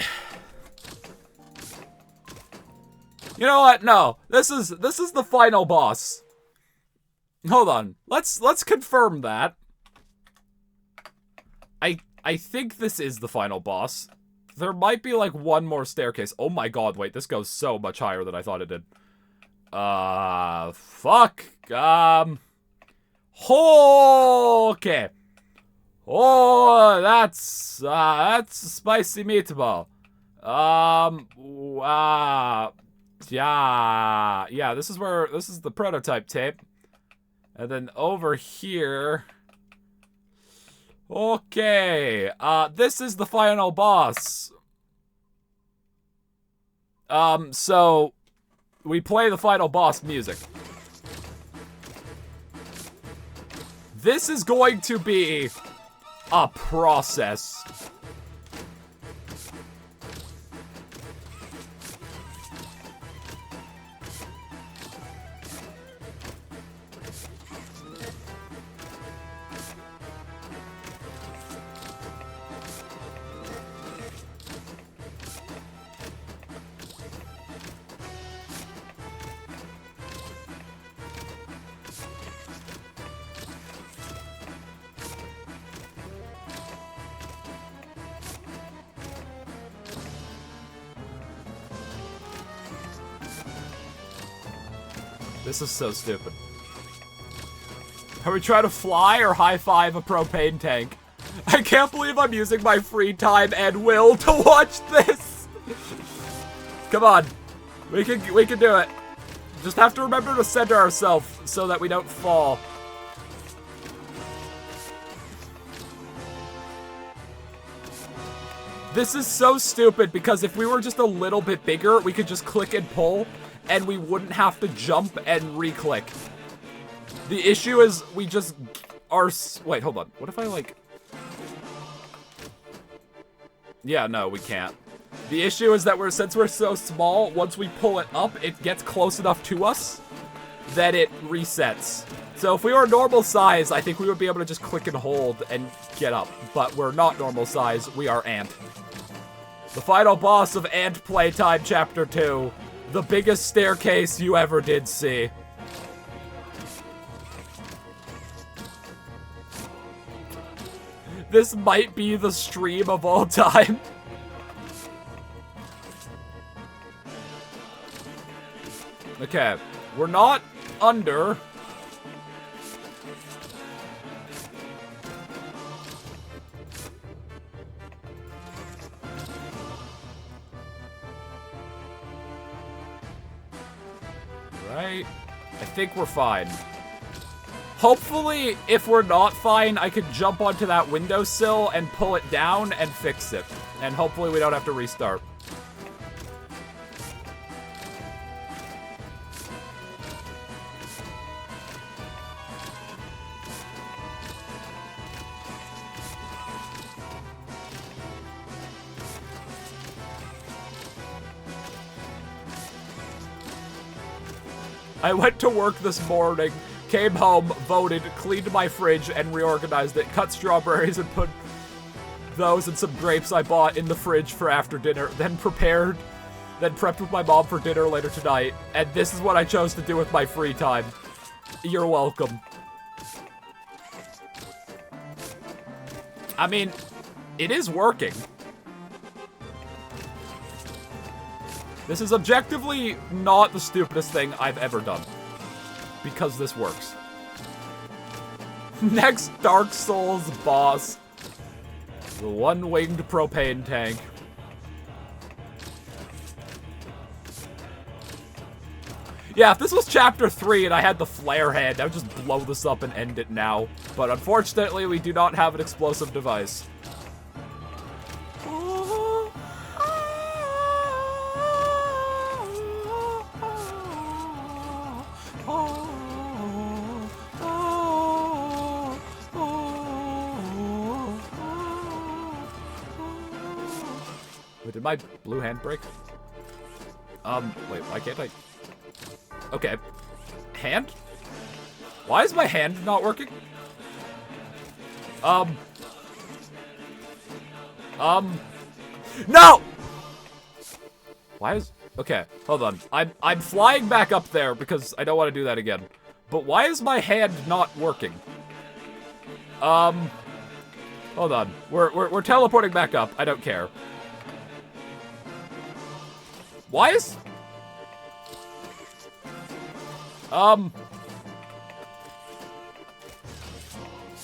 A: You know what? No. This is the final boss. Hold on. Let's confirm that. I think this is the final boss. There might be like one more staircase. Oh my god, wait, this goes so much higher than I thought it did. Fuck. Okay. Oh, that's a spicy meatball. Yeah, this is the prototype tape. And then over here. Okay, this is the final boss. So we play the final boss music. This is going to be a process. This is so stupid. Are we trying to fly or high-five a propane tank? I can't believe I'm using my free time and will to watch this! Come on. We can do it. Just have to remember to center ourselves so that we don't fall. This is so stupid because if we were just a little bit bigger, we could just click and pull and we wouldn't have to jump and re-click. The issue is we just are... Wait, hold on. What if I, like... Yeah, no, we can't. The issue is that since we're so small, once we pull it up, it gets close enough to us that it resets. So if we were normal size, I think we would be able to just click and hold and get up. But we're not normal size. We are Ant. The final boss of Ant Playtime Chapter 2. The biggest staircase you ever did see. This might be the stream of all time. Okay, we're not under. Right. I think we're fine. Hopefully, if we're not fine, I could jump onto that windowsill and pull it down and fix it. And hopefully we don't have to restart. I went to work this morning, came home, voted, cleaned my fridge, and reorganized it. Cut strawberries and put those and some grapes I bought in the fridge for after dinner. Then prepped with my mom for dinner later tonight. And this is what I chose to do with my free time. You're welcome. I mean, it is working. This is objectively not the stupidest thing I've ever done. Because this works. Next Dark Souls boss. The one-winged propane tank. Yeah, if this was chapter 3 and I had the flare hand, I would just blow this up and end it now. But unfortunately, we do not have an explosive device. Wait, did my blue hand break? Wait, why can't I? Okay. Hand? Why is my hand not working? No! Why is... Okay, hold on. I'm flying back up there because I don't want to do that again. But why is my hand not working? Hold on. We're teleporting back up. I don't care. Why is...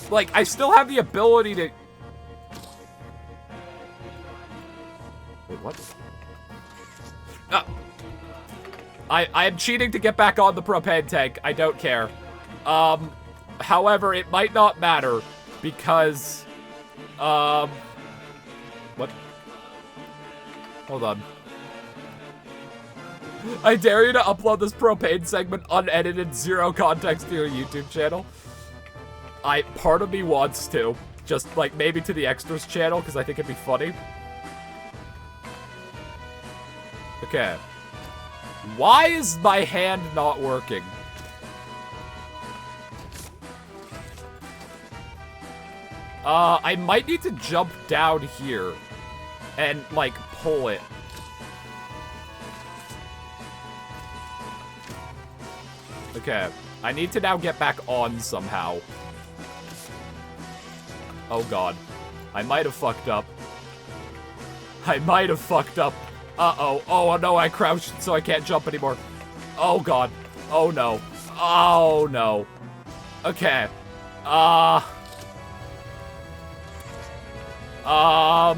A: Like, I still have the ability to... Wait, what? I am cheating to get back on the propane tank. I don't care. However, it might not matter because... What? Hold on. I dare you to upload this propane segment unedited, zero context to your YouTube channel. Part of me wants to. Just, like, maybe to the extras channel, because I think it'd be funny. Okay. Why is my hand not working? I might need to jump down here and, like, pull it. Okay. I need to now get back on somehow. Oh god. I might have fucked up. I might have fucked up. Uh-oh. Oh no, I crouched so I can't jump anymore. Oh god. Oh no. Oh no. Okay. Are all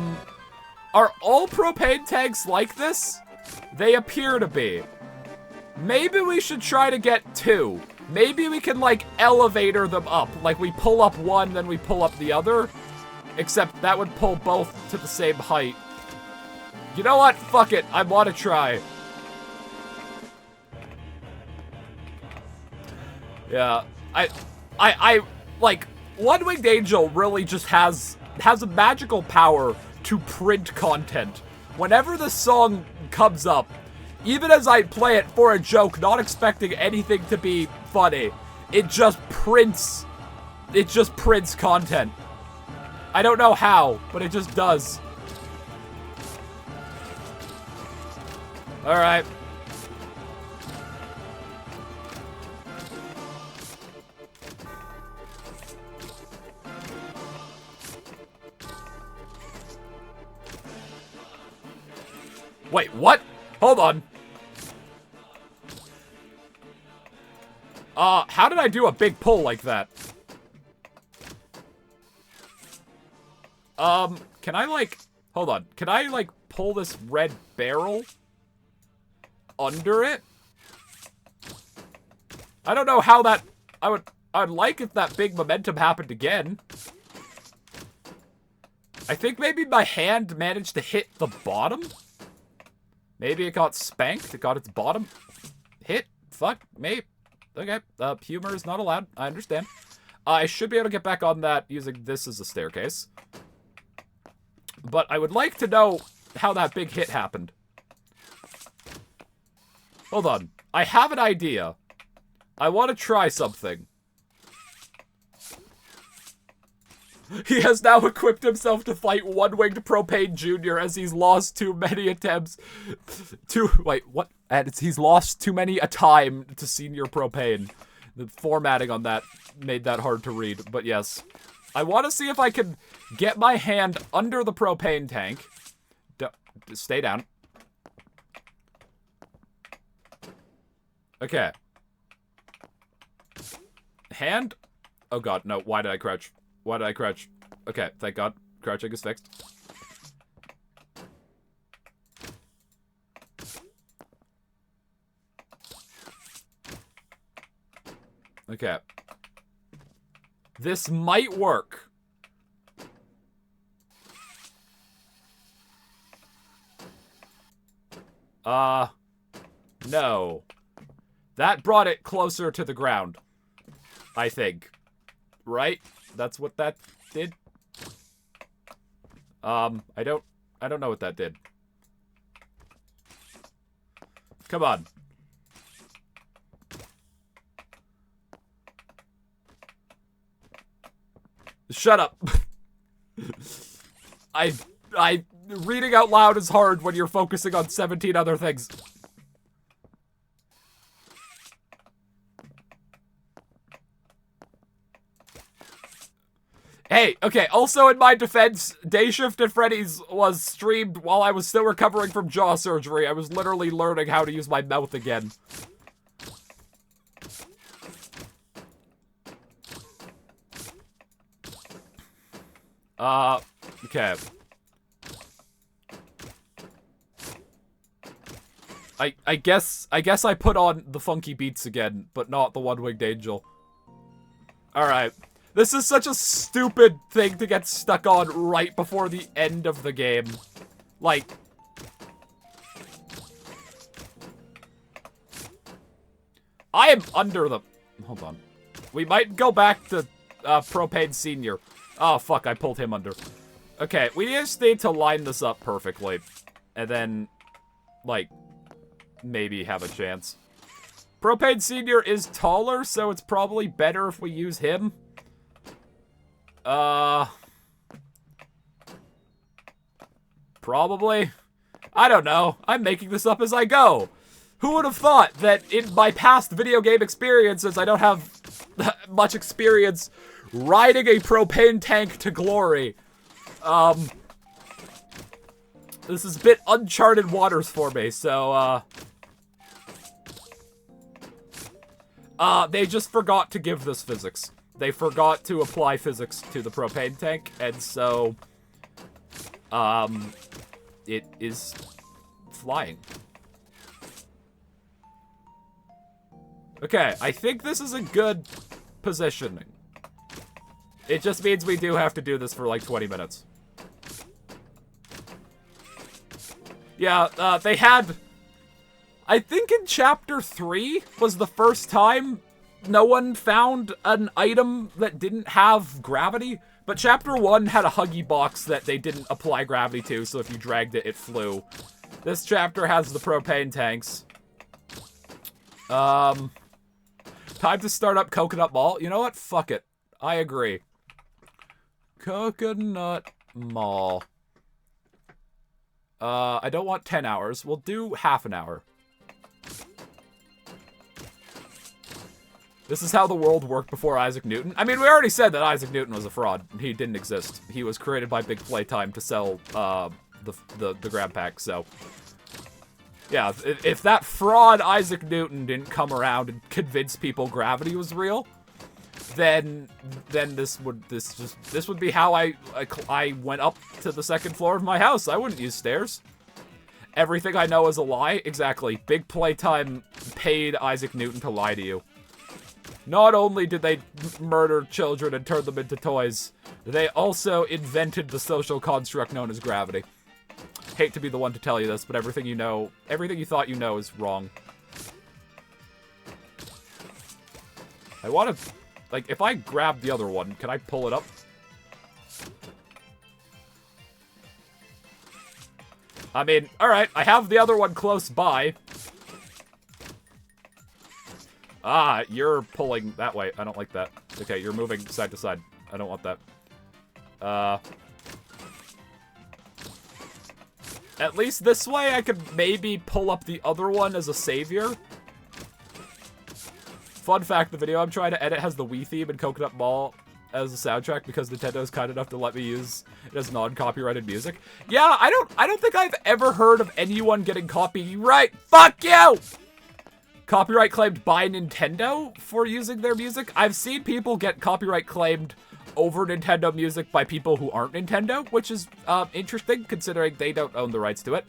A: propane tanks like this? They appear to be. Maybe we should try to get 2. Maybe we can, like, elevator them up. Like, we pull up one, then we pull up the other. Except that would pull both to the same height. You know what? Fuck it. I want to try. Yeah. I like, One-Winged Angel really just has a magical power to print content. Whenever the song comes up, even as I play it for a joke, not expecting anything to be funny, it just prints content. I don't know how, but it just does. Alright. Wait, what? Hold on. How did I do a big pull like that? Can I, like... Hold on. Can I, like, pull this red barrel under it? I don't know how that... I'd like if that big momentum happened again. I think maybe my hand managed to hit the bottom. Maybe it got spanked. It got its bottom hit. Fuck, maybe. Okay, humor is not allowed. I understand. I should be able to get back on that using this as a staircase. But I would like to know how that big hit happened. Hold on. I have an idea. I want to try something. He has now equipped himself to fight One-Winged Propane Jr. as he's lost too many attempts to... Wait, what? And he's lost too many a time to Senior Propane. The formatting on that made that hard to read, but yes. I want to see if I can get my hand under the propane tank. Stay down. Okay. Hand? Oh god, no. Why did I crouch? Why did I crouch? Okay, thank god. Crouching is fixed. Okay. This might work. No. That brought it closer to the ground. I think. Right? That's what that did? I don't know what that did. Come on. Shut up. Reading out loud is hard when you're focusing on 17 other things. Hey, okay, also in my defense, Day Shift at Freddy's was streamed while I was still recovering from jaw surgery. I was literally learning how to use my mouth again. Okay. I guess I put on the funky beats again, but not the One-Winged Angel. Alright. This is such a stupid thing to get stuck on right before the end of the game. Like... I am under the... Hold on. We might go back to Propane Senior. Oh, fuck, I pulled him under. Okay, we just need to line this up perfectly. And then, like, maybe have a chance. Propane Senior is taller, so it's probably better if we use him. Probably. I don't know. I'm making this up as I go. Who would have thought that in my past video game experiences, I don't have much experience riding a propane tank to glory. This is a bit uncharted waters for me, so, they just forgot to give this physics. They forgot to apply physics to the propane tank, and so, it is flying. Okay, I think this is a good positioning. It just means we do have to do this for like 20 minutes. Yeah, they had... I think in Chapter 3 was the first time no one found an item that didn't have gravity. But Chapter 1 had a Huggy box that they didn't apply gravity to, so if you dragged it, it flew. This chapter has the propane tanks. Time to start up Coconut Mall. You know what? Fuck it. I agree. Coconut Mall. I don't want 10 hours. We'll do half an hour. This is how the world worked before Isaac Newton. I mean, we already said that Isaac Newton was a fraud. He didn't exist. He was created by Big Playtime to sell, the grab pack, so... Yeah, if that fraud Isaac Newton didn't come around and convince people gravity was real, then this would be how I went up to the second floor of my house. I wouldn't use stairs. Everything I know is a lie. Exactly. Big Playtime paid Isaac Newton to lie to you. Not only did they murder children and turn them into toys, they also invented the social construct known as gravity. Hate to be the one to tell you this, but everything you know, everything you thought you know is wrong. I want to, like, if I grab the other one, can I pull it up? I mean, alright, I have the other one close by. Ah, you're pulling that way. I don't like that. Okay, you're moving side to side. I don't want that. At least this way I could maybe pull up the other one as a savior. Fun fact, the video I'm trying to edit has the Wii theme and Coconut Mall as a soundtrack because Nintendo's kind enough to let me use it as non-copyrighted music. Yeah, I don't think I've ever heard of anyone getting copyright. Fuck you! Copyright claimed by Nintendo for using their music. I've seen people get copyright claimed over Nintendo music by people who aren't Nintendo, which is interesting considering they don't own the rights to it.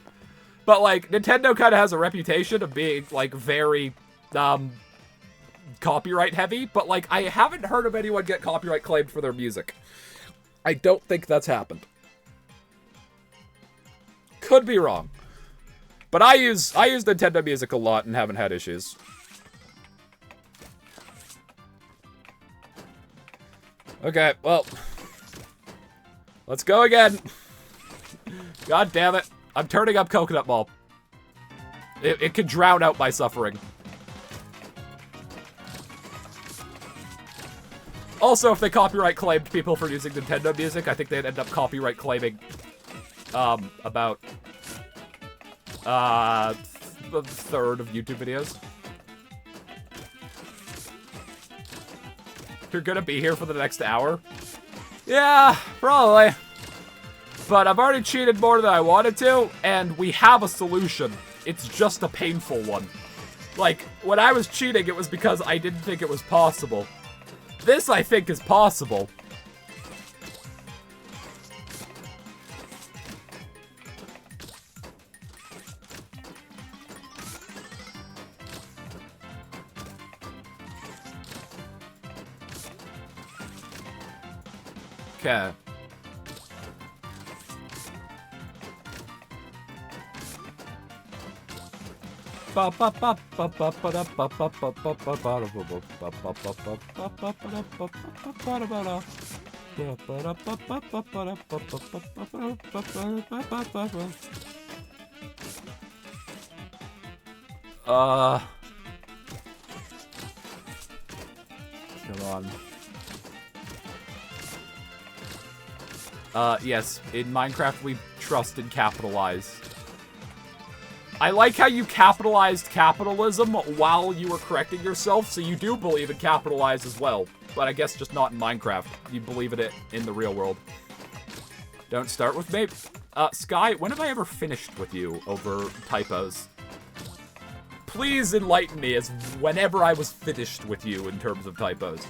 A: But like, Nintendo kind of has a reputation of being like very copyright heavy, but like, I haven't heard of anyone get copyright claimed for their music. I don't think that's happened. Could be wrong. But I use Nintendo music a lot and haven't had issues. Okay, well. Let's go again. God damn it. I'm turning up Coconut Mall. It could drown out my suffering. Also, if they copyright claimed people for using Nintendo music, I think they'd end up copyright claiming about a third of YouTube videos. You're gonna be here for the next hour? Yeah, probably. But I've already cheated more than I wanted to, and we have a solution. It's just a painful one. Like, when I was cheating, it was because I didn't think it was possible. This, I think, is possible. Okay. Come on. Yes, in Minecraft we trust and capitalize. I like how you capitalized capitalism while you were correcting yourself, so you do believe in capitalize as well. But I guess just not in Minecraft. You believe in it in the real world. Don't start with me. Sky, when have I ever finished with you over typos? Please enlighten me as whenever I was finished with you in terms of typos.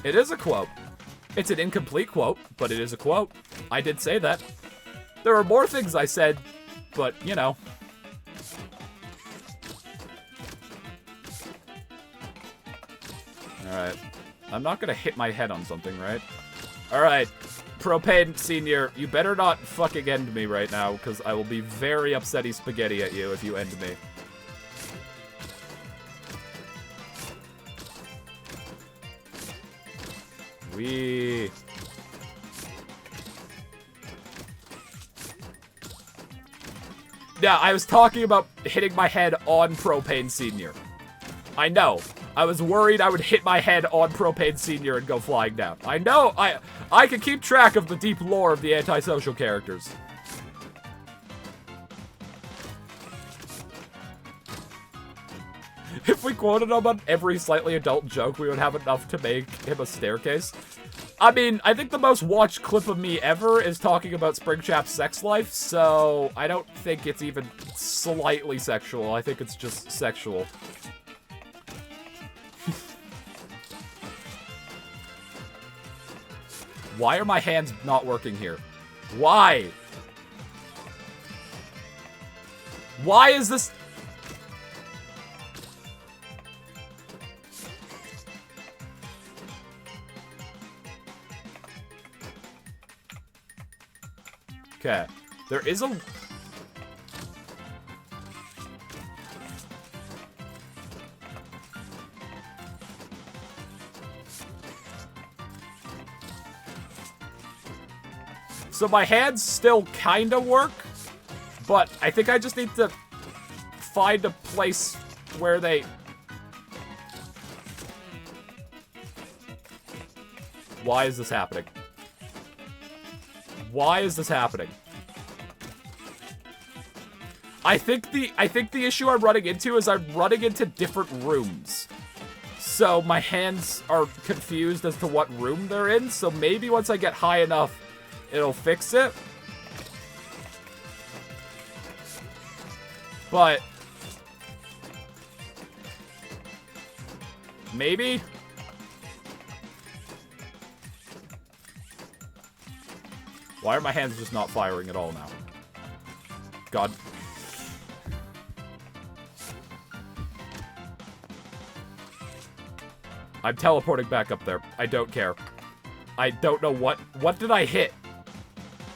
A: It is a quote. It's an incomplete quote, but it is a quote. I did say that. There are more things I said, but, you know. Alright. I'm not gonna hit my head on something, right? Alright. Propane Senior, you better not fucking end me right now, because I will be very upsetty spaghetti at you if you end me. Wee. Yeah, I was talking about hitting my head on Propane Senior. I know. I was worried I would hit my head on Propane Senior and go flying down. I know. I can keep track of the deep lore of the antisocial characters. If we quoted him on every slightly adult joke, we would have enough to make him a staircase. I mean, I think the most watched clip of me ever is talking about Springtrap's sex life, so I don't think it's even slightly sexual. I think it's just sexual. Why are my hands not working here? Why? Why is this... Okay. There is a... So my hands still kind of work, but I think I just need to find a place where they... Why is this happening? Why is this happening? I think the issue I'm running into is I'm running into different rooms. So my hands are confused as to what room they're in, so maybe once I get high enough, it'll fix it. But maybe? Why are my hands just not firing at all now? God. I'm teleporting back up there. I don't care. I don't know what did I hit?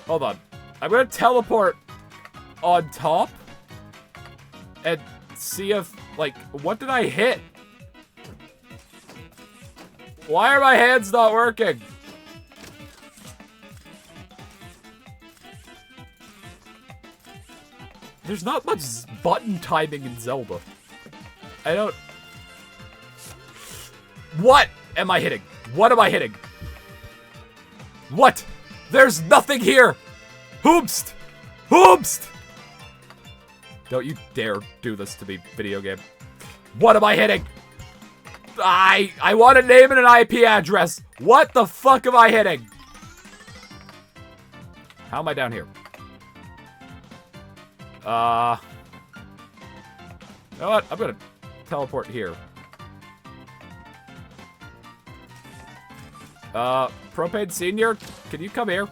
A: Hold on. I'm gonna teleport on top and see if, like, what did I hit? Why are my hands not working? There's not much button timing in Zelda. I don't... What am I hitting? What am I hitting? What? There's nothing here! Hoopst! Hoopst! Don't you dare do this to me, video game. What am I hitting? I want a name and an IP address. What the fuck am I hitting? How am I down here? You know what? I'm gonna teleport here. Propane Senior, can you come here?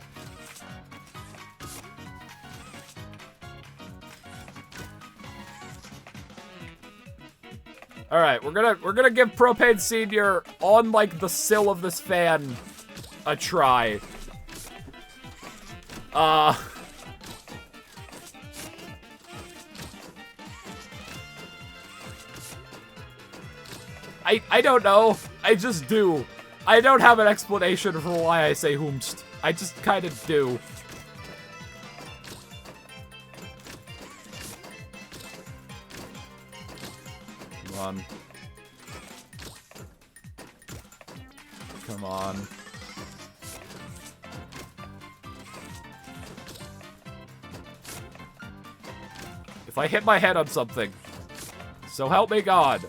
A: All right, we're gonna give Propane Senior on like the sill of this fan a try. I don't know. I just do. I don't have an explanation for why I say whomst. I just kind of do. Come on. Come on. If I hit my head on something, so help me God.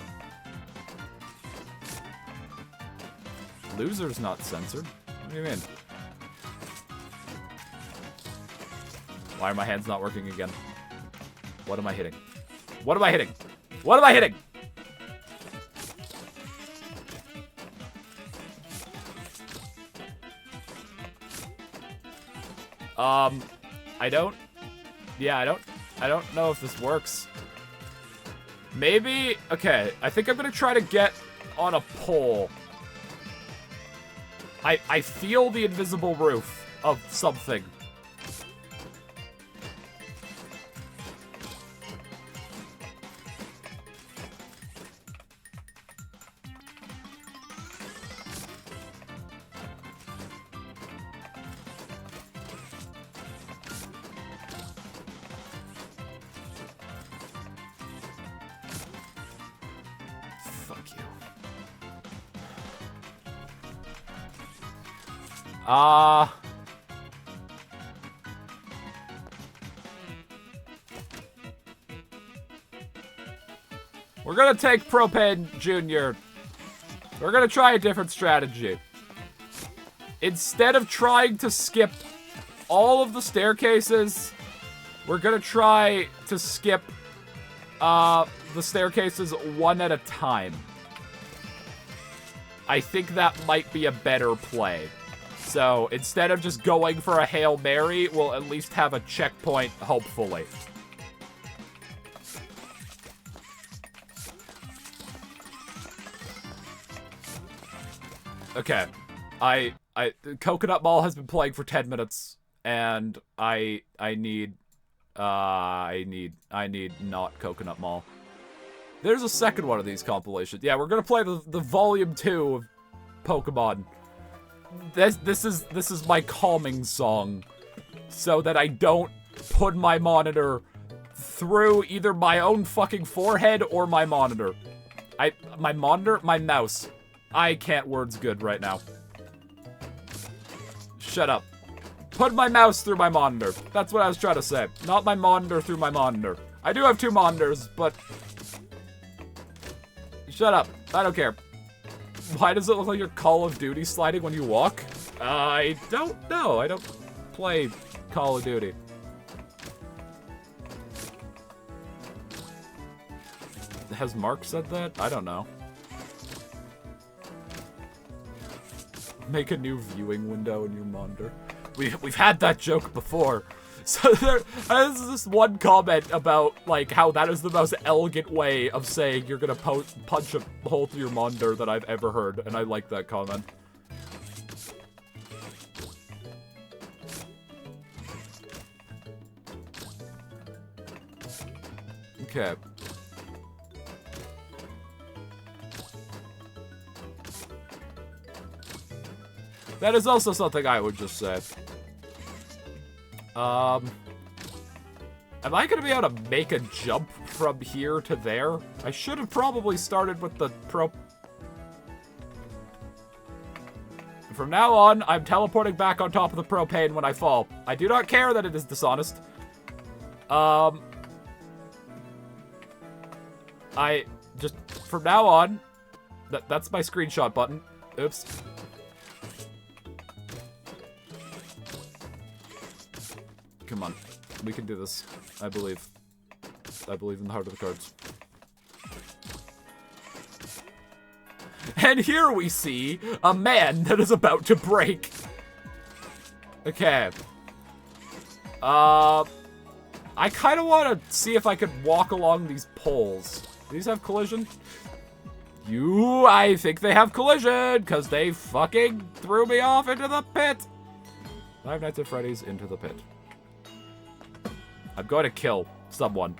A: Loser's not censored. What do you mean? Why are my hands not working again? What am I hitting? What am I hitting? What am I hitting? I don't... Yeah, I don't know if this works. Maybe... Okay, I think I'm gonna try to get on a pole. I feel the invisible roof of something. Fuck you. We're gonna take Propane Jr. We're gonna try a different strategy. Instead of trying to skip all of the staircases, we're gonna try to skip the staircases one at a time. I think that might be a better play. So instead of just going for a Hail Mary, we'll at least have a checkpoint, hopefully. Okay. Coconut Mall has been playing for 10 minutes, and I need not Coconut Mall. There's a second one of these compilations. Yeah, we're gonna play the volume 2 of Pokemon. This is my calming song, so that I don't put my monitor through either my own fucking forehead or my monitor. My mouse. I can't words good right now. Shut up. Put my mouse through my monitor. That's what I was trying to say. Not my monitor through my monitor. I do have 2 monitors, but... Shut up. I don't care. Why does it look like you're Call of Duty sliding when you walk? I don't know. I don't play Call of Duty. Has Mark said that? I don't know. Make a new viewing window in your monitor. We've had that joke before. So there's this one comment about, like, how that is the most elegant way of saying you're gonna punch a hole through your monitor that I've ever heard, and I like that comment. Okay. That is also something I would just say. Am I gonna be able to make a jump from here to there? I should have probably started with the From now on, I'm teleporting back on top of the propane when I fall. I do not care that it is dishonest. From now on, that's my screenshot button. Oops. Come on. We can do this. I believe. I believe in the heart of the cards. And here we see a man that is about to break. Okay. I kind of want to see if I could walk along these poles. Do these have collision? I think they have collision, because they fucking threw me off into the pit. Five Nights at Freddy's into the pit. I'm going to kill someone.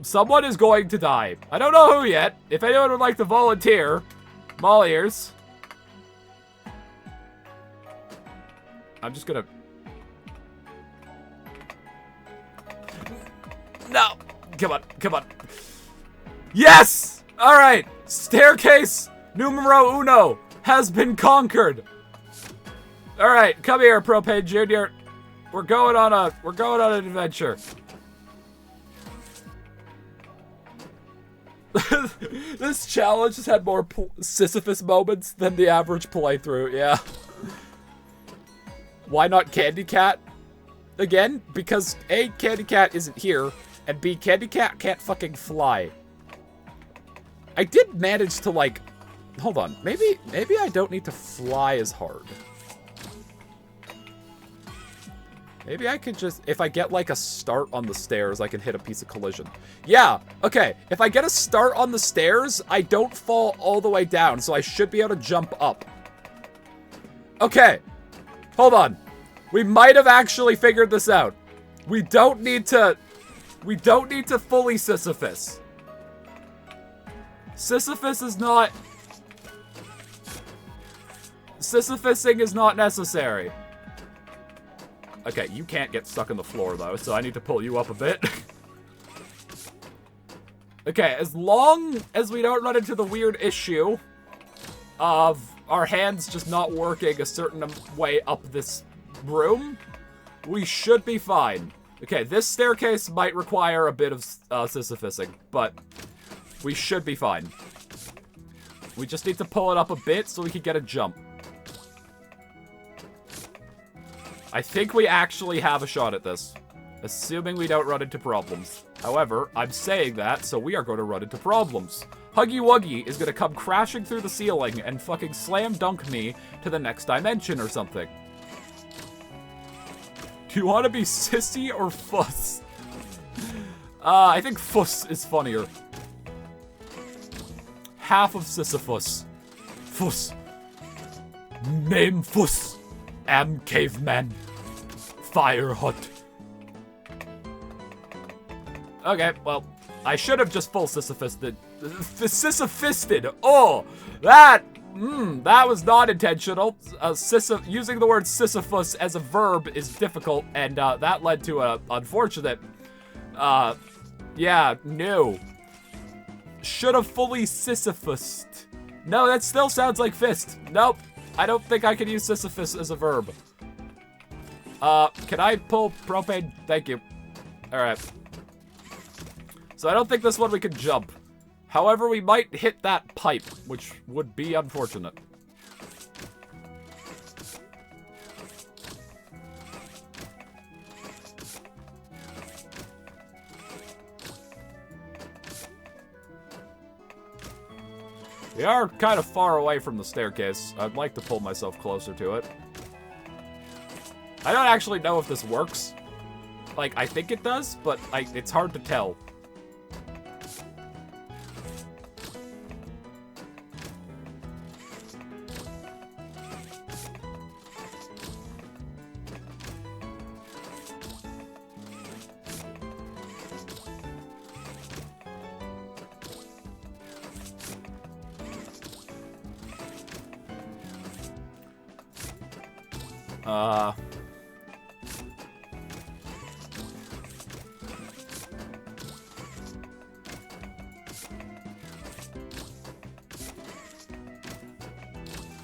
A: Someone is going to die. I don't know who yet. If anyone would like to volunteer, I'm all ears. I'm just gonna... No! Come on, come on. Yes! Alright! Staircase numero uno has been conquered. Alright, come here, Propane Jr. We're going on an adventure. This challenge has had more Sisyphus moments than the average playthrough, yeah. Why not Candy Cat? Again, because A, Candy Cat isn't here, and B, Candy Cat can't fucking fly. I did manage to, like... Hold on, maybe I don't need to fly as hard. Maybe I could just, if I get like a start on the stairs, I can hit a piece of collision. Yeah, okay. If I get a start on the stairs, I don't fall all the way down, so I should be able to jump up. Okay, hold on. We might have actually figured this out. We don't need to fully Sisyphus. Sisyphusing is not necessary. Okay, you can't get stuck on the floor, though, so I need to pull you up a bit. Okay, as long as we don't run into the weird issue of our hands just not working a certain way up this room, we should be fine. Okay, this staircase might require a bit of Sisyphusing, but we should be fine. We just need to pull it up a bit so we can get a jump. I think we actually have a shot at this, assuming we don't run into problems. However, I'm saying that, so we are going to run into problems. Huggy Wuggy is gonna come crashing through the ceiling and fucking slam dunk me to the next dimension or something. Do you want to be Sissy or Fuss? I think Fuss is funnier. Half of Sisyphus. Fuss. Name Fuss. Am caveman. Fire hut. Okay, well, I should have just full Sisyphusted. Sisyphusted. Oh, that was not intentional. Using the word Sisyphus as a verb is difficult, and that led to a unfortunate. Yeah, no. Should have fully Sisyphused. No, that still sounds like fist. Nope, I don't think I can use Sisyphus as a verb. Can I pull propane? Thank you. All right. So I don't think this one we can jump. However, we might hit that pipe, which would be unfortunate. We are kind of far away from the staircase. I'd like to pull myself closer to it. I don't actually know if this works. Like, I think it does, but it's hard to tell.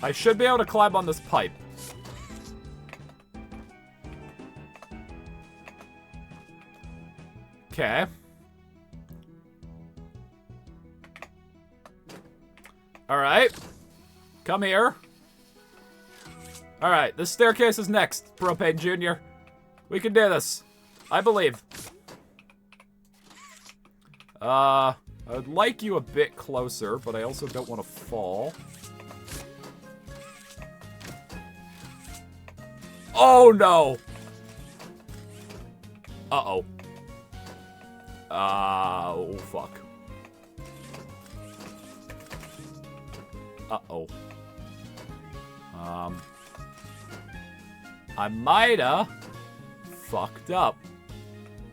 A: I should be able to climb on this pipe. Okay. Alright. Come here. Alright, this staircase is next, Propane Jr. We can do this. I believe. I would like you a bit closer, but I also don't want to fall. Oh, no! Uh-oh. Oh, fuck. Uh-oh. I might've fucked up.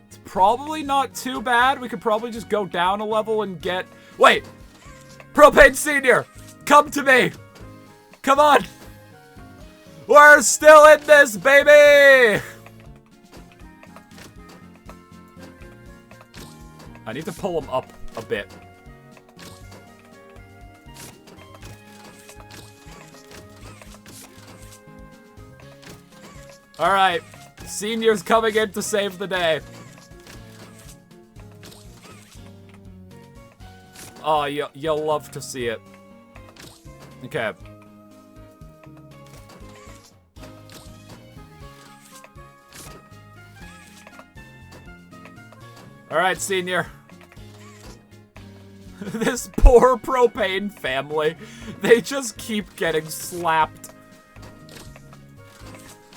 A: It's probably not too bad. We could probably just go down a level and get... Wait! Propane Senior! Come to me! Come on! We're still in this, baby! I need to pull him up a bit. Alright. Senior's coming in to save the day. Oh, you'll love to see it. Okay. Alright, Senior. This poor Propane family. They just keep getting slapped.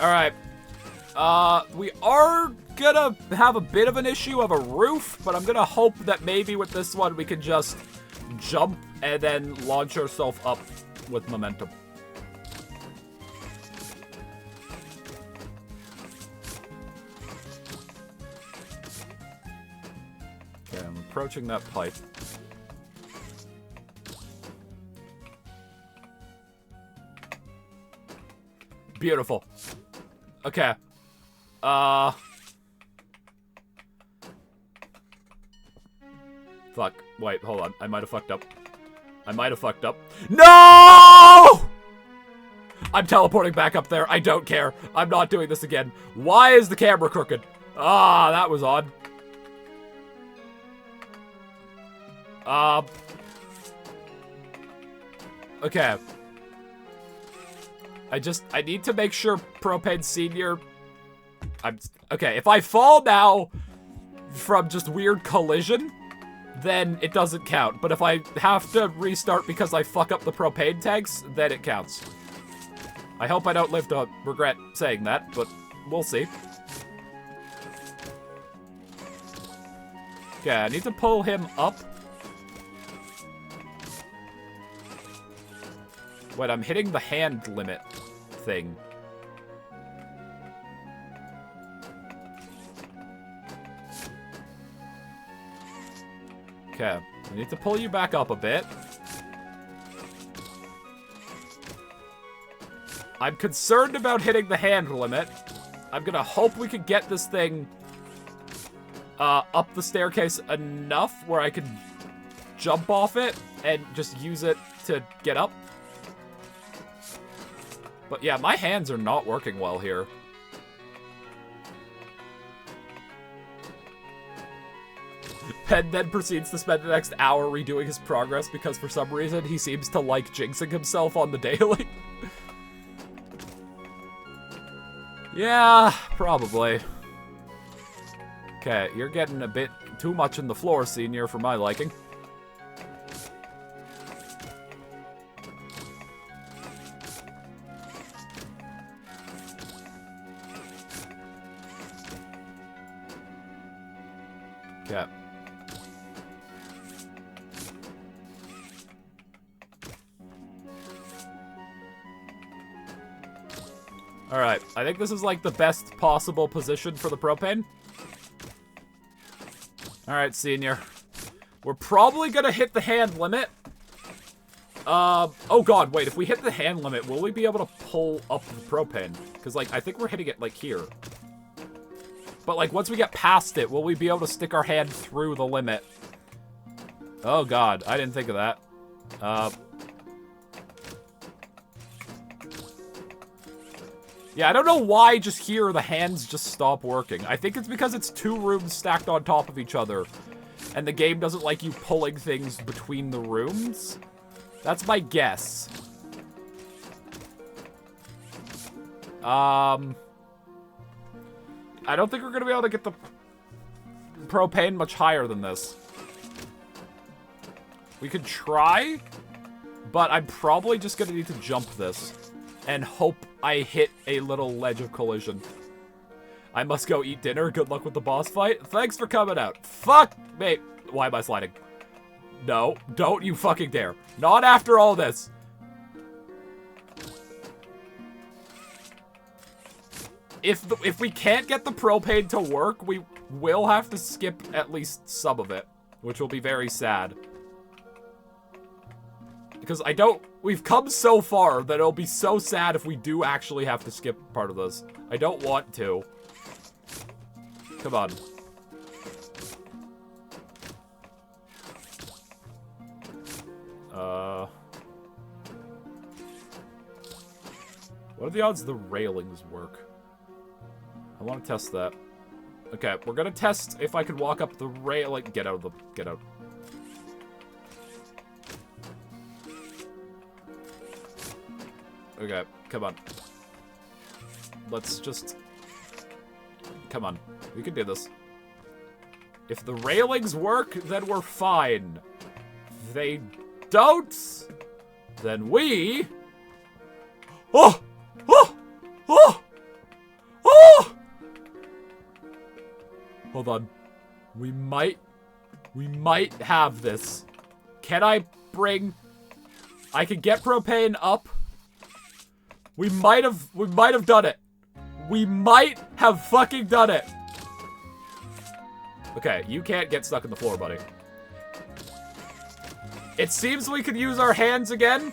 A: Alright. We are gonna have a bit of an issue of a roof, but I'm gonna hope that maybe with this one we can just jump and then launch ourselves up with momentum. Okay, I'm approaching that pipe. Beautiful. Okay. Fuck. Wait, hold on. I might have fucked up. I might have fucked up. No! I'm teleporting back up there. I don't care. I'm not doing this again. Why is the camera crooked? Ah, that was odd. Okay. I need to make sure Propane Senior... Okay, if I fall now from just weird collision, then it doesn't count. But if I have to restart because I fuck up the propane tanks, then it counts. I hope I don't live to regret saying that, but we'll see. Okay, I need to pull him up. Wait, I'm hitting the hand limit thing. Okay, I need to pull you back up a bit. I'm concerned about hitting the hand limit. I'm gonna hope we can get this thing up the staircase enough where I can jump off it and just use it to get up. But yeah, my hands are not working well here. And then proceeds to spend the next hour redoing his progress because for some reason he seems to like jinxing himself on the daily. Yeah, probably. Okay, you're getting a bit too much in the floor, senior, for my liking. Okay. Alright, I think this is like the best possible position for the propane. Alright, senior. We're probably gonna hit the hand limit. Oh god, wait, if we hit the hand limit, will we be able to pull up the propane? Because, like, I think we're hitting it, like, here. But, like, once we get past it, will we be able to stick our hand through the limit? Oh god, I didn't think of that. Yeah, I don't know why just here the hands just stop working. I think it's because it's 2 rooms stacked on top of each other. And the game doesn't like you pulling things between the rooms. That's my guess. I don't think we're gonna be able to get the propane much higher than this. We could try, but I'm probably just gonna need to jump this and hope I hit a little ledge of collision. I must go eat dinner. Good luck with the boss fight. Thanks for coming out. Fuck me. Why am I sliding? No, don't you fucking dare. Not after all this. If we can't get the propane to work, we will have to skip at least some of it, which will be very sad. Because we've come so far that it'll be so sad if we do actually have to skip part of this. I don't want to. Come on. What are the odds the railings work? I want to test that. Okay, we're gonna test if I can walk up the railing. Get out. Okay, come on. Let's just... Come on. We can do this. If the railings work, then we're fine. If they don't, then we... Oh! Oh! Oh! Oh! Hold on. We might have this. Can I bring... I can get propane up. We might have done it. We might have fucking done it. Okay, you can't get stuck in the floor, buddy. It seems we could use our hands again.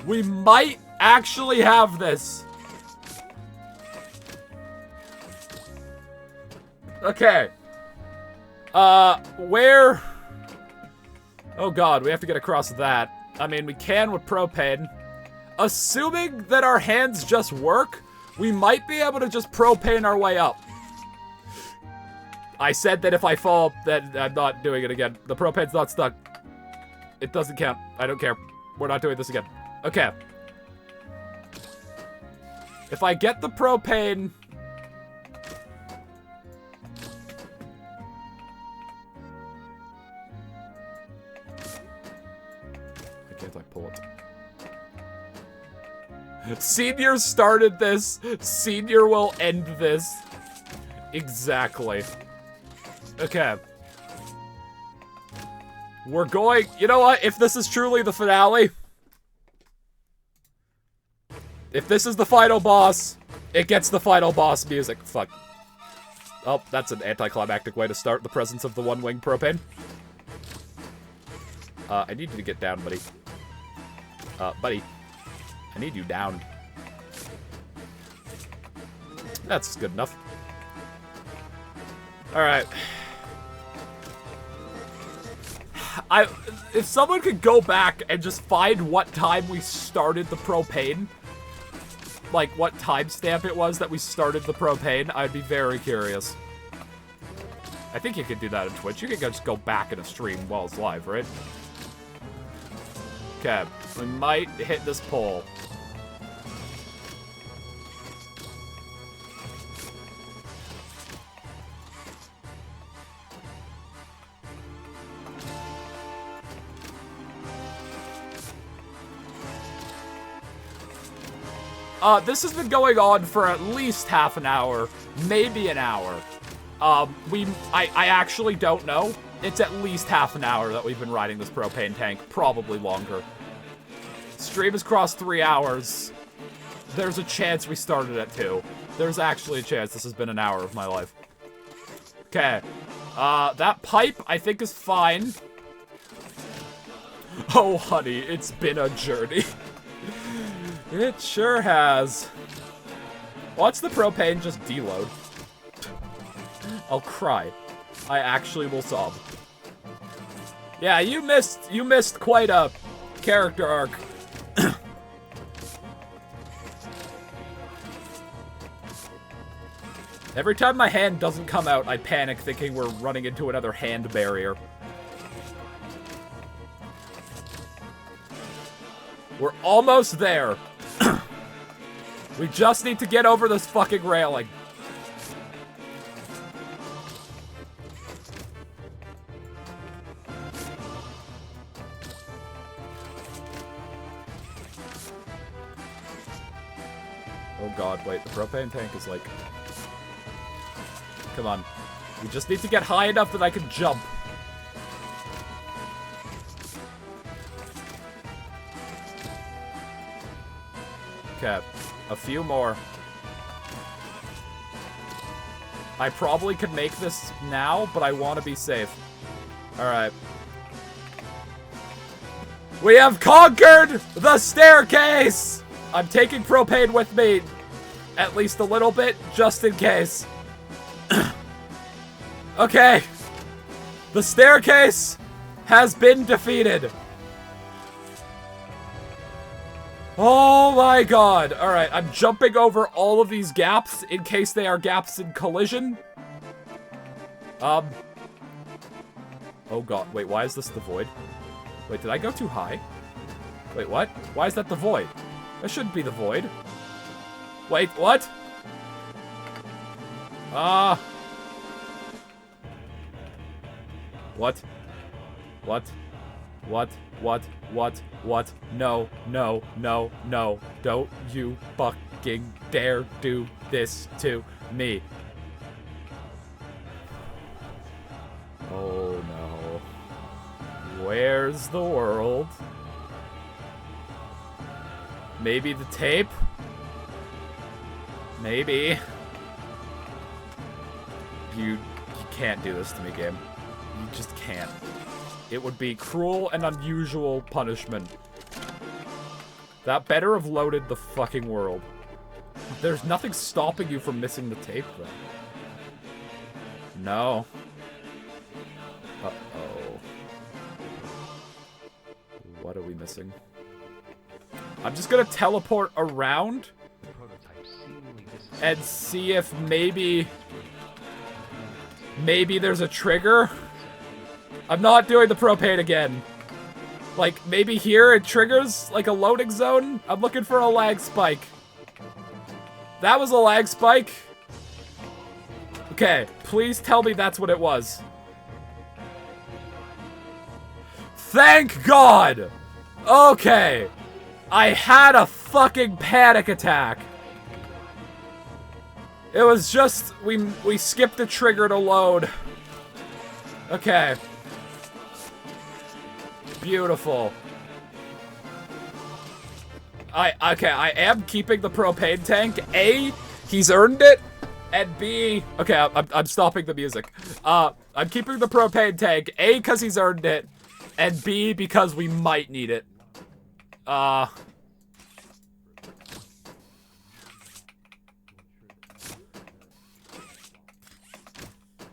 A: We might actually have this. Okay. Where... Oh god, we have to get across that. I mean, we can with propane. Assuming that our hands just work, we might be able to just propane our way up. I said that if I fall, then I'm not doing it again. The propane's not stuck. It doesn't count. I don't care. We're not doing this again. Okay. If I get the propane... can't I pull it? Senior started this. Senior will end this. Exactly. Okay. We're going... You know what? If this is truly the finale... If this is the final boss, it gets the final boss music. Fuck. Oh, that's an anticlimactic way to start the presence of the one-wing propane. I need you to get down, buddy. Buddy. I need you down. That's good enough. Alright. If someone could go back and just find what time we started the propane, like what timestamp it was that we started the propane, I'd be very curious. I think you could do that on Twitch. You can just go back in a stream while it's live, right? Okay, we might hit this pole. This has been going on for at least half an hour, maybe an hour. I actually don't know. It's at least half an hour that we've been riding this propane tank, probably longer. Stream has crossed 3 hours. There's a chance we started at 2. There's actually a chance this has been an hour of my life. Okay. That pipe, I think, is fine. Oh, honey, it's been a journey. It sure has. Watch the propane just deload. I'll cry. I actually will sob. Yeah, you missed quite a character arc. Every time my hand doesn't come out, I panic thinking we're running into another hand barrier. We're almost there. We just need to get over this fucking railing. Oh god, wait, the propane tank is like... Come on. We just need to get high enough that I can jump. Okay, a few more. I probably could make this now, but I want to be safe. Alright. We have conquered the staircase! I'm taking propane with me. At least a little bit, just in case. Okay. The staircase has been defeated. Oh my god. Alright, I'm jumping over all of these gaps in case they are gaps in collision. Oh god, wait, why is this the void? Wait, did I go too high? Wait, what? Why is that the void? That shouldn't be the void. Wait, what? What? What? What? No, no, no, no. Don't you fucking dare do this to me. Oh no. Where's the world? Maybe the tape? Maybe. You can't do this to me, game. You just can't. It would be cruel and unusual punishment. That better have loaded the fucking world. There's nothing stopping you from missing the tape, though. No. Uh-oh. What are we missing? I'm just gonna teleport around and see if maybe there's a trigger. I'm not doing the propane again. Like, maybe here it triggers, like, a loading zone? I'm looking for a lag spike. That was a lag spike? Okay, please tell me that's what it was. Thank God! Okay. I had a fucking panic attack. It was just, we skipped a trigger to load. Okay. Beautiful. Okay, I am keeping the propane tank. A, he's earned it. And B, okay, I'm stopping the music. I'm keeping the propane tank. A, because he's earned it. And B, because we might need it.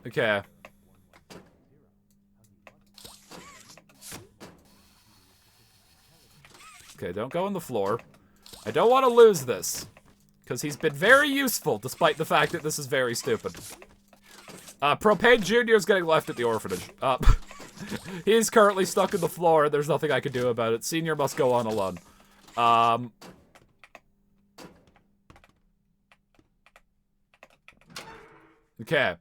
A: Okay. Okay, don't go on the floor. I don't want to lose this. Because he's been very useful, despite the fact that this is very stupid. Propane Jr. is getting left at the orphanage. He's currently stuck in the floor. There's nothing I can do about it. Senior must go on alone. Okay.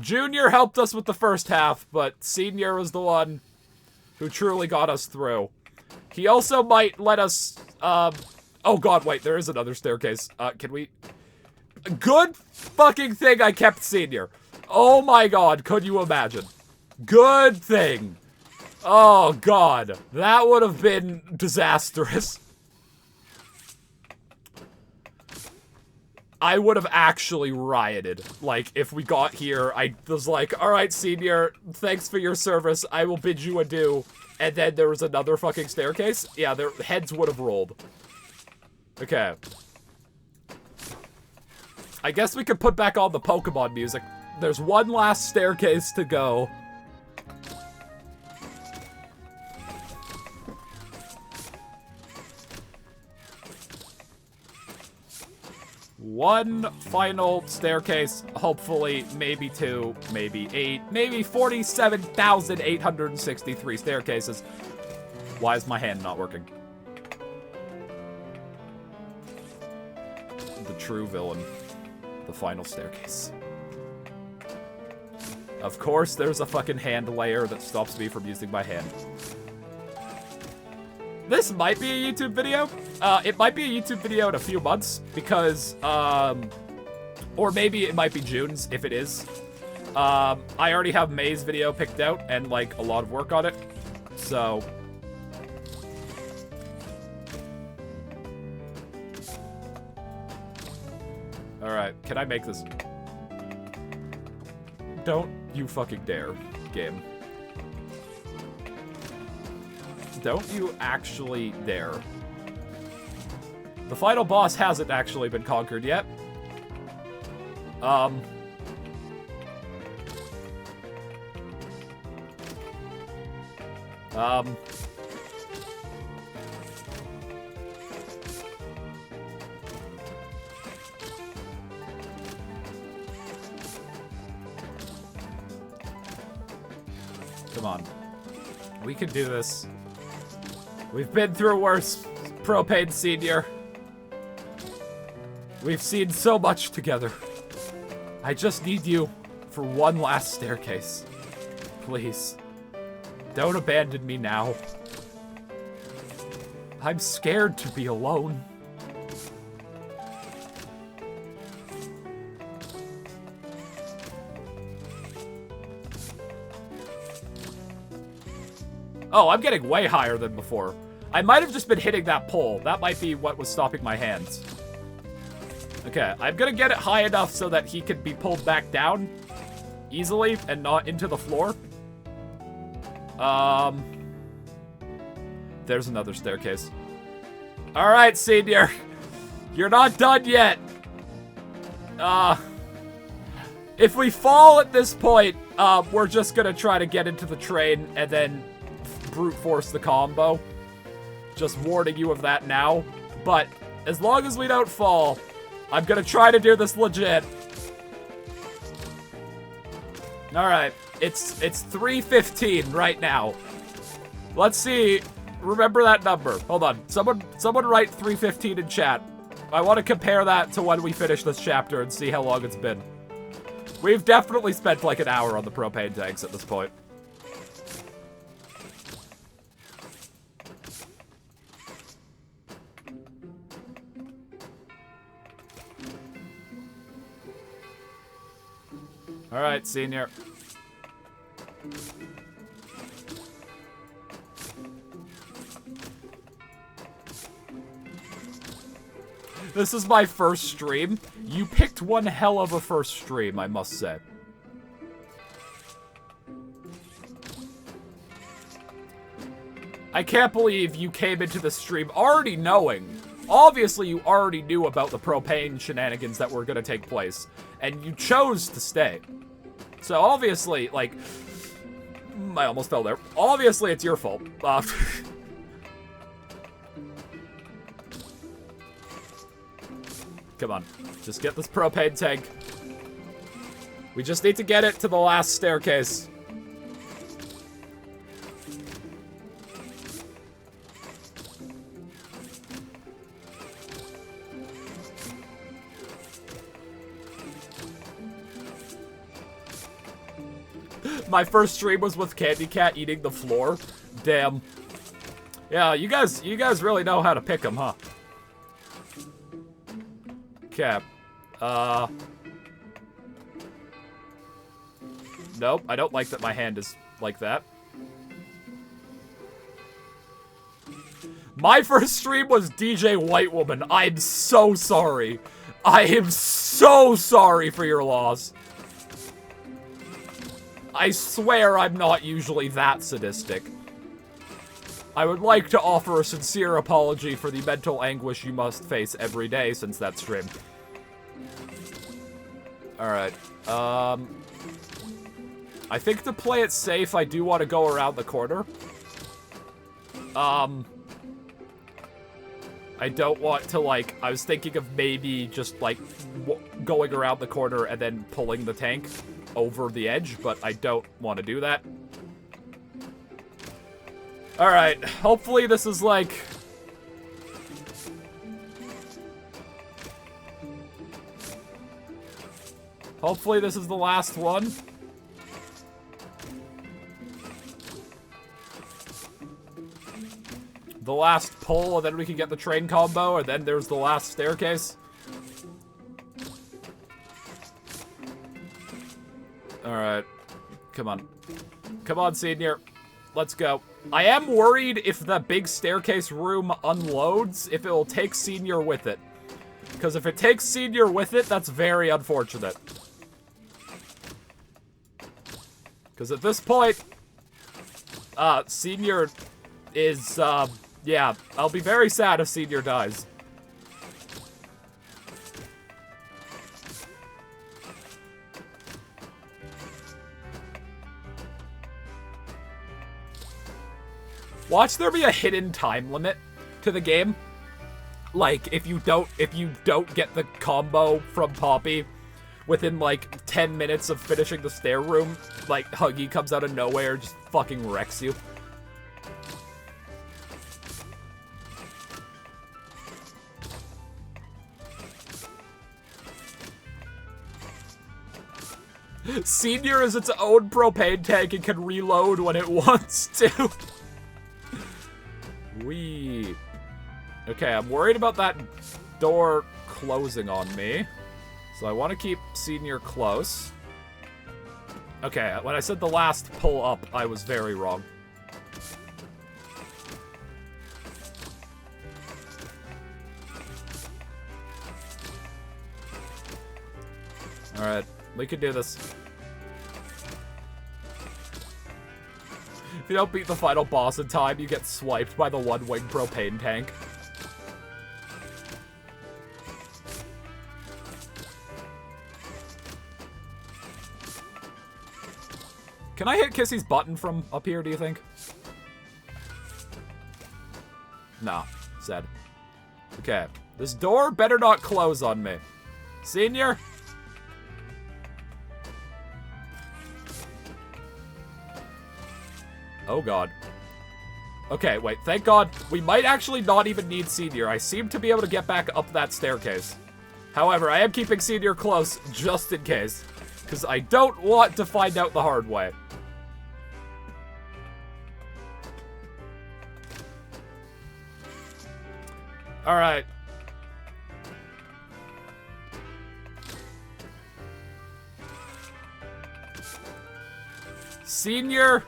A: Junior helped us with the first half, but Senior was the one who truly got us through. He also might let us, oh god, wait, there is another staircase. Can we... Good fucking thing I kept Senior. Oh my god, could you imagine? Good thing. Oh god, that would have been disastrous. I would have actually rioted. Like, if we got here, I was like, alright, Senior, thanks for your service, I will bid you adieu. And then there was another fucking staircase? Yeah, their heads would have rolled. Okay. I guess we could put back on the Pokemon music. There's one last staircase to go. One final staircase, hopefully, maybe 2, maybe 8, maybe 47,863 staircases. Why is my hand not working? The true villain. The final staircase. Of course, there's a fucking hand layer that stops me from using my hand. This might be a YouTube video. It might be a YouTube video in a few months because, or maybe it might be June's if it is. I already have May's video picked out and like a lot of work on it. So. Alright, can I make this? Don't you fucking dare, game. Don't you actually dare. The final boss hasn't actually been conquered yet. Come on. We can do this. We've been through worse, Propane Senior. We've seen so much together. I just need you for one last staircase. Please. Don't abandon me now. I'm scared to be alone. Oh, I'm getting way higher than before. I might have just been hitting that pole. That might be what was stopping my hands. Okay, I'm gonna get it high enough so that he can be pulled back down easily and not into the floor. There's another staircase. Alright, Senior. You're not done yet. If we fall at this point, we're just gonna try to get into the train and then brute force the combo. Just warning you of that now. But as long as we don't fall, I'm gonna try to do this legit. Alright, it's 3:15 right now. Let's see. Remember that number. Hold on. Someone write 3:15 in chat. I want to compare that to when we finish this chapter and see how long it's been. We've definitely spent like an hour on the propane tanks at this point. All right, senior. This is my first stream. You picked one hell of a first stream, I must say. I can't believe you came into the stream already knowing. Obviously, you already knew about the propane shenanigans that were going to take place. And you chose to stay. So obviously, like... I almost fell there. Obviously, it's your fault. Come on. Just get this propane tank. We just need to get it to the last staircase. My first stream was with Candy Cat eating the floor. Damn. Yeah, you guys really know how to pick them, huh? Okay. Nope, I don't like that my hand is like that. My first stream was DJ White Woman. I'm so sorry. I am so sorry for your loss. I swear I'm not usually that sadistic. I would like to offer a sincere apology for the mental anguish you must face every day since that stream. Alright, I think to play it safe, I do want to go around the corner. I don't want to, like, I was thinking of maybe just, like, going around the corner and then pulling the tank over the edge, but I don't want to do that. Alright, hopefully this is, like... Hopefully this is the last one. The last pull, and then we can get the train combo, and then there's the last staircase. Alright. Come on. Come on, senior. Let's go. I am worried if the big staircase room unloads, if it will take senior with it. Because if it takes senior with it, that's very unfortunate. Because at this point, senior is, yeah, I'll be very sad if senior dies. Watch there be a hidden time limit to the game. Like, if you don't get the combo from Poppy within, like, 10 minutes of finishing the stair room, like, Huggy comes out of nowhere and just fucking wrecks you. Senior is its own propane tank and can reload when it wants to. Wee. Okay, I'm worried about that door closing on me. So I want to keep senior close. Okay, when I said the last pull up, I was very wrong. Alright, we can do this. If you don't beat the final boss in time, you get swiped by the one-wing propane tank. Can I hit Kissy's button from up here, do you think? No, said. Okay, this door better not close on me. Senior? Oh god. Okay, wait, thank god. We might actually not even need Senior. I seem to be able to get back up that staircase. However, I am keeping Senior close, just in case. Because I don't want to find out the hard way. Alright. Senior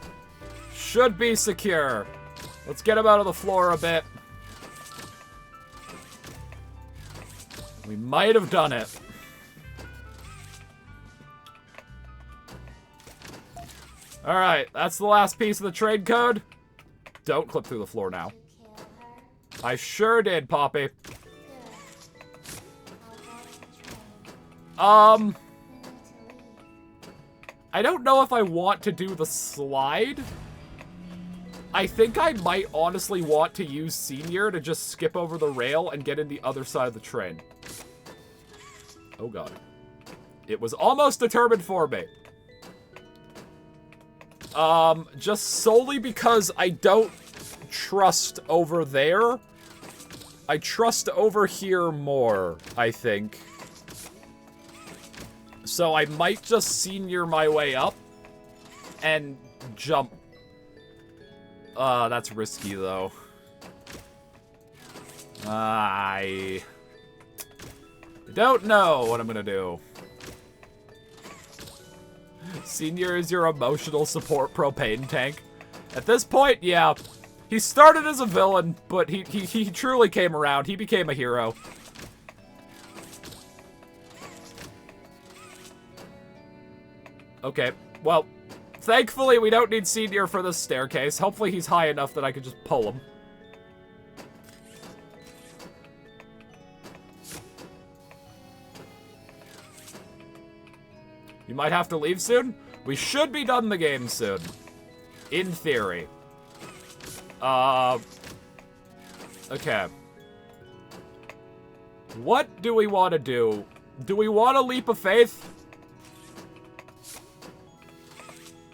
A: should be secure. Let's get him out of the floor a bit. We might have done it. Alright, that's the last piece of the trade code. Don't clip through the floor now. I sure did, Poppy. I don't know if I want to do the slide. I think I might honestly want to use Senior to just skip over the rail and get in the other side of the train. Oh god. It was almost determined for me. Just solely because I don't trust over there. I trust over here more, I think. So I might just Senior my way up and jump. That's risky, though. I don't know what I'm gonna do. Senior is your emotional support propane tank. At this point, yeah. He started as a villain, but he truly came around. He became a hero. Okay, well, thankfully we don't need Senior for this staircase. Hopefully he's high enough that I could just pull him. You might have to leave soon? We should be done the game soon. In theory. Okay. What do we want to do? Do we want a leap of faith?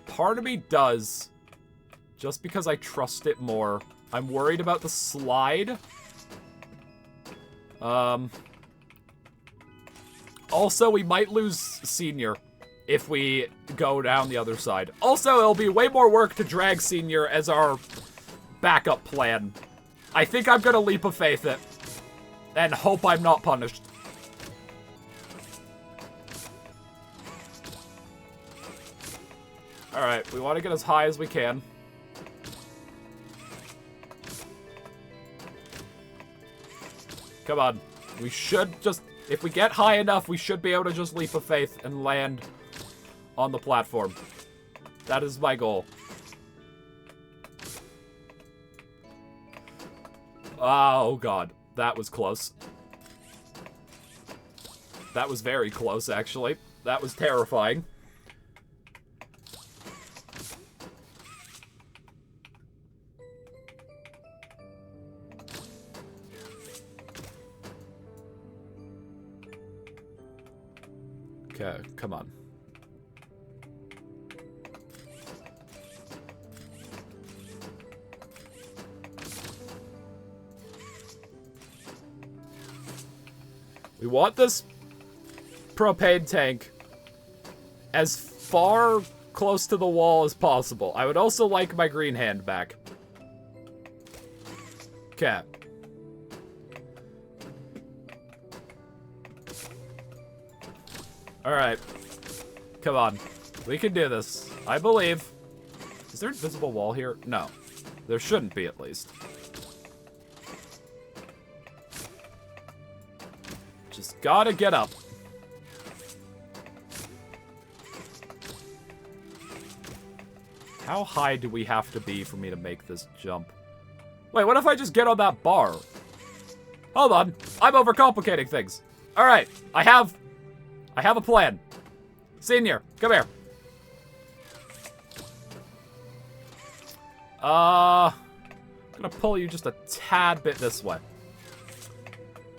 A: Part of me does. Just because I trust it more. I'm worried about the slide. Also, we might lose Senior if we go down the other side. Also, it'll be way more work to drag Senior as our backup plan. I think I'm gonna leap of faith it. And hope I'm not punished. Alright, we want to get as high as we can. Come on. We should just... If we get high enough, we should be able to just leap of faith and land on the platform. That is my goal. Oh, God. That was close. That was very close, actually. That was terrifying. Okay, come on. We want this propane tank as far close to the wall as possible. I would also like my green hand back. Okay. Alright. Come on. We can do this. I believe. Is there an invisible wall here? No. There shouldn't be, at least. Just gotta get up. How high do we have to be for me to make this jump? Wait, what if I just get on that bar? Hold on. I'm overcomplicating things. Alright. I have a plan. Senior, come here. I'm gonna pull you just a tad bit this way.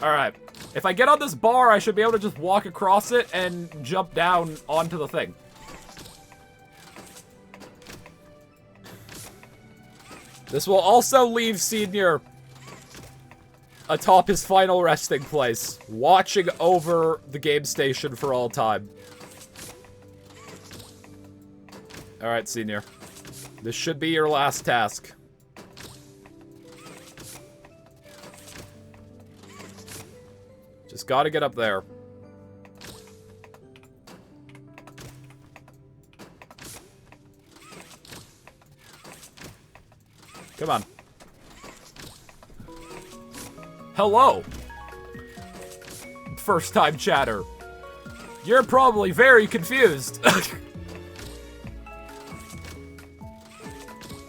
A: Alright. If I get on this bar, I should be able to just walk across it and jump down onto the thing. This will also leave Senior atop his final resting place, watching over the game station for all time. Alright, Senior. This should be your last task. Just gotta get up there. Come on. Hello. First time chatter. You're probably very confused.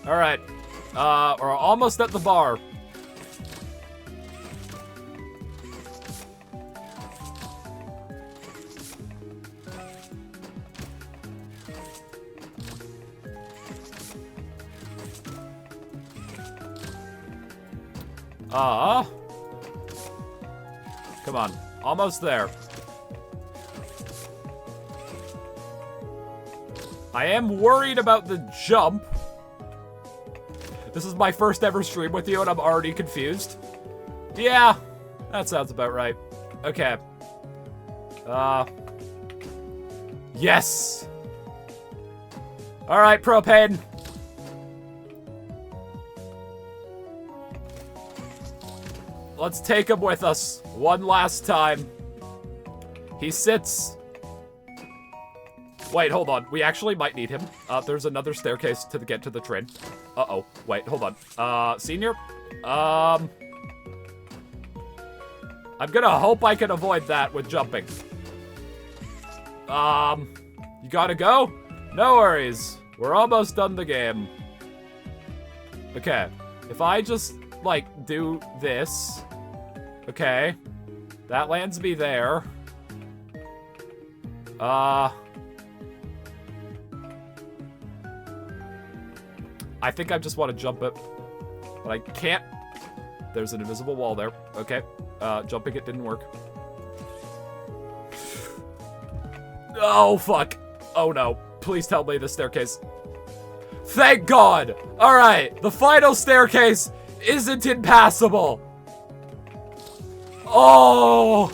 A: Alright. We're almost at the bar. Come on. Almost there. I am worried about the jump. This is my first ever stream with you and I'm already confused. Yeah, that sounds about right. Okay. Yes! Alright, Propane. Let's take him with us one last time. He sits. Wait, hold on. We actually might need him. There's another staircase to get to the train. Uh-oh. Wait, hold on. Senior? I'm gonna hope I can avoid that with jumping. You gotta go? No worries. We're almost done the game. Okay. If I just, like, do this. Okay. That lands me there. I think I just want to jump it. But I can't. There's an invisible wall there. Okay. Jumping it didn't work. Oh, fuck. Oh, no. Please tell me the staircase. Thank God! Alright, the final staircase isn't impassable. Oh!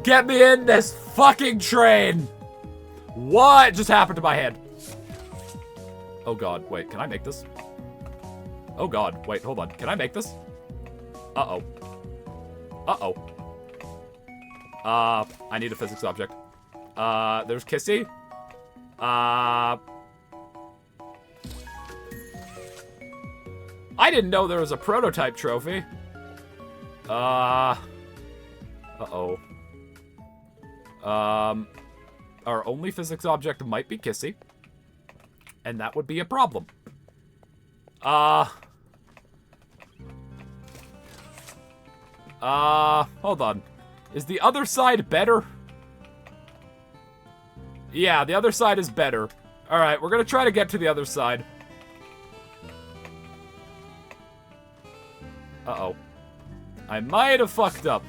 A: Get me in this fucking train! What just happened to my hand? Oh God, wait, can I make this? Oh God, wait, hold on. Can I make this? Uh-oh. Uh-oh. I need a physics object. There's Kissy. I didn't know there was a prototype trophy. Uh-oh. Our only physics object might be Kissy. And that would be a problem. Hold on. Is the other side better? Yeah, the other side is better. Alright, we're gonna try to get to the other side. Uh-oh. I might have fucked up.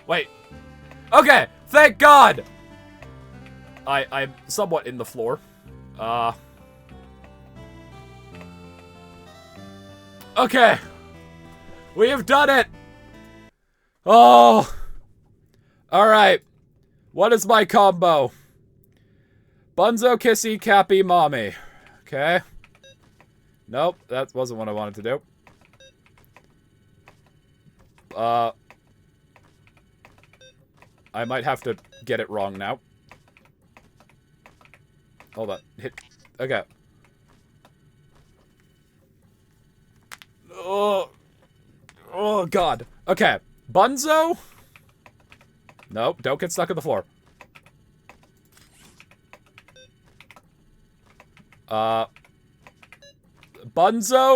A: Wait. Okay, thank God! I'm somewhat in the floor. Okay. We have done it! Oh! Alright. What is my combo? Bunzo, Kissy, Cappy, Mommy. Okay. Nope, that wasn't what I wanted to do. I might have to get it wrong now. Hold on. Hit. Okay. Oh, God. Okay. Bunzo? Nope, don't get stuck on the floor. Bunzo,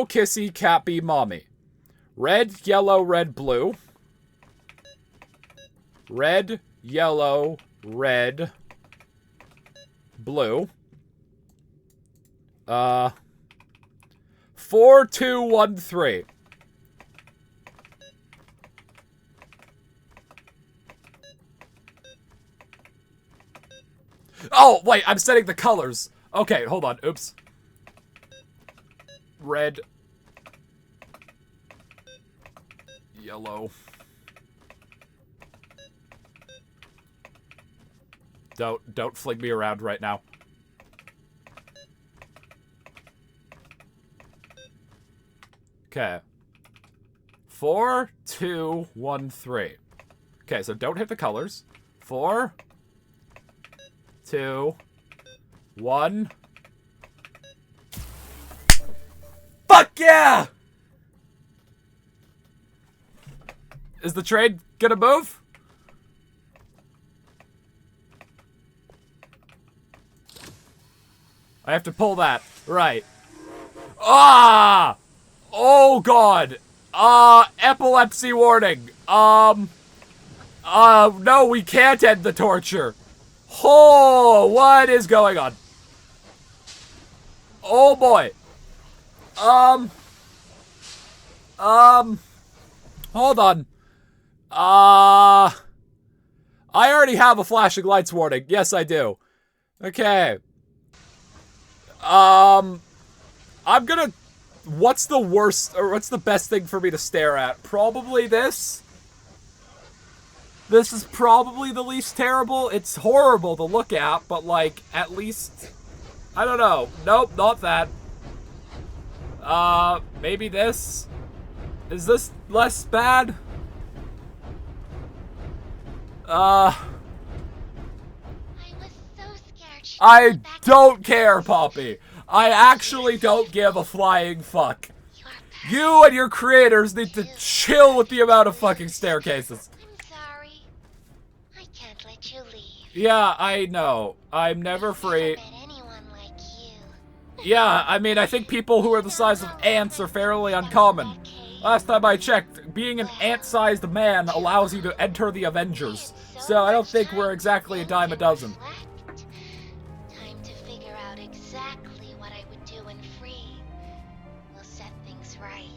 A: Kissy, Cappy, Mommy. Red, yellow, red, blue. Red, yellow, red, blue. 4, 2, 1, 3. Oh, wait, I'm setting the colors. Okay, hold on. Oops. Red. Yellow. Don't fling me around right now. Okay. 4, 2, 1, 3. Okay, so don't hit the colors. 4, 2, 1. Fuck yeah! Is the train gonna move? I have to pull that. Right. Ah! Oh god. Epilepsy warning. No, we can't end the torture. Oh, what is going on? Oh boy. Hold on. I already have a flashing lights warning. Yes, I do. Okay. I'm gonna... What's the worst, or what's the best thing for me to stare at? Probably this. This is probably the least terrible. It's horrible to look at, but, like, at least... I don't know. Nope, not that. Maybe this? Is this less bad?
E: I was so scared she'd
A: I
E: go back
A: don't
E: to
A: care, Poppy. I actually don't give a flying fuck. You and your creators need to chill with the amount of fucking staircases.
E: I'm sorry. I can't let you leave.
A: Yeah, I know. I'm never free.
E: Never met anyone like you.
A: Yeah, I mean, I think people who are the size of ants are fairly uncommon. Last time I checked, being an ant-sized man allows you to enter the Avengers. So I don't think we're exactly a dime a dozen.
E: Time to figure out exactly what I would do when free. We'll set things right.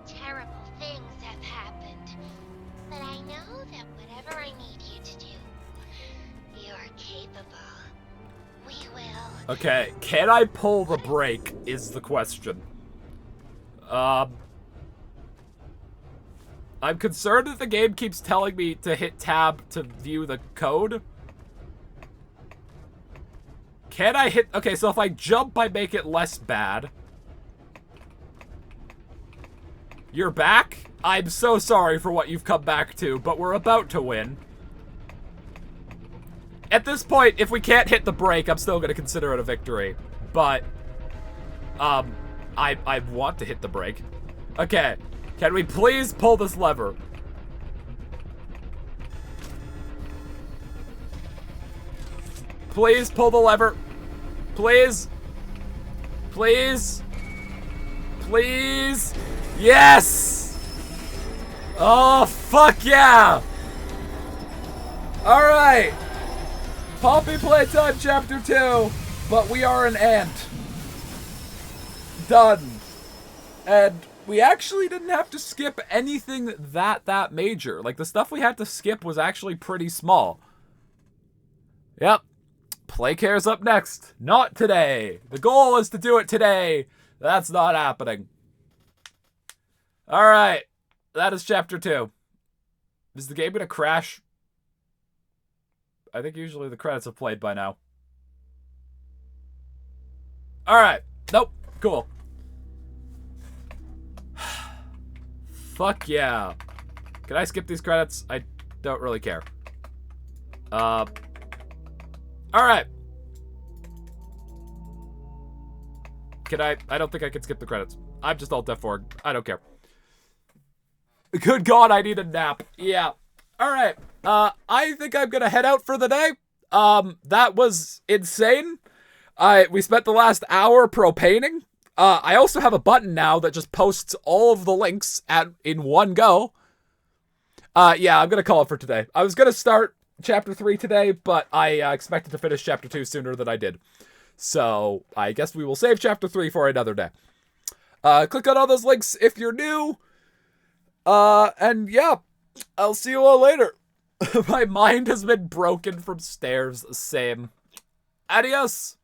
E: Terrible things have happened. But I know that whatever I need you to do, you're capable. We will.
A: Okay, can I pull the brake is the question. I'm concerned that the game keeps telling me to hit tab to view the code. Can I hit... Okay, so if I jump, I make it less bad. You're back? I'm so sorry for what you've come back to, but we're about to win. At this point, if we can't hit the brake, I'm still going to consider it a victory. But, I want to hit the brake. Okay. Can we please pull this lever? Please pull the lever. Please. Please. Please. Yes! Oh, fuck yeah! Alright. Poppy Playtime Chapter 2. But we are an ant. Done. And... we actually didn't have to skip anything that major. Like, the stuff we had to skip was actually pretty small. Yep. Playcare's up next. Not today. The goal is to do it today. That's not happening. Alright. That is Chapter 2. Is the game gonna crash? I think usually the credits have played by now. Alright. Nope. Cool. Fuck yeah. Can I skip these credits? I don't really care. Alright. Can I don't think I can skip the credits. I'm just alt F4. I don't care. Good God, I need a nap. Yeah. Alright. I think I'm gonna head out for the day. That was insane. We spent the last hour propaning. I also have a button now that just posts all of the links in one go. Yeah, I'm gonna call it for today. I was gonna start Chapter 3 today, but I expected to finish Chapter 2 sooner than I did. So, I guess we will save Chapter 3 for another day. Click on all those links if you're new. And yeah, I'll see you all later. My mind has been broken from stairs. Same. Adios.